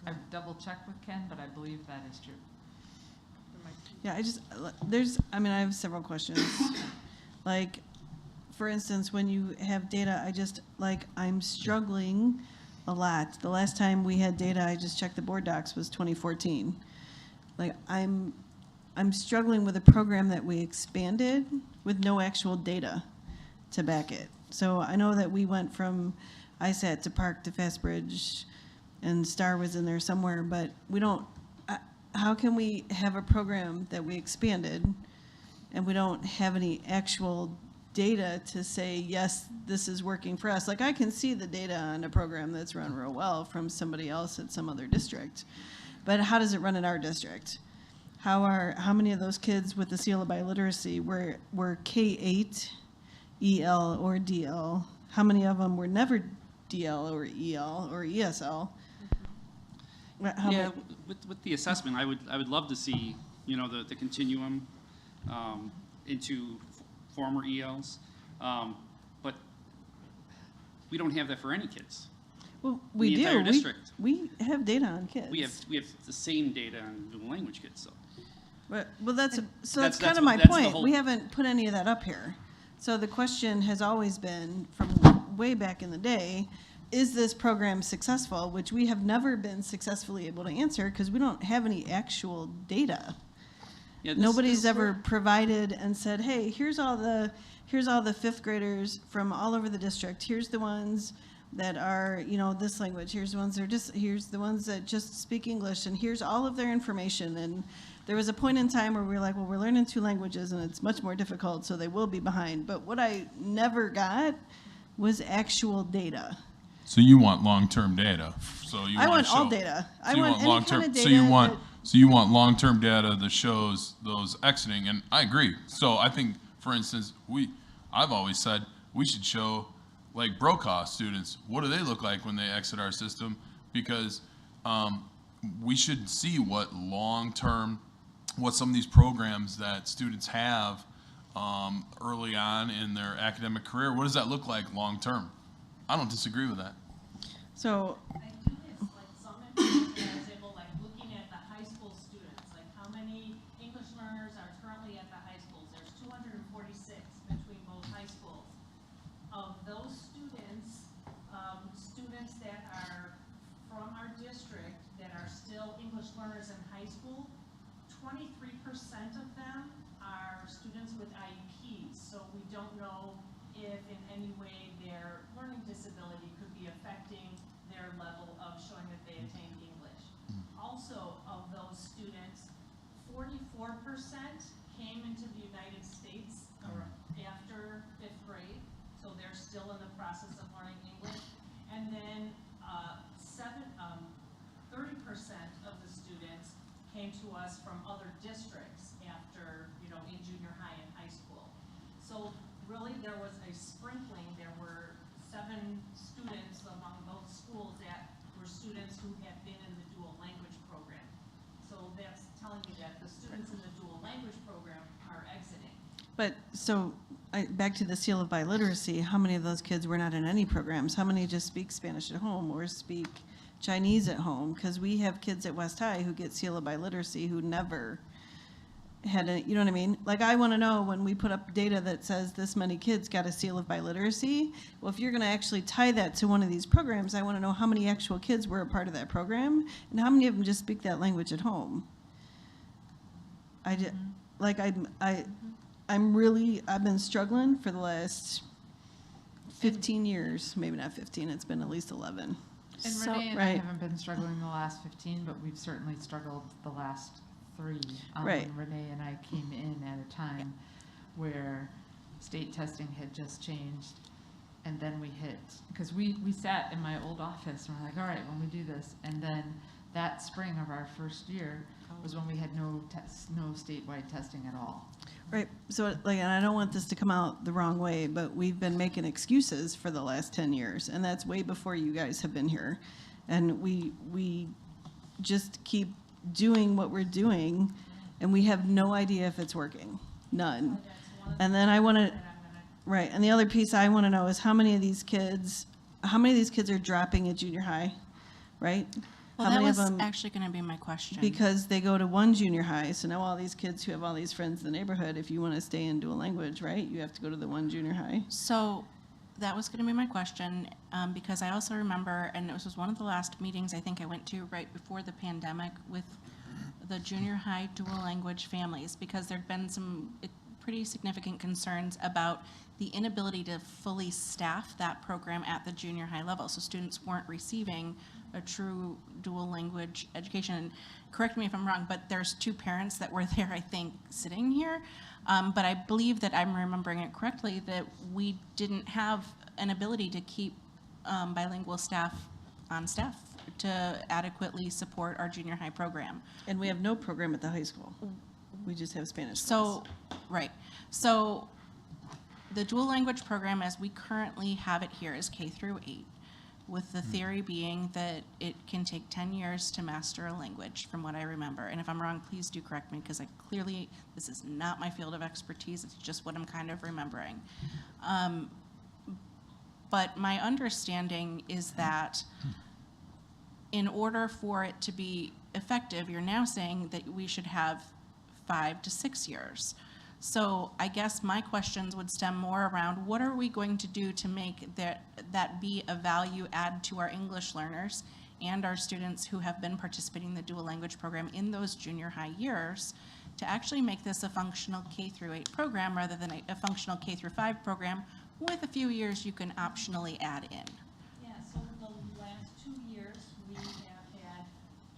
S4: I've double checked with Ken, but I believe that is true.
S19: Yeah, I have several questions. Like, for instance, when you have data, I'm struggling a lot. The last time we had data, I just checked the board docs, was 2014. Like, I'm struggling with a program that we expanded with no actual data to back it. So I know that we went from ISAT to Park to Fastbridge, and STAR was in there somewhere, but we don't, how can we have a program that we expanded and we don't have any actual data to say, yes, this is working for us? Like, I can see the data on a program that's run real well from somebody else at some other district, but how does it run in our district? How many of those kids with the seal of biliteracy were K-8, EL, or DL? How many of them were never DL or EL or ESL?
S15: With the assessment, I would love to see, you know, the continuum into former ELs, but we don't have that for any kids.
S19: Well, we do.
S15: Entire district.
S19: We have data on kids.
S15: We have the same data on dual language kids. So.
S19: Well, that's kind of my point. We haven't put any of that up here. So the question has always been, from way back in the day, is this program successful? Which we have never been successfully able to answer because we don't have any actual data.
S15: Yeah,
S19: Nobody's ever provided and said, hey, here's all the fifth graders from all over the district. Here's the ones that are, you know, this language. Here's the ones that just speak English, and here's all of their information. And there was a point in time where we were like, well, we're learning 2 languages and it's much more difficult, so they will be behind. But what I never got was actual data.
S13: So you want long-term data.
S19: I want all data. I want any kind of data.
S13: So you want long-term data that shows those exiting, and I agree. So I think, for instance, I've always said we should show, like, Brokaw students, what do they look like when they exit our system? Because we should see what long-term, what some of these programs that students have early on in their academic career, what does that look like long-term? I don't disagree with that.
S19: So
S8: I do this, like, some information that I was able, like, looking at the high school students, like how many English learners are currently at the high schools. There's 246 between both high schools. Of those students, students that are from our district that are still English learners in high school, 23% of them are students with IEPs. So we don't know if in any way their learning disability could be affecting their level of showing that they attained English. Also, of those students, 44% came into the United States after 5th grade, so they're still in the process of learning English. And then 30% of the students came to us from other districts after, you know, in junior high and high school. So really there was a sprinkling. There were 7 students among both schools that were students who had been in the dual language program. So that's telling me that the students in the dual language program are exiting.
S19: But so back to the seal of biliteracy, how many of those kids were not in any programs? How many just speak Spanish at home or speak Chinese at home? Because we have kids at West High who get seal of biliteracy who never had a, you know what I mean? Like, I want to know when we put up data that says this many kids got a seal of biliteracy. Well, if you're going to actually tie that to one of these programs, I want to know how many actual kids were a part of that program and how many of them just speak that language at home. I've been struggling for the last 15 years, maybe not 15, it's been at least 11.
S4: And Renee and I haven't been struggling the last 15, but we've certainly struggled the last 3.
S19: Right.
S4: When Renee and I came in at a time where state testing had just changed, and then we hit, because we sat in my old office and we're like, all right, when we do this, and then that spring of our first year was when we had no statewide testing at all.
S19: Right. So, like, and I don't want this to come out the wrong way, but we've been making excuses for the last 10 years, and that's way before you guys have been here. And we just keep doing what we're doing, and we have no idea if it's working. None. And then I want to, right. And the other piece I want to know is how many of these kids are dropping at junior high, right?
S14: Well,
S19: how
S14: that
S19: many
S14: was
S19: of them,
S14: actually going to be my question.
S19: because they go to one junior high, so now all these kids who have all these friends in the neighborhood, if you want to stay in dual language, right, you have to go to the one junior high.
S14: So that was going to be my question, because I also remember, and this was one of the last meetings I think I went to right before the pandemic with the junior high dual language families, because there'd been some pretty significant concerns about the inability to fully staff that program at the junior high level. So students weren't receiving a true dual language education. And correct me if I'm wrong, but there's 2 parents that were there, I think, sitting here. But I believe that I'm remembering it correctly, that we didn't have an ability to keep bilingual staff on staff to adequately support our junior high program.
S19: And we have no program at the high school. We just have Spanish
S14: So,
S19: class.
S14: right. So the dual language program as we currently have it here is K through 8, with the theory being that it can take 10 years to master a language, from what I remember. And if I'm wrong, please do correct me, because this is not my field of expertise. It's just what I'm kind of remembering. But my understanding is that in order for it to be effective, you're now saying that we should have 5 to 6 years. So I guess my questions would stem more around what are we going to do to make that be a value add to our English learners and our students who have been participating in the dual language program in those junior high years, to actually make this a functional K through 8 program rather than a functional K through 5 program with a few years you can optionally add in.
S8: Yeah, so the last 2 years, we have had,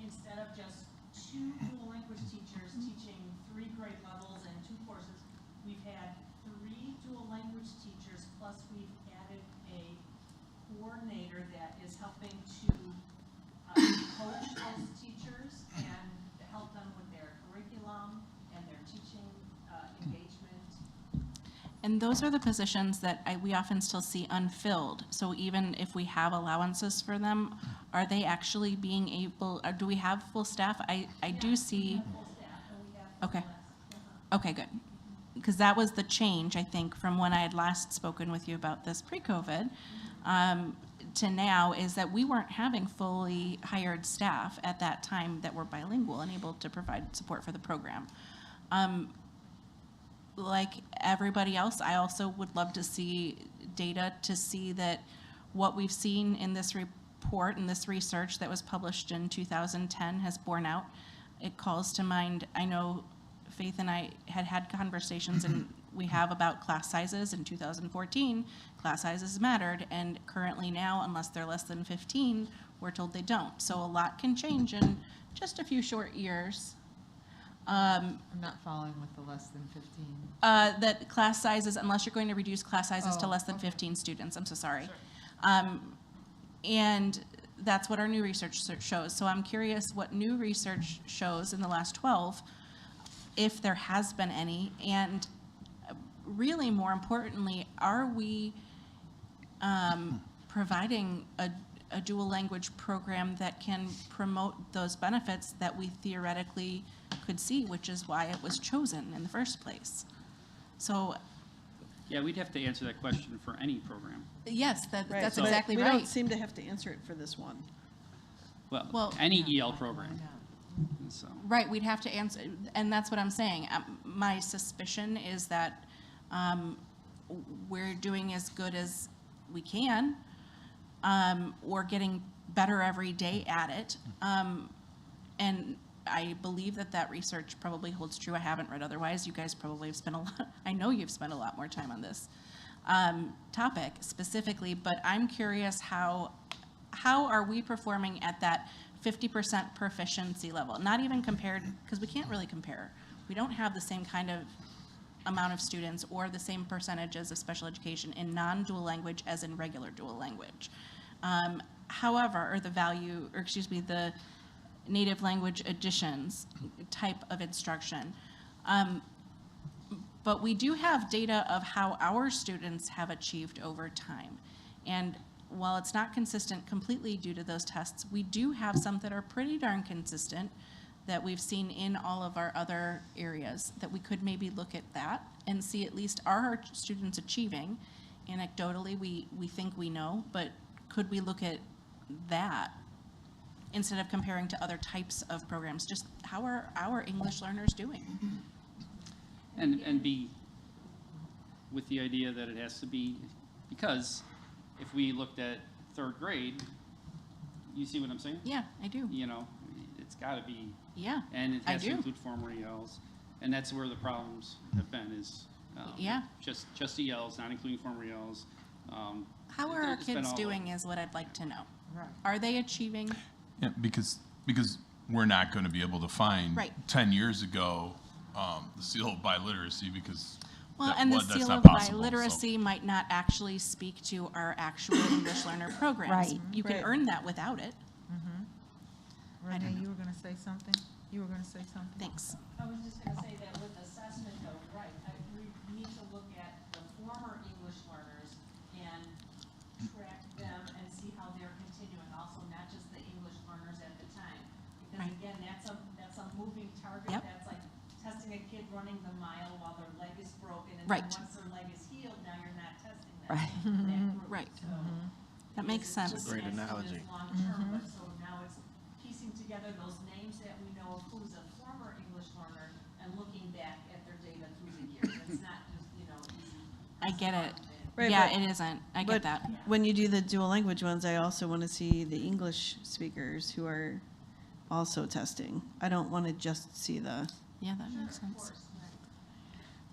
S8: instead of just 2 dual language teachers teaching 3 grade levels and 2 courses, we've had 3 dual language teachers, plus we've added a coordinator that is helping to coach those teachers and help them with their curriculum and their teaching engagement.
S14: And those are the positions that we often still see unfilled. So even if we have allowances for them, are they actually being able, or do we have full staff? I do see. Okay. Okay, good. Because that was the change, I think, from when I had last spoken with you about this pre-COVID to now, is that we weren't having fully hired staff at that time that were bilingual and able to provide support for the program. Like everybody else, I also would love to see data to see that what we've seen in this report and this research that was published in 2010 has borne out. It calls to mind, I know Faith and I had conversations and we have about class sizes. In 2014, class sizes mattered, and currently now, unless they're less than 15, we're told they don't. So a lot can change in just a few short years.
S4: I'm not following with the less than 15.
S14: That class sizes, unless you're going to reduce class sizes to less than 15 students, I'm so sorry. And that's what our new research shows. So I'm curious what new research shows in the last 12, if there has been any, and really more importantly, are we providing a dual language program that can promote those benefits that we theoretically could see, which is why it was chosen in the first place. So
S15: Yeah, we'd have to answer that question for any program.
S14: yes,
S19: Right,
S14: that's
S19: but
S14: exactly
S19: we
S14: right.
S19: don't seem to have to answer it for this one.
S15: Well, any EL program. So.
S14: Right, we'd have to answer, and that's what I'm saying. My suspicion is that we're doing as good as we can. We're getting better every day at it. And I believe that research probably holds true. I haven't read otherwise. You guys probably have spent a lot, I know you've spent a lot more time on this topic specifically, but I'm curious how are we performing at that 50% proficiency level? Not even compared, because we can't really compare. We don't have the same kind of amount of students or the same percentages of special education in non-dual language as in regular dual language. However, the native language additions type of instruction. But we do have data of how our students have achieved over time. And while it's not consistent completely due to those tests, we do have some that are pretty darn consistent that we've seen in all of our other areas, that we could maybe look at that and see at least are our students achieving. Anecdotally, we think we know, but could we look at that instead of comparing to other types of programs? Just how are our English learners doing?
S15: And be with the idea that it has to be, because if we looked at 3rd grade, you see what I'm saying?
S14: Yeah, I do.
S15: You know, it's got to be.
S14: Yeah,
S15: and it
S14: I
S15: has
S14: do.
S15: to include formal ELs, and that's where the problems have been. Is
S14: yeah,
S15: just ELs, not including formal ELs.
S14: How are our
S15: It's been
S14: kids
S15: all
S14: doing is what I'd like to know. Right. Are they achieving?
S13: Yeah, because we're not going to be able to find
S14: Right.
S13: 10 years ago the seal of biliteracy because
S14: Well,
S13: that's
S14: seal
S13: not
S14: of
S13: possible,
S14: biliteracy might not actually speak to our actual English learner programs.
S5: Right.
S14: You can
S1: Right.
S14: earn that without it.
S1: Renee, you were going to say something? You were going to say something?
S14: Thanks.
S8: I was just gonna say that with assessment though, right, we need to look at the former English learners and track them and see how they're continuing, also not just the English learners at the time. Because
S14: Right.
S8: again, that's a moving target,
S14: Yep.
S8: that's like testing a kid running the mile while their leg is broken, and
S14: Right.
S8: then once their leg is healed, now you're not testing them.
S14: Right.
S8: That group.
S14: Right.
S8: So,
S14: That makes
S8: because
S14: sense.
S8: it's
S16: Great
S8: just
S16: analogy.
S8: long-term, but so now it's piecing together those names that we know of who's a former English learner and looking back at their data through the years. It's not just, easy.
S14: I get it.
S19: Right,
S14: Yeah,
S19: but-
S14: it isn't. I
S19: But
S14: get that.
S19: when you do the dual language ones, I also want to see the English speakers who are also testing. I don't want to just see the
S14: Yeah, that makes sense.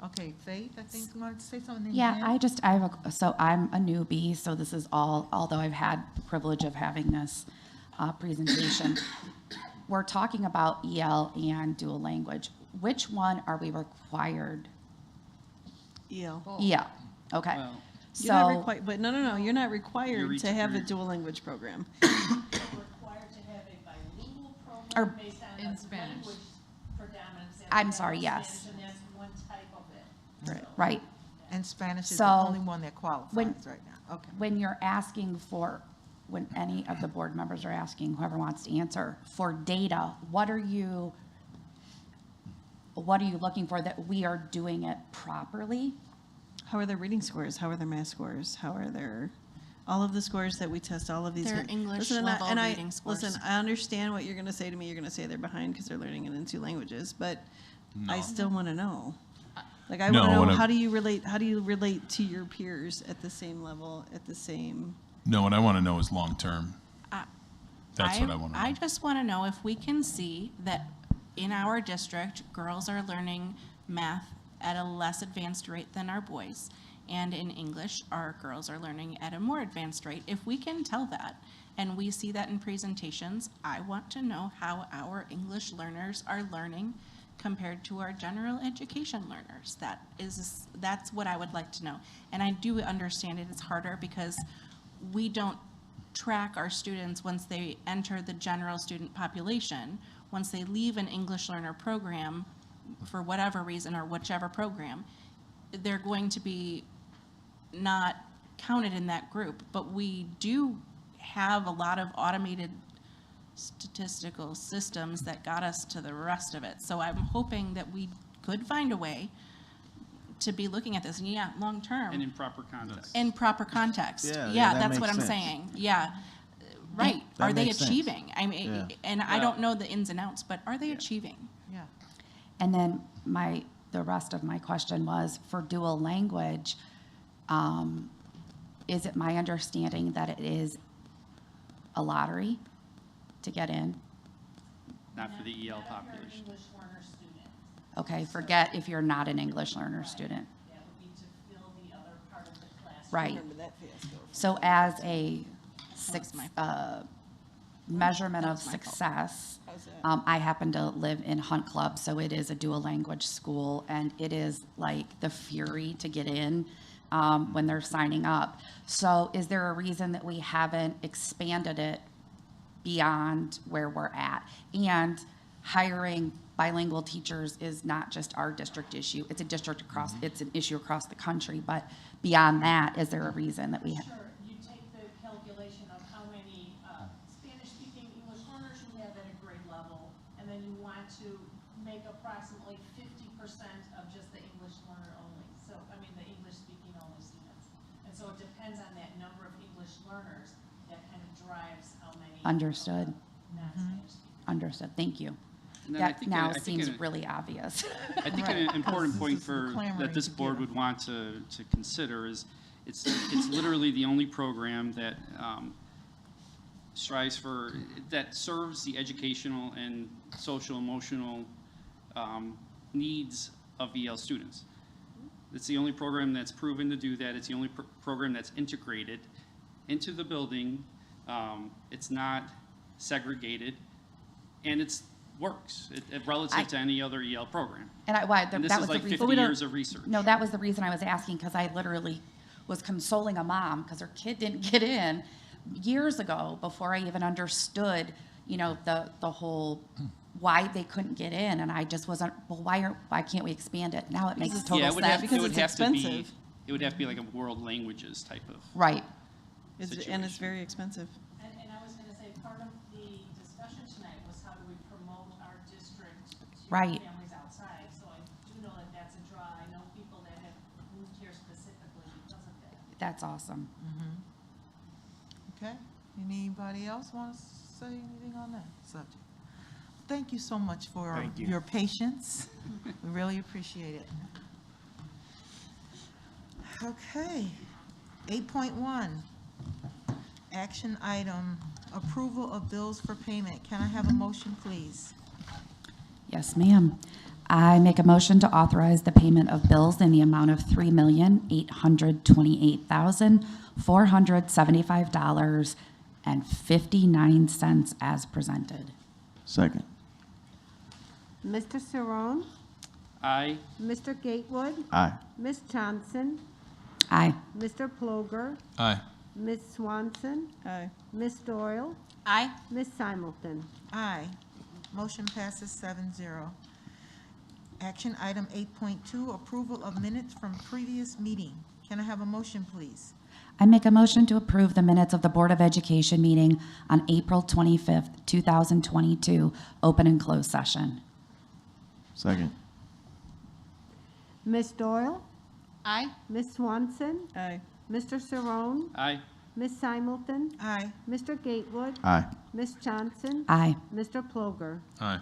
S1: Okay, Faith, I think you wanted to say something.
S5: Yeah, so I'm a newbie, so this is all, although I've had the privilege of having this presentation. We're talking about EL and dual language. Which one are we required?
S19: EL.
S5: EL, okay.
S15: Well,
S19: You're not
S5: So,
S19: required, but no, you're not required to have a dual language program.
S8: Required to have a bilingual
S5: Or-
S8: program based on
S4: In
S8: the
S4: Spanish.
S8: language predominance. that
S5: I'm
S8: we have
S5: sorry,
S8: in
S5: yes.
S8: Spanish, and that's one type of it.
S5: right.
S1: And Spanish is
S5: So,
S1: the only one that qualifies
S5: when-
S1: right now. Okay.
S5: When you're asking for, when any of the board members are asking, whoever wants to answer, for data, what are you looking for that we are doing it properly?
S19: How are their reading scores? How are their math scores? How are their, all of the scores that we test, all of these.
S14: Their English
S19: Listen,
S14: level
S19: and
S14: reading scores.
S19: Listen, I understand what you're gonna say to me. You're gonna say they're behind because they're learning it in 2 languages, but I still wanna know. Like, I
S13: No,
S19: wanna know,
S13: what I-
S19: how do you relate to your peers at the same level, at the same?
S13: No, what I want to know is long-term. That's what I want to know.
S14: I just want to know if we can see that in our district, girls are learning math at a less advanced rate than our boys. And in English, our girls are learning at a more advanced rate. If we can tell that, and we see that in presentations, I want to know how our English learners are learning compared to our general education learners. That's what I would like to know. And I do understand it's harder because we don't track our students once they enter the general student population. Once they leave an English learner program, for whatever reason or whichever program, they're going to be not counted in that group. But we do have a lot of automated statistical systems that got us to the rest of it. So I'm hoping that we could find a way to be looking at this, and yeah, long-term.
S15: And in proper context.
S14: In proper context.
S16: Yeah,
S14: Yeah,
S16: that
S14: that's
S16: makes
S14: what I'm
S16: sense.
S14: saying. Yeah, right.
S16: That
S14: Are they
S16: makes sense.
S14: achieving? I mean,
S16: Yeah.
S14: and I don't know the ins and outs, but are they achieving?
S1: Yeah.
S5: And then the rest of my question was, for dual language, is it my understanding that it is a lottery to get in?
S15: Not for the EL population.
S8: English learner student.
S5: Okay, forget if you're not an English learner student.
S8: That would be to fill the other part of the class.
S5: Right.
S19: Remember that fiasco.
S5: So as a
S14: That's my
S5: measurement
S14: That
S5: of
S14: was my fault.
S5: success,
S19: How's that?
S5: I happen to live in Hunt Club, so it is a dual language school, and it is like the fury to get in when they're signing up. So is there a reason that we haven't expanded it beyond where we're at? And hiring bilingual teachers is not just our district issue, it's a district across, it's an issue across the country, but beyond that, is there a reason that we have?
S8: Sure, you take the calculation of how many Spanish-speaking English learners you have at a grade level, and then you want to make approximately 50% of just the English learner only. So, I mean, the English-speaking only students. And so it depends on that number of English learners that kind of drives how many.
S5: Understood.
S8: Non-Spanish-speaking.
S5: Understood, thank you.
S15: And then I
S5: That
S15: think
S5: now
S15: I think
S5: seems
S15: in a-
S5: really obvious.
S15: I think
S1: Right.
S15: an important
S1: This
S15: point
S1: is the
S15: for,
S1: clamoring
S15: that this
S1: to get
S15: board
S1: it.
S15: would want to consider is, it's literally the only program that strives for, that serves the educational and social emotional needs of EL students. It's the only program that's proven to do that. It's the only program that's integrated into the building. It's not segregated, and it's works relative to any other EL program.
S5: And
S15: And this
S5: that
S15: is
S5: was
S15: like
S5: the
S15: 50
S5: reason.
S15: years of research.
S5: No, that was the reason I was asking, because I literally was consoling a mom because her kid didn't get in years ago before I even understood, the whole why they couldn't get in, and I just wasn't. Well, why can't we expand it? Now it makes total
S15: Yeah, it would
S5: sense.
S15: have, it would have to be. It would have to be like a world languages type of.
S5: Right.
S19: And it's
S15: situation.
S19: very expensive.
S8: And I was gonna say, part of the discussion tonight was how do we promote our district to
S5: Right.
S8: families outside? So I do know that that's a draw. I know people that have moved here specifically because of that.
S5: That's awesome.
S1: Okay, anybody else want to say anything on that subject? Thank you so much for
S16: Thank you.
S1: your patience. We really appreciate it. Okay, 8.1, action item, approval of bills for payment. Can I have a motion, please?
S5: Yes, ma'am. I make a motion to authorize the payment of bills in the amount of $3,828,475.59 as presented.
S16: Second.
S2: Mr. Saron,
S15: Aye.
S2: Mr. Gatewood,
S16: Aye.
S2: Ms. Johnson,
S5: Aye.
S2: Mr. Ploger,
S13: Aye.
S2: Ms. Swanson,
S19: Aye.
S2: Ms. Doyle,
S14: Aye.
S2: Ms. Simulton.
S1: Aye. Motion passes 7-0. Action item 8.2, approval of minutes from previous meeting. Can I have a motion, please?
S5: I make a motion to approve the minutes of the Board of Education meeting on April 25th, 2022, open and closed session.
S16: Second.
S2: Ms. Doyle,
S14: Aye.
S2: Ms. Swanson,
S19: Aye.
S2: Mr. Saron,
S15: Aye.
S2: Ms. Simulton,
S1: Aye.
S2: Mr. Gatewood,
S16: Aye.
S2: Ms. Johnson,
S5: Aye.
S2: Mr. Ploger.
S13: Aye.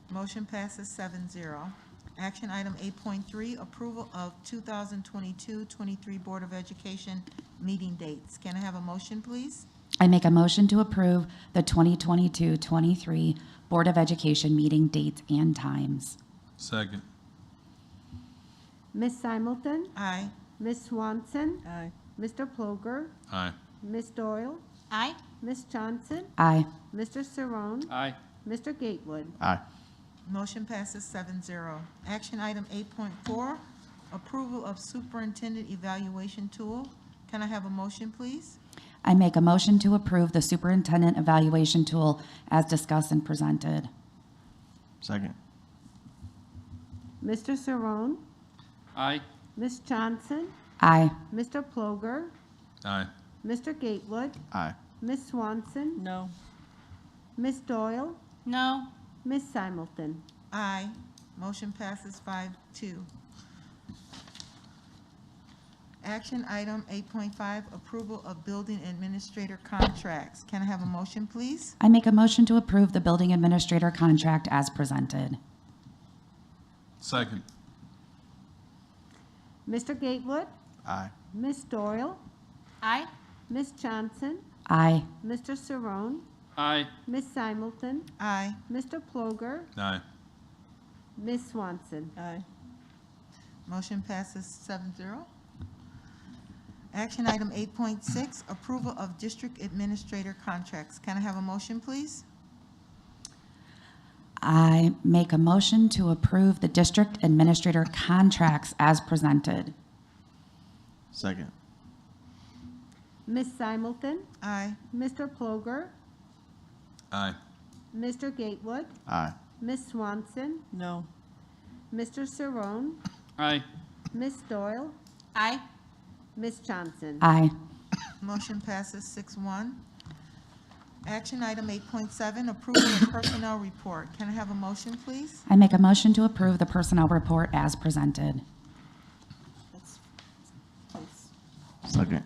S1: Motion passes 7-0. Action item 8.3, approval of 2022-23 Board of Education meeting dates. Can I have a motion, please?
S5: I make a motion to approve the 2022-23 Board of Education meeting dates and times.
S13: Second.
S2: Ms. Simulton,
S1: Aye.
S2: Ms. Swanson,
S19: Aye.
S2: Mr. Ploger,
S13: Aye.
S2: Ms. Doyle,
S14: Aye.
S2: Ms. Johnson,
S5: Aye.
S2: Mr. Saron,
S15: Aye.
S2: Mr. Gatewood.
S16: Aye.
S1: Motion passes 7-0. Action item 8.4, approval of superintendent evaluation tool. Can I have a motion, please?
S5: I make a motion to approve the superintendent evaluation tool as discussed and presented.
S16: Second.
S2: Mr. Saron,
S15: Aye.
S2: Ms. Johnson,
S5: Aye.
S2: Mr. Ploger,
S13: Aye.
S2: Mr. Gatewood,
S16: Aye.
S2: Ms. Swanson,
S19: No.
S2: Ms. Doyle,
S14: No.
S2: Ms. Simulton.
S1: Aye. Motion passes 5-2. Action item 8.5, approval of building administrator contracts. Can I have a motion, please?
S5: I make a motion to approve the building administrator contract as presented.
S13: Second.
S2: Mr. Gatewood,
S16: Aye.
S2: Ms. Doyle,
S14: Aye.
S2: Ms. Johnson,
S5: Aye.
S2: Mr. Saron,
S15: Aye.
S2: Ms. Simulton,
S1: Aye.
S2: Mr. Ploger,
S13: Aye.
S2: Ms. Swanson.
S19: Aye.
S1: Motion passes 7-0. Action item 8.6, approval of district administrator contracts. Can I have a motion, please?
S5: I make a motion to approve the district administrator contracts as presented.
S16: Second.
S2: Ms. Simulton,
S1: Aye.
S2: Mr. Ploger,
S13: Aye.
S2: Mr. Gatewood,
S16: Aye.
S2: Ms. Swanson,
S19: No.
S2: Mr. Saron,
S15: Aye.
S2: Ms. Doyle,
S14: Aye.
S2: Ms. Johnson.
S5: Aye.
S1: Motion passes 6-1. Action item 8.7, approval of personnel report. Can I have a motion, please?
S5: I make a motion to approve the personnel report as presented.
S19: That's, please.
S16: Second.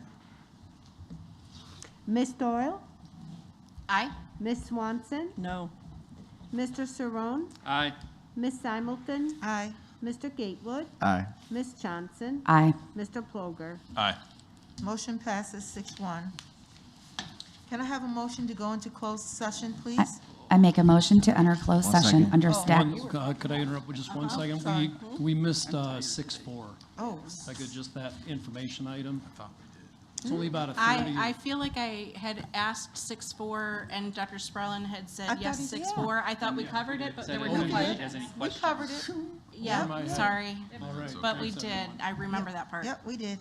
S2: Ms. Doyle,
S14: Aye.
S2: Ms. Swanson,
S19: No.
S2: Mr. Saron,
S15: Aye.
S2: Ms. Simulton,
S1: Aye.
S2: Mr. Gatewood,
S16: Aye.
S2: Ms. Johnson,
S5: Aye.
S2: Mr. Ploger.
S13: Aye.
S1: Motion passes 6-1. Can I have a motion to go into closed session,
S5: I,
S1: please?
S5: I make a motion to enter closed
S16: One
S5: session
S16: second.
S5: under stat.
S10: Could I interrupt with just one second?
S1: sorry.
S10: We missed 6.4.
S1: Oh,
S10: If I could, just that information item. It's only about a 30.
S14: I feel like I had asked 6.4 and Dr. Spurlin had said
S1: I
S14: yes,
S1: thought he-
S14: 6.4. I thought we covered it, but there were no
S10: Okay.
S14: questions.
S1: we covered it.
S14: Yeah,
S10: my head.
S14: sorry.
S10: All right.
S14: But we
S10: Thanks,
S14: did.
S10: everyone.
S14: I remember that part.
S1: Yep, we did.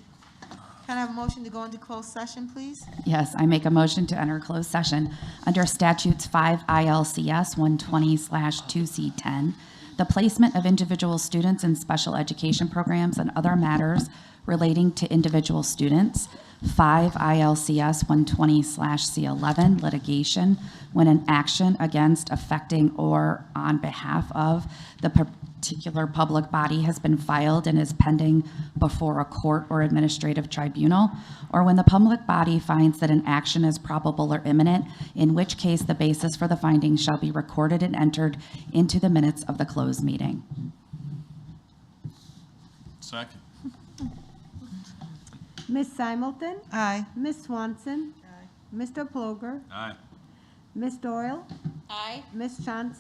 S1: Can I have a motion to go into closed session, please?
S5: Yes, I make a motion to enter closed session under statutes 5 ILCS 120/2C10, the placement of individual students in special education programs and other matters relating to individual students, 5 ILCS 120/C11, litigation, when an action against, affecting, or on behalf of the particular public body has been filed and is pending before a court or administrative tribunal, or when the public body finds that an action is probable or imminent, in which case the basis for the finding shall be recorded and entered into the minutes of the closed meeting.
S13: Second.
S2: Ms. Simulton,
S1: Aye.
S2: Ms. Swanson, Mr. Ploger,
S13: Aye.
S2: Ms. Doyle,
S14: Aye.
S2: Ms. Johnson,